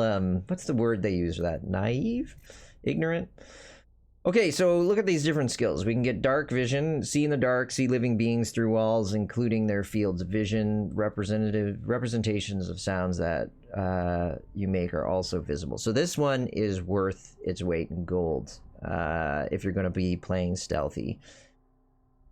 what's the word they use for that? Naive? Ignorant? Okay, so look at these different skills. We can get dark vision, see in the dark, see living beings through walls, including their fields of vision. Representations of sounds that you make are also visible. So this one is worth its weight in gold if you're going to be playing stealthy.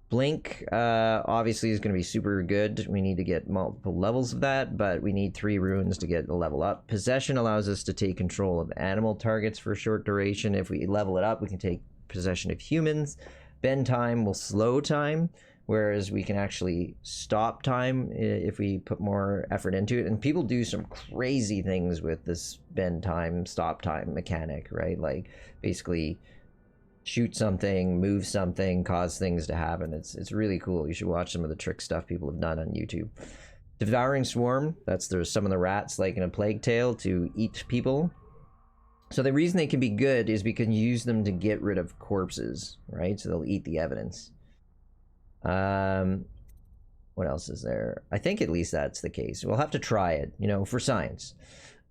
Blink obviously is going to be super good. We need to get multiple levels of that, but we need 3 runes to get the level up. Possession allows us to take control of animal targets for a short duration. If we level it up, we can take possession of humans. Bend time will slow time, whereas we can actually stop time if we put more effort into it. And people do some crazy things with this bend time, stop time mechanic, right? Like, basically shoot something, move something, cause things to happen. It's really cool. You should watch some of the trick stuff people have done on YouTube. Devouring Swarm, there's some of the rats, like in a Plague Tale, to eat people. So the reason they can be good is because you use them to get rid of corpses, right? So they'll eat the evidence. What else is there? I think at least that's the case. We'll have to try it, you know, for science.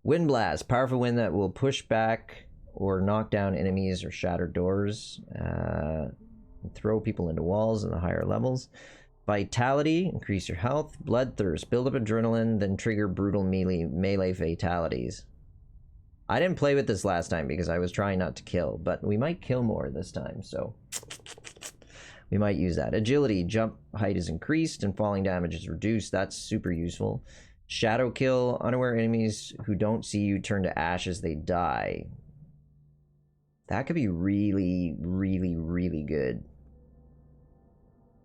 Wind Blast, powerful wind that will push back or knock down enemies or shatter doors. Throw people into walls in the higher levels. Vitality, increase your health. Bloodthirst, build up adrenaline, then trigger brutal melee fatalities. I didn't play with this last time because I was trying not to kill, but we might kill more this time, so we might use that. Agility, jump height is increased and falling damage is reduced. That's super useful. Shadow kill, unaware enemies who don't see you turn to ash as they die. That could be really, really, really good.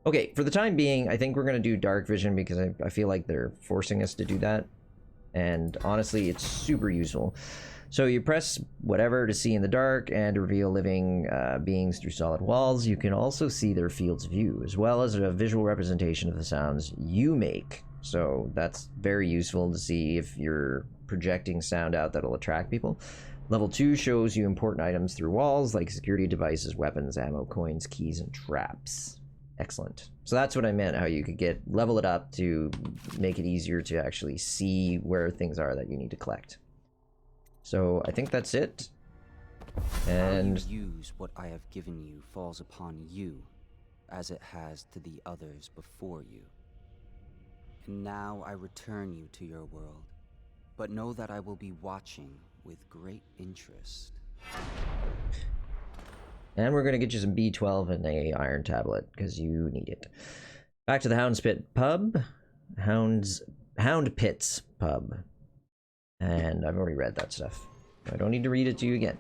Okay, for the time being, I think we're going to do dark vision because I feel like they're forcing us to do that. And honestly, it's super useful. So you press whatever to see in the dark and to reveal living beings through solid walls. You can also see their field's view, as well as a visual representation of the sounds you make. So that's very useful to see if you're projecting sound out that'll attract people. Level 2 shows you important items through walls, like security devices, weapons, ammo, coins, keys, and traps. Excellent. So that's what I meant, how you could level it up to make it easier to actually see where things are that you need to collect. So I think that's it. And
how you use what I have given you falls upon you, as it has to the others before you. And now I return you to your world, but know that I will be watching with great interest.
And we're going to get you some B12 and a iron tablet, because you need it. Back to the Hound's Pit pub. Hound Pit's pub. And I've already read that stuff. I don't need to read it to you again.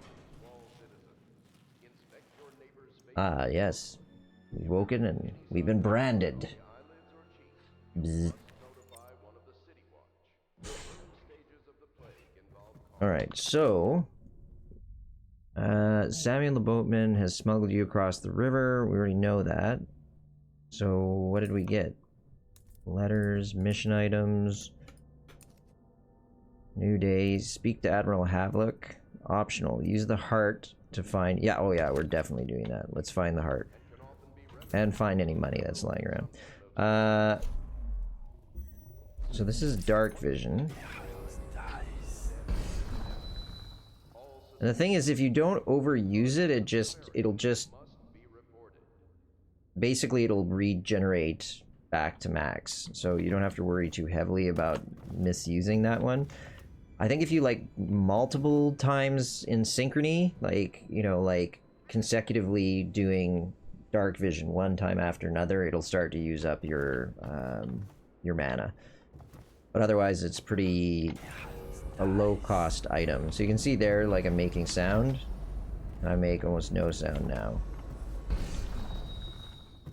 Ah, yes. We've woken and we've been branded. Bzz. Alright, so... Samuel the boatman has smuggled you across the river. We already know that. So, what did we get? Letters, mission items... New days. Speak to Admiral Havlock. Optional. Use the heart to find... Yeah, oh yeah, we're definitely doing that. Let's find the heart. And find any money that's lying around. So this is dark vision. And the thing is, if you don't overuse it, it'll just... Basically, it'll regenerate back to max. So you don't have to worry too heavily about misusing that one. I think if you like multiple times in synchrony, like, you know, like consecutively doing dark vision one time after another, it'll start to use up your mana. But otherwise, it's pretty a low cost item. So you can see there, like, I'm making sound. I make almost no sound now.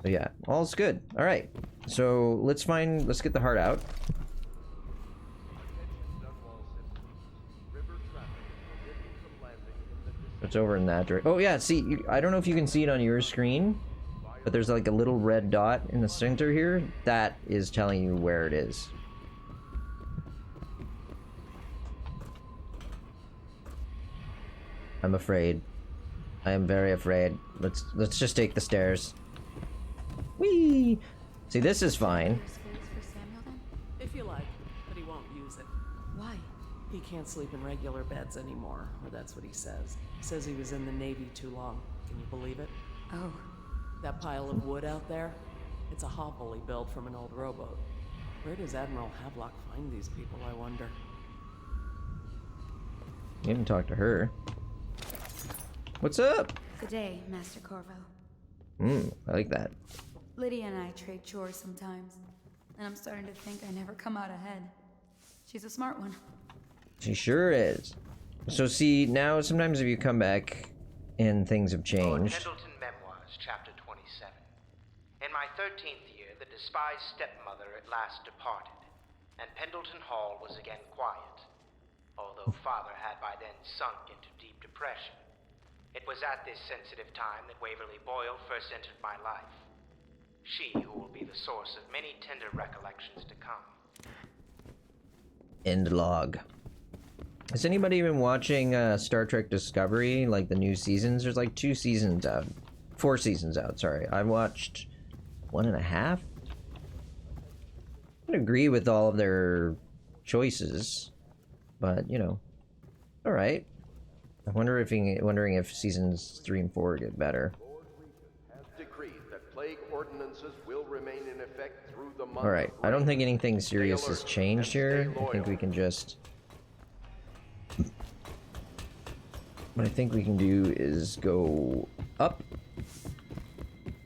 So yeah, all's good. All right, so let's get the heart out. It's over in that direction. Oh yeah, see, I don't know if you can see it on your screen, but there's like a little red dot in the center here. That is telling you where it is. I'm afraid. I am very afraid. Let's just take the stairs. Whee! See, this is fine.
If you like, but he won't use it.
Why?
He can't sleep in regular beds anymore, or that's what he says. Says he was in the Navy too long. Can you believe it?
Oh.
That pile of wood out there? It's a hovel he built from an old rowboat. Where does Admiral Havlock find these people, I wonder?
You didn't talk to her. What's up?
Good day, Master Corvo.
I like that.
Lydia and I trade chores sometimes, and I'm starting to think I never come out ahead. She's a smart one.
She sure is. So see, now sometimes if you come back and things have changed.
Pendleton Memoirs, Chapter 27. In my 13th year, the despised stepmother at last departed, and Pendleton Hall was again quiet, although Father had by then sunk into deep depression. It was at this sensitive time that Waverly Boyle first entered my life. She who will be the source of many tender recollections to come.
End log. Has anybody been watching Star Trek Discovery, like the new seasons? There's like 2 seasons out. 4 seasons out, sorry. I watched 1.5. I don't agree with all of their choices, but, you know, alright. I'm wondering if seasons 3 and 4 get better.
Has decreed that plague ordinances will remain in effect through the month.
Alright, I don't think anything serious has changed here. I think we can just... What I think we can do is go up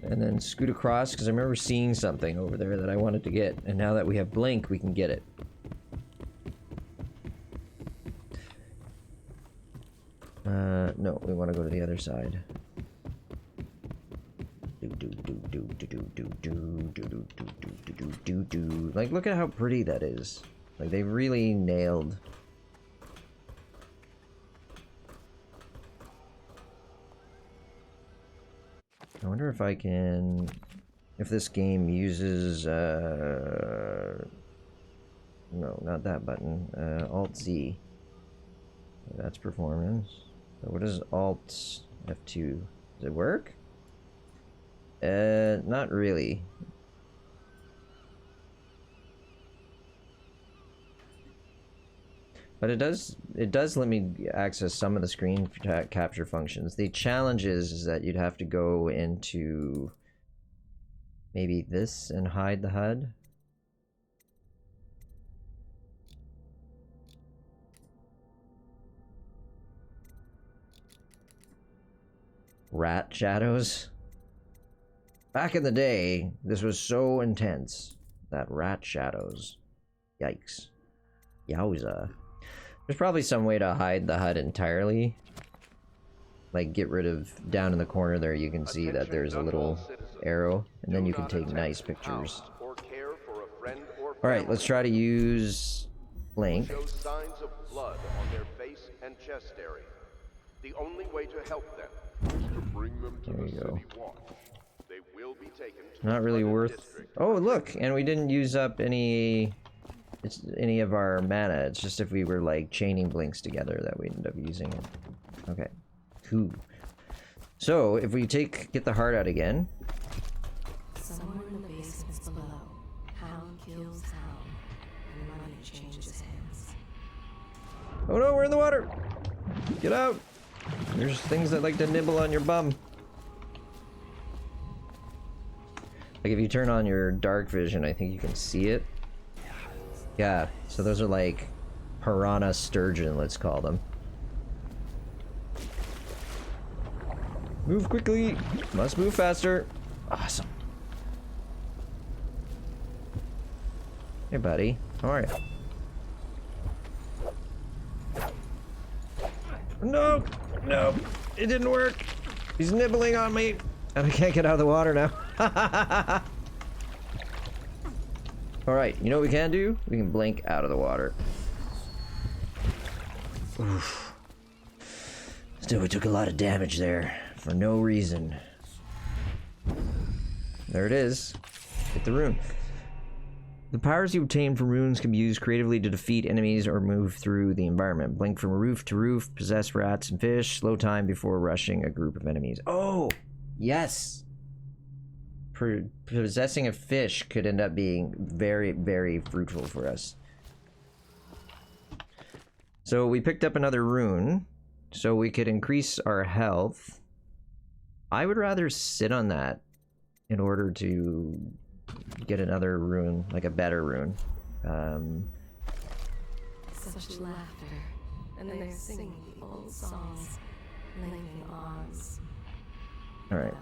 and then scoot across, because I remember seeing something over there that I wanted to get, and now that we have Blink, we can get it. No, we want to go to the other side. Like, look at how pretty that is. Like, they really nailed... I wonder if I can... If this game uses, no, not that button. Alt-Z. That's performance. So what is Alt F2? Does it work? Not really. But it does let me access some of the screen capture functions. The challenge is that you'd have to go into maybe this and hide the HUD. Rat shadows. Back in the day, this was so intense. That rat shadows. Yikes. Yowza. There's probably some way to hide the HUD entirely. Like, get rid of... Down in the corner there, you can see that there's a little arrow. And then you can take nice pictures. Alright, let's try to use... Blink.
Show signs of blood on their face and chest area. The only way to help them is to bring them to the city watch. They will be taken to
Not really worth... Oh, look! And we didn't use up any of our mana. It's just if we were, like, chaining blinks together that we end up using it. Okay. Cool. So, if we get the heart out again...
Somewhere in the basements below, Hound kills Hound, and money changes hands.
Oh no, we're in the water! Get out! There's things that like to nibble on your bum. Like, if you turn on your dark vision, I think you can see it. Yeah, so those are like piranha sturgeon, let's call them. Move quickly! Must move faster! Awesome. Hey, buddy. How are you? No! No! It didn't work! He's nibbling on me! And I can't get out of the water now. Alright, you know what we can do? We can blink out of the water. Oof. Still, we took a lot of damage there. For no reason. There it is. Hit the rune. The powers you obtain from runes can be used creatively to defeat enemies or move through the environment. Blink from roof to roof, possess rats and fish, slow time before rushing a group of enemies. Oh! Yes! Possessing a fish could end up being very, very fruitful for us. So we picked up another rune, so we could increase our health. I would rather sit on that in order to get another rune, like a better rune.
Such laughter, and they're singing the old songs, linking arms.
Alright.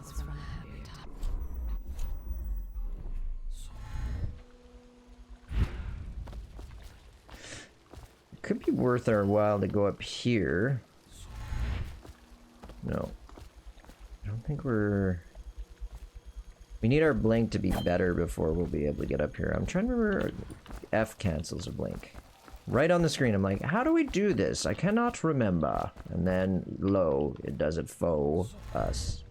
Could be worth our while to go up here. No. I don't think we're... We need our blink to be better before we'll be able to get up here. I'm trying to remember... F cancels a blink. Right on the screen, I'm like, how do we do this? I cannot remember. And then, lo, it does it faux us.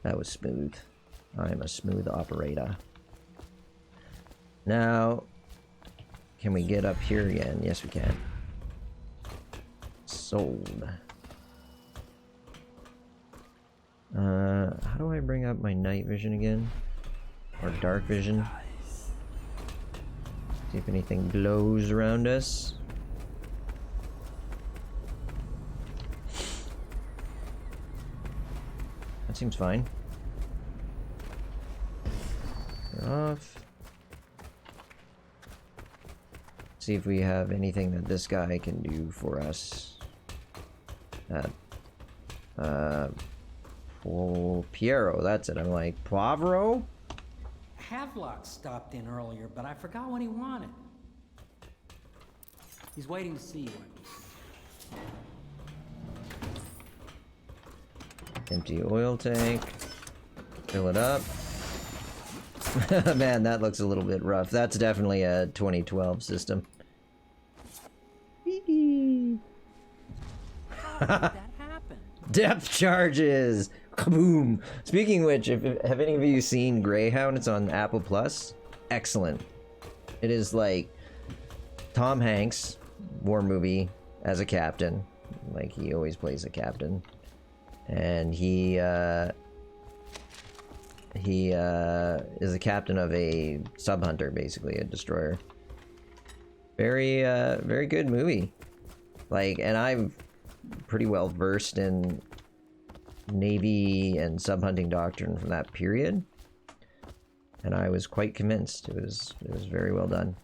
That was smooth. I am a smooth operator. Now, can we get up here again? Yes, we can. Sold. How do I bring up my night vision again? Or dark vision? See if anything glows around us. That seems fine. Turn off. See if we have anything that this guy can do for us. Piero, that's it. I'm like, Poivro?
Havelock stopped in earlier, but I forgot what he wanted. He's waiting to see you.
Empty oil tank. Fill it up. Man, that looks a little bit rough. That's definitely a 2012 system.
How did that happen?
Depth charges! Kaboom! Speaking of which, have any of you seen Greyhound? It's on Apple Plus. Excellent. It is like Tom Hanks, war movie, as a captain. Like, he always plays a captain. And he is the captain of a sub-hunter, basically, a destroyer. Very, very good movie. Like, and I'm pretty well versed in Navy and sub-hunting doctrine from that period. And I was quite convinced. It was very well done.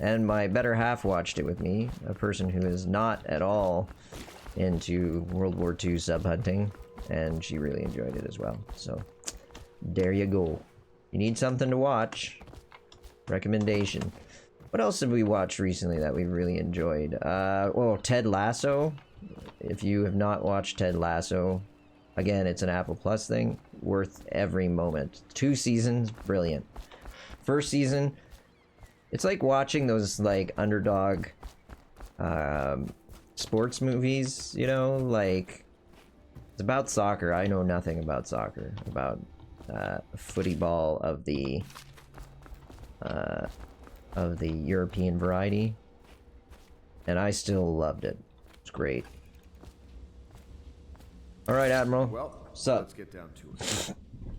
And my better half watched it with me, a person who is not at all into World War II sub-hunting, and she really enjoyed it as well. So, there you go. You need something to watch. Recommendation. What else have we watched recently that we really enjoyed? Well, Ted Lasso. If you have not watched Ted Lasso, again, it's an Apple Plus thing. Worth every moment. 2 seasons, brilliant. First season, it's like watching those, like, underdog sports movies, you know? Like, it's about soccer. I know nothing about soccer. About footy ball of the European variety. And I still loved it. It's great. Alright, Admiral.
Well, let's get down to it.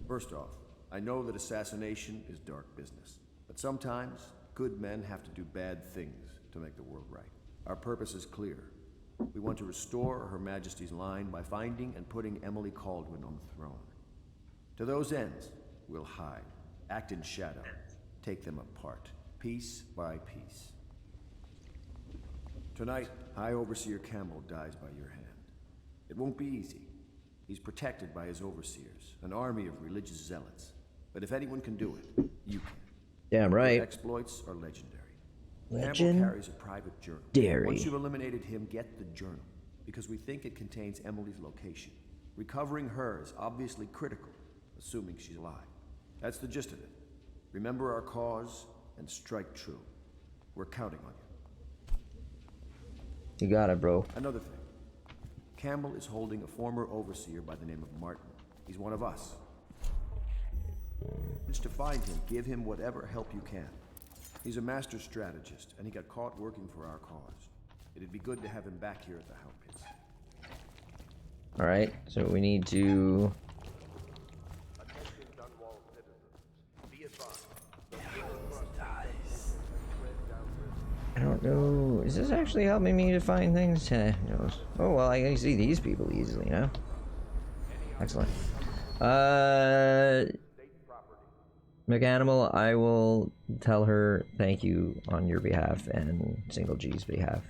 First off, I know that assassination is dark business. But sometimes, good men have to do bad things to make the world right. Our purpose is clear. We want to restore Her Majesty's line by finding and putting Emily Caldwin on the throne. To those ends, we'll hide, act in shadow, take them apart, piece by piece. Tonight, High Overseer Campbell dies by your hand. It won't be easy. He's protected by his overseers, an army of religious zealots. But if anyone can do it, you can.
Damn right.
Your exploits are legendary. Campbell carries a private journal. Once you've eliminated him, get the journal, because we think it contains Emily's location. Recovering her is obviously critical, assuming she's alive. That's the gist of it. Remember our cause and strike true. We're counting on you.
You got it, bro.
Another thing. Campbell is holding a former overseer by the name of Martin. He's one of us. To find him, give him whatever help you can. He's a master strategist, and he got caught working for our cause. It'd be good to have him back here at the Hound Pits.
Alright, so we need to... I don't know. Is this actually helping me to find things? Who knows? Oh, well, I can see these people easily now. Excellent. McAnimal, I will tell her thank you on your behalf and Single G's behalf.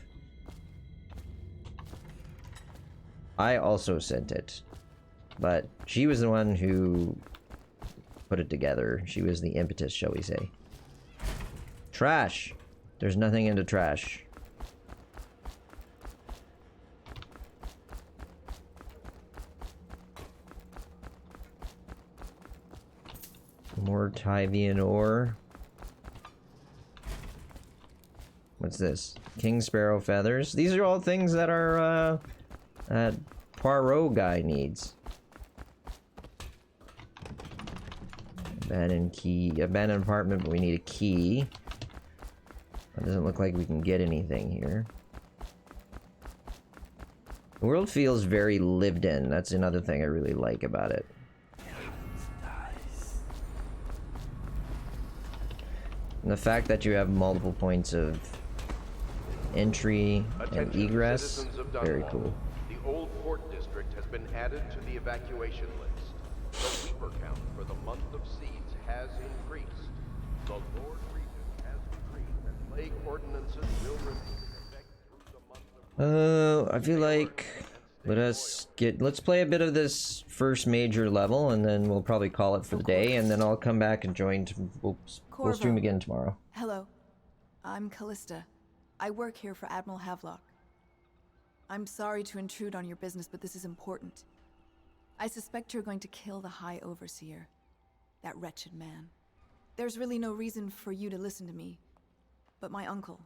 I also sent it, but she was the one who put it together. She was the impetus, shall we say. Trash! There's nothing in the trash. More Tyvian ore. What's this? King Sparrow feathers. These are all things that our that Poirot guy needs. Abandoned key. Abandoned apartment, but we need a key. It doesn't look like we can get anything here. The world feels very lived in. That's another thing I really like about it. And the fact that you have multiple points of entry and egress, very cool.
The old port district has been added to the evacuation list. The Reaper count for the month of siege has increased. The Lord Regent has decreed that plague ordinances will remain in effect through the month of
I feel like let's play a bit of this first major level, and then we'll probably call it for the day, and then I'll come back and join. We'll stream again tomorrow.
Hello, I'm Callista. I work here for Admiral Havelock. I'm sorry to intrude on your business, but this is important. I suspect you're going to kill the High Overseer, that wretched man. There's really no reason for you to listen to me, but my uncle,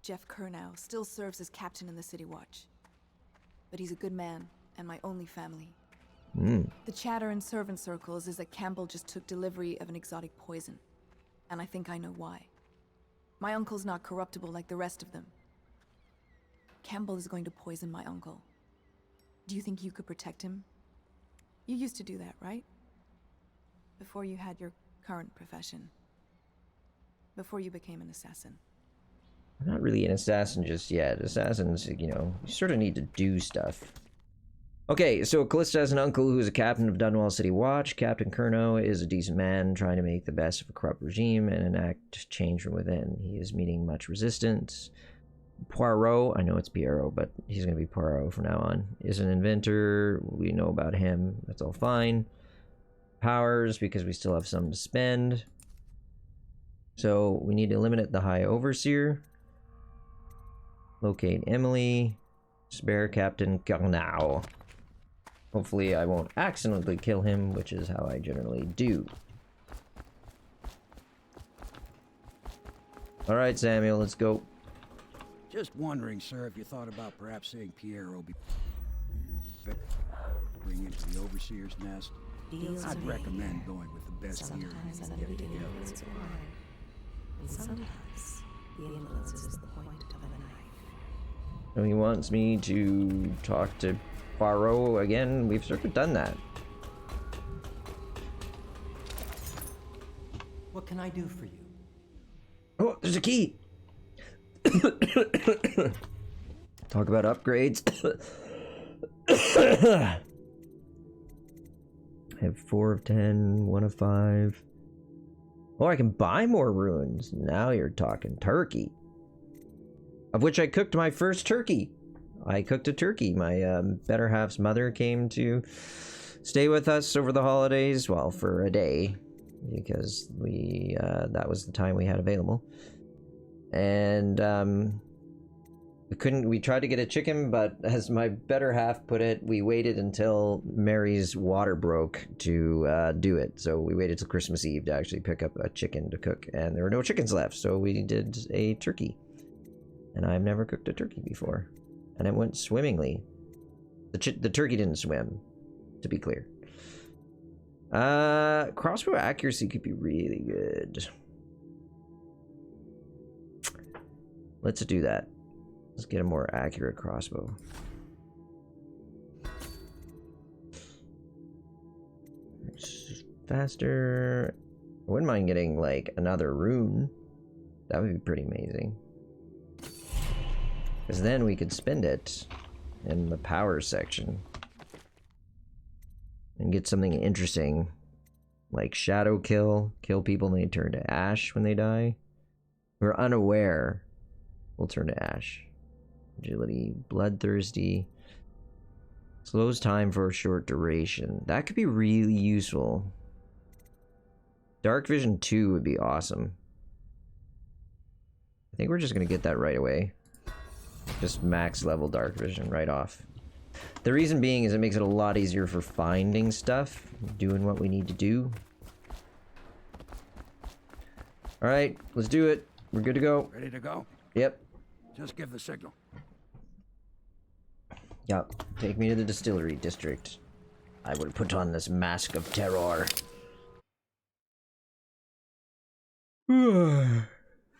Jeff Kernow, still serves as captain in the City Watch. But he's a good man, and my only family. The chatter in servant circles is that Campbell just took delivery of an exotic poison, and I think I know why. My uncle's not corruptible like the rest of them. Campbell is going to poison my uncle. Do you think you could protect him? You used to do that, right? Before you had your current profession. Before you became an assassin.
I'm not really an assassin just yet. Assassins, you know, you sort of need to do stuff. Okay, so Callista has an uncle who is a captain of Dunwall City Watch. Captain Kernow is a decent man trying to make the best of a corrupt regime and enact change from within. He is meeting much resistance. Poirot, I know it's Pierrot, but he's going to be Poirot from now on, is an inventor. We know about him. That's all fine. Powers, because we still have some to spend. So we need to eliminate the High Overseer. Locate Emily. Spare Captain Kernow. Hopefully I won't accidentally kill him, which is how I generally do. Alright, Samuel, let's go.
Just wondering, sir, if you thought about perhaps seeing Pierrot bring him to the Overseer's nest. I'd recommend going with the best gear you can get together.
And sometimes the influence is the point of a knife.
So he wants me to talk to Poirot again. We've sort of done that.
What can I do for you?
Oh, there's a key. Talk about upgrades. I have 4 of 10, 1 of 5. Oh, I can buy more ruins. Now you're talking turkey. Of which I cooked my first turkey. I cooked a turkey. My better half's mother came to stay with us over the holidays. Well, for a day. Because we that was the time we had available. And we tried to get a chicken, but as my better half put it, we waited until Mary's water broke to do it. So we waited till Christmas Eve to actually pick up a chicken to cook, and there were no chickens left, so we did a turkey. And I've never cooked a turkey before, and it went swimmingly. The turkey didn't swim, to be clear. Crossbow accuracy could be really good. Let's do that. Let's get a more accurate crossbow. Faster. I wouldn't mind getting like another rune. That would be pretty amazing. Because then we could spend it in the power section. And get something interesting. Like shadow kill. Kill people and they turn to ash when they die. We're unaware. We'll turn to ash. Agility, bloodthirsty. Slows time for a short duration. That could be really useful. Dark Vision 2 would be awesome. I think we're just gonna get that right away. Just max level Dark Vision right off. The reason being is it makes it a lot easier for finding stuff, doing what we need to do. Alright, let's do it. We're good to go.
Ready to go?
Yep.
Just give the signal.
Yep. Take me to the distillery district. I will put on this mask of terror.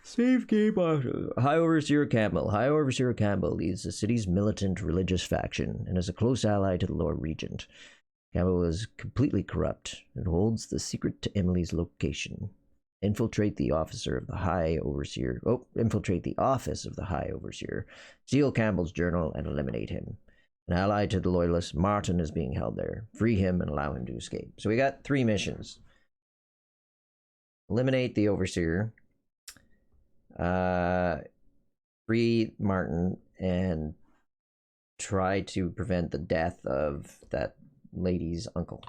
Save game. High Overseer Campbell. High Overseer Campbell leads the city's militant religious faction and is a close ally to the Lord Regent. Campbell is completely corrupt and holds the secret to Emily's location. Infiltrate the officer of the High Overseer. Oh, infiltrate the office of the High Overseer. Steal Campbell's journal and eliminate him. An ally to the Loyalists, Martin is being held there. Free him and allow him to escape. So we got 3 missions. Eliminate the Overseer. Free Martin and try to prevent the death of that lady's uncle.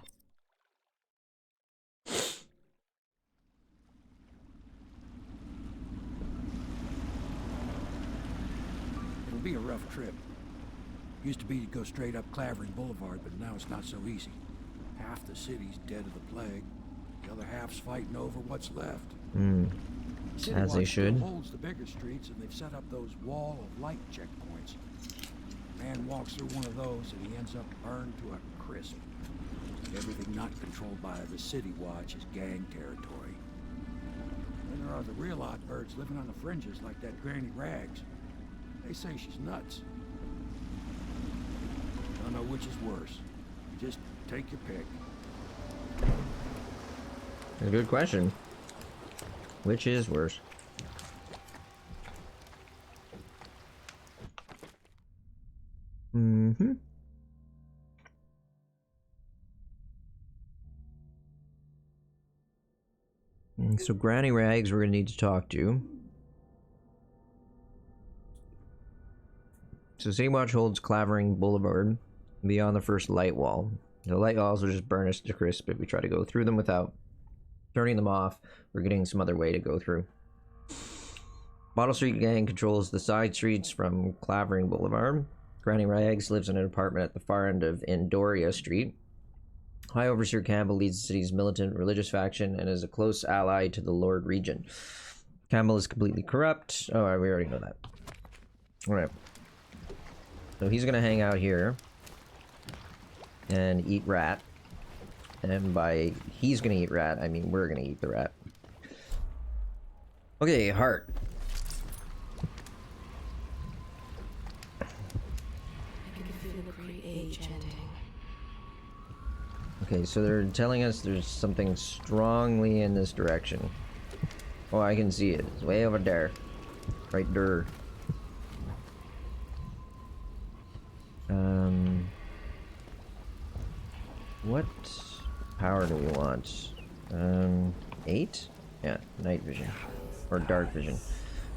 It'll be a rough trip. Used to be to go straight up Clavering Boulevard, but now it's not so easy. Half the city's dead of the plague. The other half's fighting over what's left.
As they should.
Holds the bigger streets, and they've set up those wall of light checkpoints. Man walks through one of those, and he ends up burned to a crisp. Everything not controlled by the City Watch is gang territory. Then there are the real odd birds living on the fringes, like that Granny Rags. They say she's nuts. Don't know which is worse. Just take your pick.
A good question. Which is worse? So Granny Rags we're gonna need to talk to. So City Watch holds Clavering Boulevard beyond the first light wall. The light walls will just burn us to crisp if we try to go through them without turning them off or getting some other way to go through. Bottle Street Gang controls the side streets from Clavering Boulevard. Granny Rags lives in an apartment at the far end of Andoria Street. High Overseer Campbell leads the city's militant religious faction and is a close ally to the Lord Regent. Campbell is completely corrupt. Oh, we already know that. Alright. So he's gonna hang out here and eat rat. And by he's gonna eat rat, I mean we're gonna eat the rat. Okay, heart. Okay, so they're telling us there's something strongly in this direction. Oh, I can see it. It's way over there. Right there. What power do we want? 8? Yeah, night vision. Or dark vision.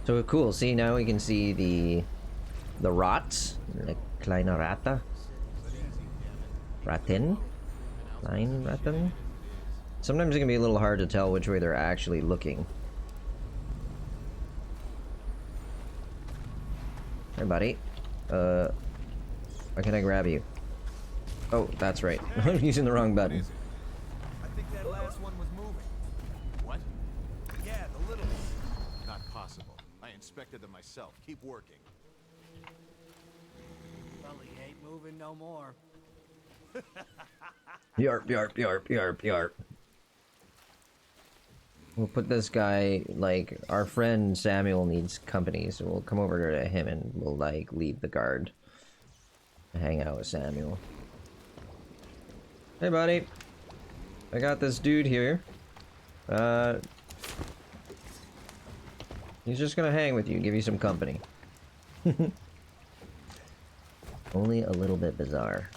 So cool, see now we can see the rots. The kleine Rata. Ratten? Klein Ratten? Sometimes it can be a little hard to tell which way they're actually looking. Hey buddy. Why can't I grab you? Oh, that's right. I'm using the wrong button.
I think that last one was moving.
What?
Yeah, the little one.
Not possible. I inspected them myself. Keep working.
Well, he ain't moving no more.
Yarp, yarp, yarp, yarp, yarp. We'll put this guy, like, our friend Samuel needs company, so we'll come over to him and we'll, like, leave the guard. Hang out with Samuel. Hey, buddy. I got this dude here. He's just gonna hang with you, give you some company. Only a little bit bizarre.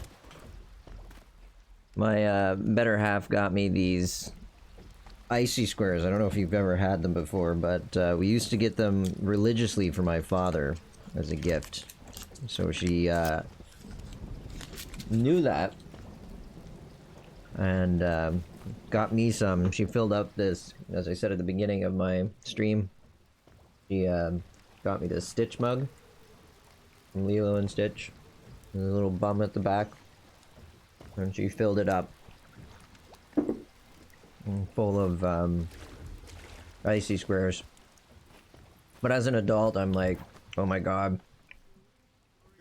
My better half got me these icy squares. I don't know if you've ever had them before, but we used to get them religiously for my father as a gift. So she knew that and got me some. She filled up this, as I said at the beginning of my stream, she got me this Stitch mug from Lilo and Stitch. There's a little bum at the back. And she filled it up full of icy squares. But as an adult, I'm like, oh my god,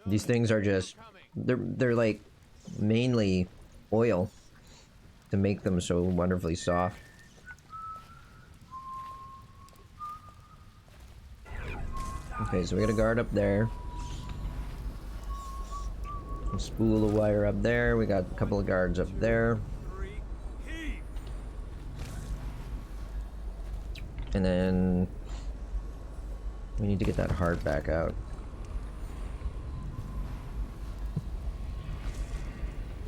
these things are just they're like mainly oil to make them so wonderfully soft. Okay, so we got a guard up there. Spool of wire up there. We got a couple of guards up there. And then we need to get that heart back out.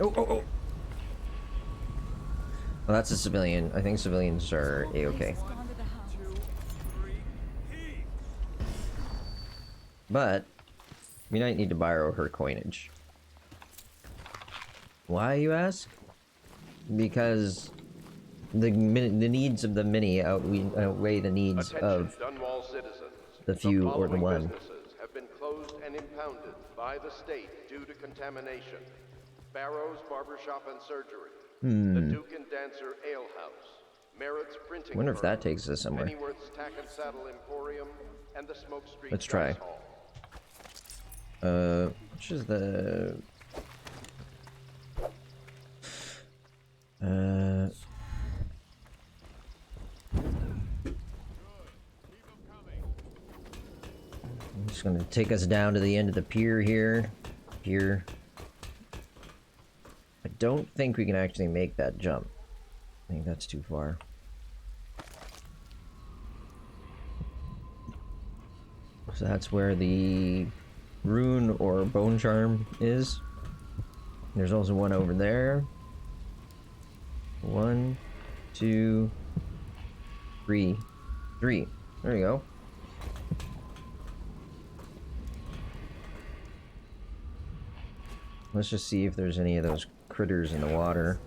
Oh, oh, oh! Well, that's a civilian. I think civilians are A-okay. But we might need to borrow her coinage. Why, you ask? Because the needs of the many outweigh the needs of the few or the one.
Businesses have been closed and impounded by the state due to contamination. Barrow's Barbershop and Surgery, the Duke and Dancer Ale House, Merritt's Printing.
I wonder if that takes us somewhere.
Pennyworth's Tack and Saddle Emporium, and the Smoke Street.
Let's try.
Dice Hall.
Which is the... I'm just gonna take us down to the end of the pier here. Here. I don't think we can actually make that jump. I think that's too far. So that's where the rune or bone charm is. There's also one over there. 1, 2, 3. 3. There you go. Let's just see if there's any of those critters in the water.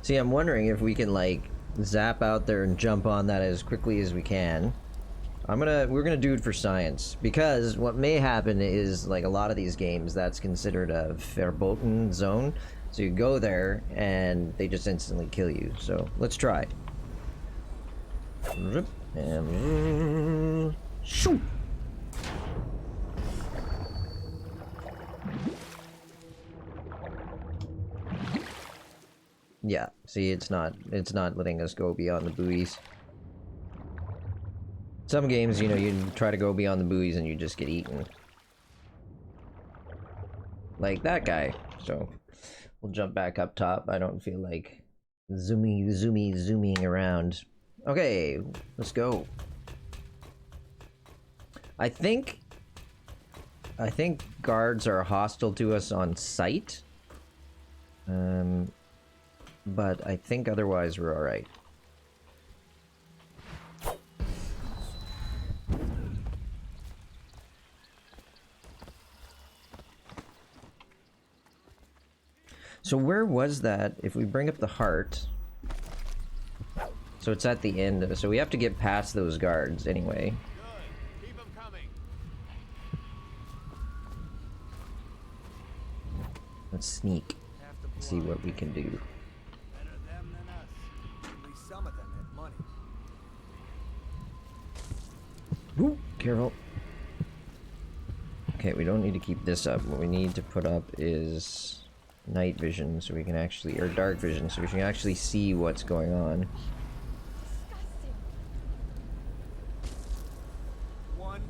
See, I'm wondering if we can, like, zap out there and jump on that as quickly as we can. We're gonna do it for science, because what may happen is, like a lot of these games, that's considered a verboten zone. So you go there and they just instantly kill you. So let's try. And shoot. Yeah, see, it's not letting us go beyond the buoys. Some games, you know, you try to go beyond the buoys and you just get eaten. Like that guy. So, we'll jump back up top. I don't feel like zooming around. Okay, let's go. I think guards are hostile to us on sight. But I think otherwise we're alright. So where was that? If we bring up the heart... So it's at the end, so we have to get past those guards anyway.
Keep them coming.
Let's sneak. See what we can do.
Better them than us. At least some of them have money.
Ooh, careful. Okay, we don't need to keep this up. What we need to put up is night vision, so we can actually, or dark vision, so we can actually see what's going on.
1,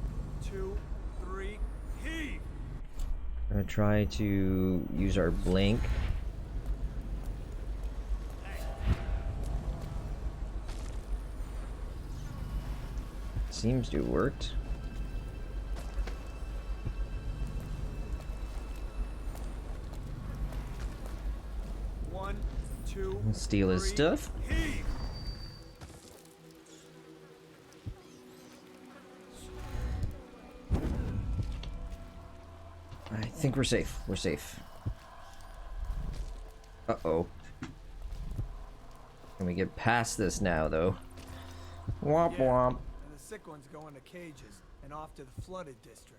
2, 3, heave!
I'm gonna try to use our blink. Seems to have worked. Steal his stuff. I think we're safe. We're safe. Uh-oh. Can we get past this now, though? Womp womp.
And the sick ones go into cages and off to the flooded district.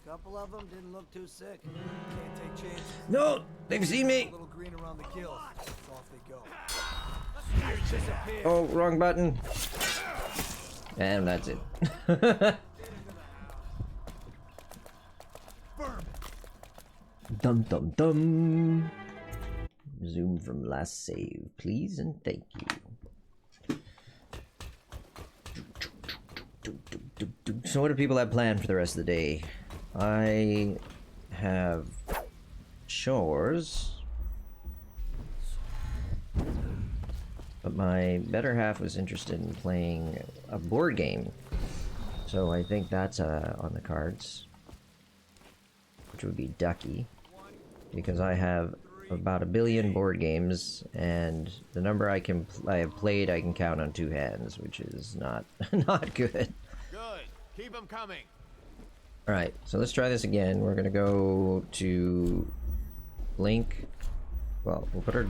Couple of them didn't look too sick.
Can't take chances.
No! They've seen me!
A little green around the gills. So off they go.
Oh, wrong button. And that's it. Dum dum dum. Resume from last save, please, and thank you. So what do people have planned for the rest of the day? I have chores. But my better half was interested in playing a board game. So I think that's on the cards. Which would be Ducky. Because I have about 1 billion board games, and the number I have played I can count on 2 hands, which is not not good.
Good. Keep them coming.
All right, so let's try this again. We're gonna go to Blink. Well, we'll put our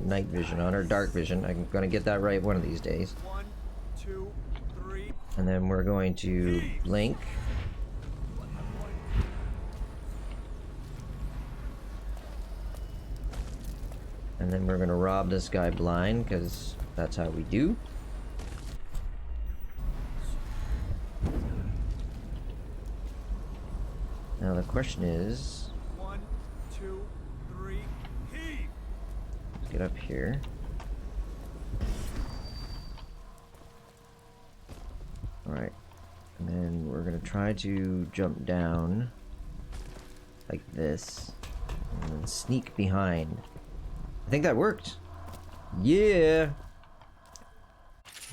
night vision on, our dark vision. I'm gonna get that right one of these days.
1, 2, 3.
And then we're going to Blink. And then we're gonna rob this guy blind, because that's how we do. Now the question is...
1, 2, 3, heave!
Let's get up here. Alright. And then we're gonna try to jump down like this. And then sneak behind. I think that worked. Yeah!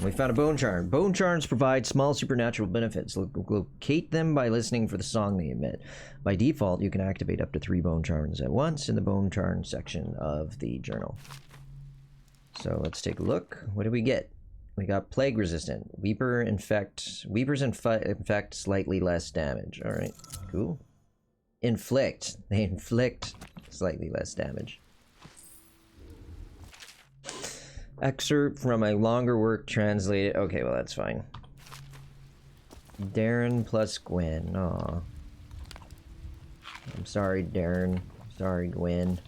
We found a bone charm. Bone charms provide small supernatural benefits. Locate them by listening for the song they emit. By default, you can activate up to 3 bone charms at once in the bone charm section of the journal. So let's take a look. What do we get? We got plague resistant. Weepers infect slightly less damage. Alright, cool. Inflict. They inflict slightly less damage. Excerpt from a longer work translated. Okay, well, that's fine. Darren plus Gwen. Aw. I'm sorry, Darren. Sorry, Gwen.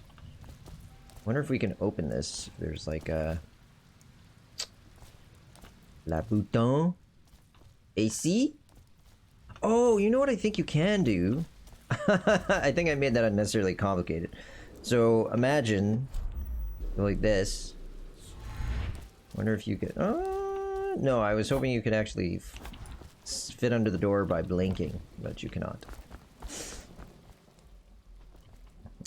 Wonder if we can open this. If there's like a... La bouton? AC? Oh, you know what I think you can do? I think I made that unnecessarily complicated. So, imagine... like this. Wonder if you could... no, I was hoping you could actually fit under the door by blinking, but you cannot.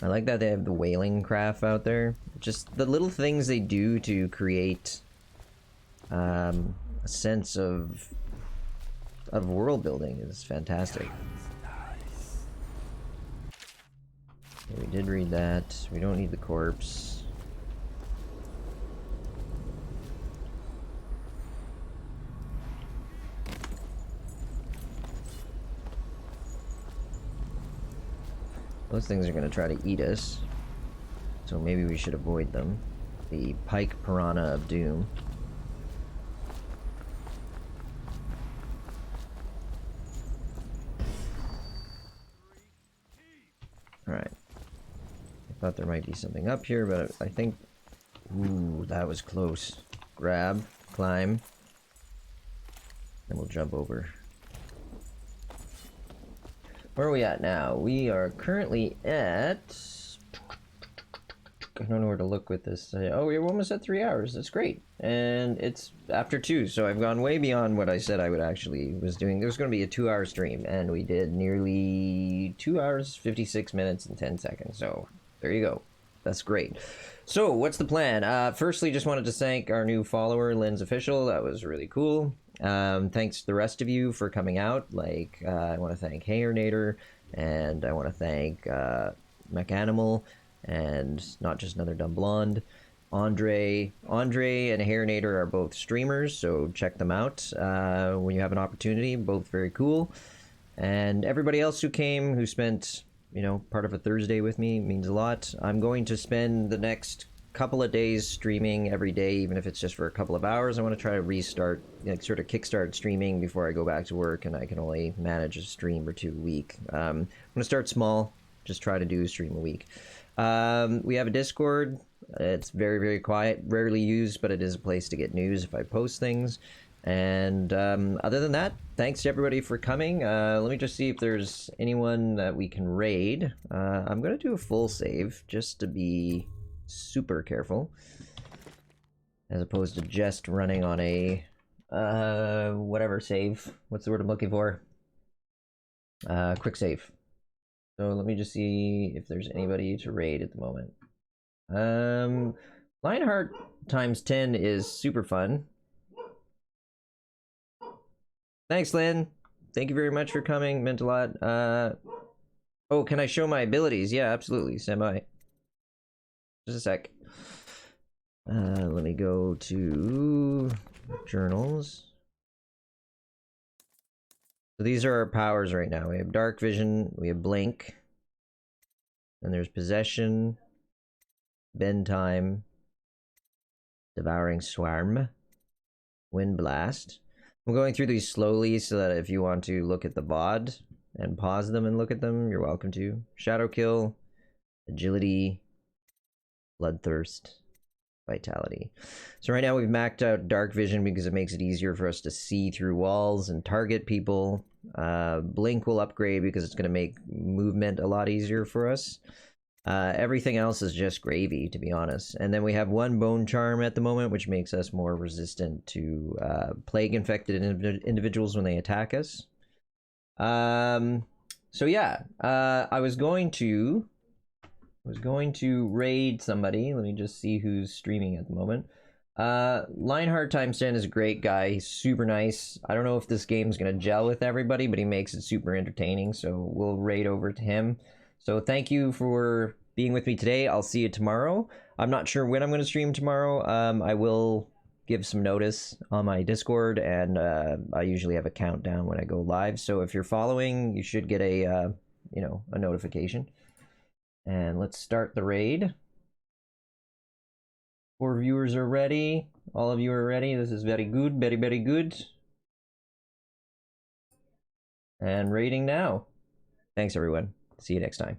I like that they have the whaling craft out there. Just the little things they do to create a sense of world building is fantastic. Okay, we did read that. We don't need the corpse. Those things are going to try to eat us, so maybe we should avoid them. The pike piranha of doom. Alright. I thought there might be something up here, but I think... Ooh, that was close. Grab, climb, and we'll jump over. Where are we at now? We are currently at... I don't know where to look with this. Oh, we're almost at 3 hours. That's great. And it's after 2, so I've gone way beyond what I said I would actually was doing. There was going to be a 2-hour stream, and we did nearly 2 hours, 56 minutes, and 10 seconds. So, there you go. That's great. So, what's the plan? Firstly, just wanted to thank our new follower, Lynn's Official. That was really cool. Thanks to the rest of you for coming out. Like, I want to thank Hayernator, and I want to thank MechAnimal, and Not Just Another Dumb Blonde. Andre and Hayernator are both streamers, so check them out when you have an opportunity. Both very cool. And everybody else who came, who spent, you know, part of a Thursday with me, means a lot. I'm going to spend the next couple of days streaming every day, even if it's just for a couple of hours. I want to try to restart, like, sort of kickstart streaming before I go back to work, and I can only manage a stream or 2 a week. I'm going to start small, just try to do a stream a week. We have a Discord. It's very, very quiet, rarely used, but it is a place to get news if I post things. And other than that, thanks to everybody for coming. Let me just see if there's anyone that we can raid. I'm going to do a full save just to be super careful, as opposed to just running on a whatever save. What's the word I'm looking for? Quick save. So let me just see if there's anybody to raid at the moment. Lionheart times 10 is super fun. Thanks, Lynn. Thank you very much for coming. Meant a lot. Oh, can I show my abilities? Yeah, absolutely. Stand by. Just a sec. Let me go to journals. So these are our powers right now. We have dark vision, we have blink, and there's possession, bend time, devouring swarm, wind blast. I'm going through these slowly so that if you want to look at the VOD and pause them and look at them, you're welcome to. Shadow kill, agility, bloodthirst, vitality. So right now we've maxed out dark vision because it makes it easier for us to see through walls and target people. Blink will upgrade because it's going to make movement a lot easier for us. Everything else is just gravy, to be honest. And then we have one bone charm at the moment, which makes us more resistant to plague infected individuals when they attack us. So yeah, I was going to raid somebody. Let me just see who's streaming at the moment. Lionheart times 10 is a great guy. He's super nice. I don't know if this game's gonna gel with everybody, but he makes it super entertaining, so we'll raid over to him. So thank you for being with me today. I'll see you tomorrow. I'm not sure when I'm gonna stream tomorrow. I will give some notice on my Discord, and I usually have a countdown when I go live. So if you're following, you should get a a notification. And let's start the raid. 4 viewers are ready. All of you are ready. This is very good, very, very good. And raiding now. Thanks, everyone. See you next time.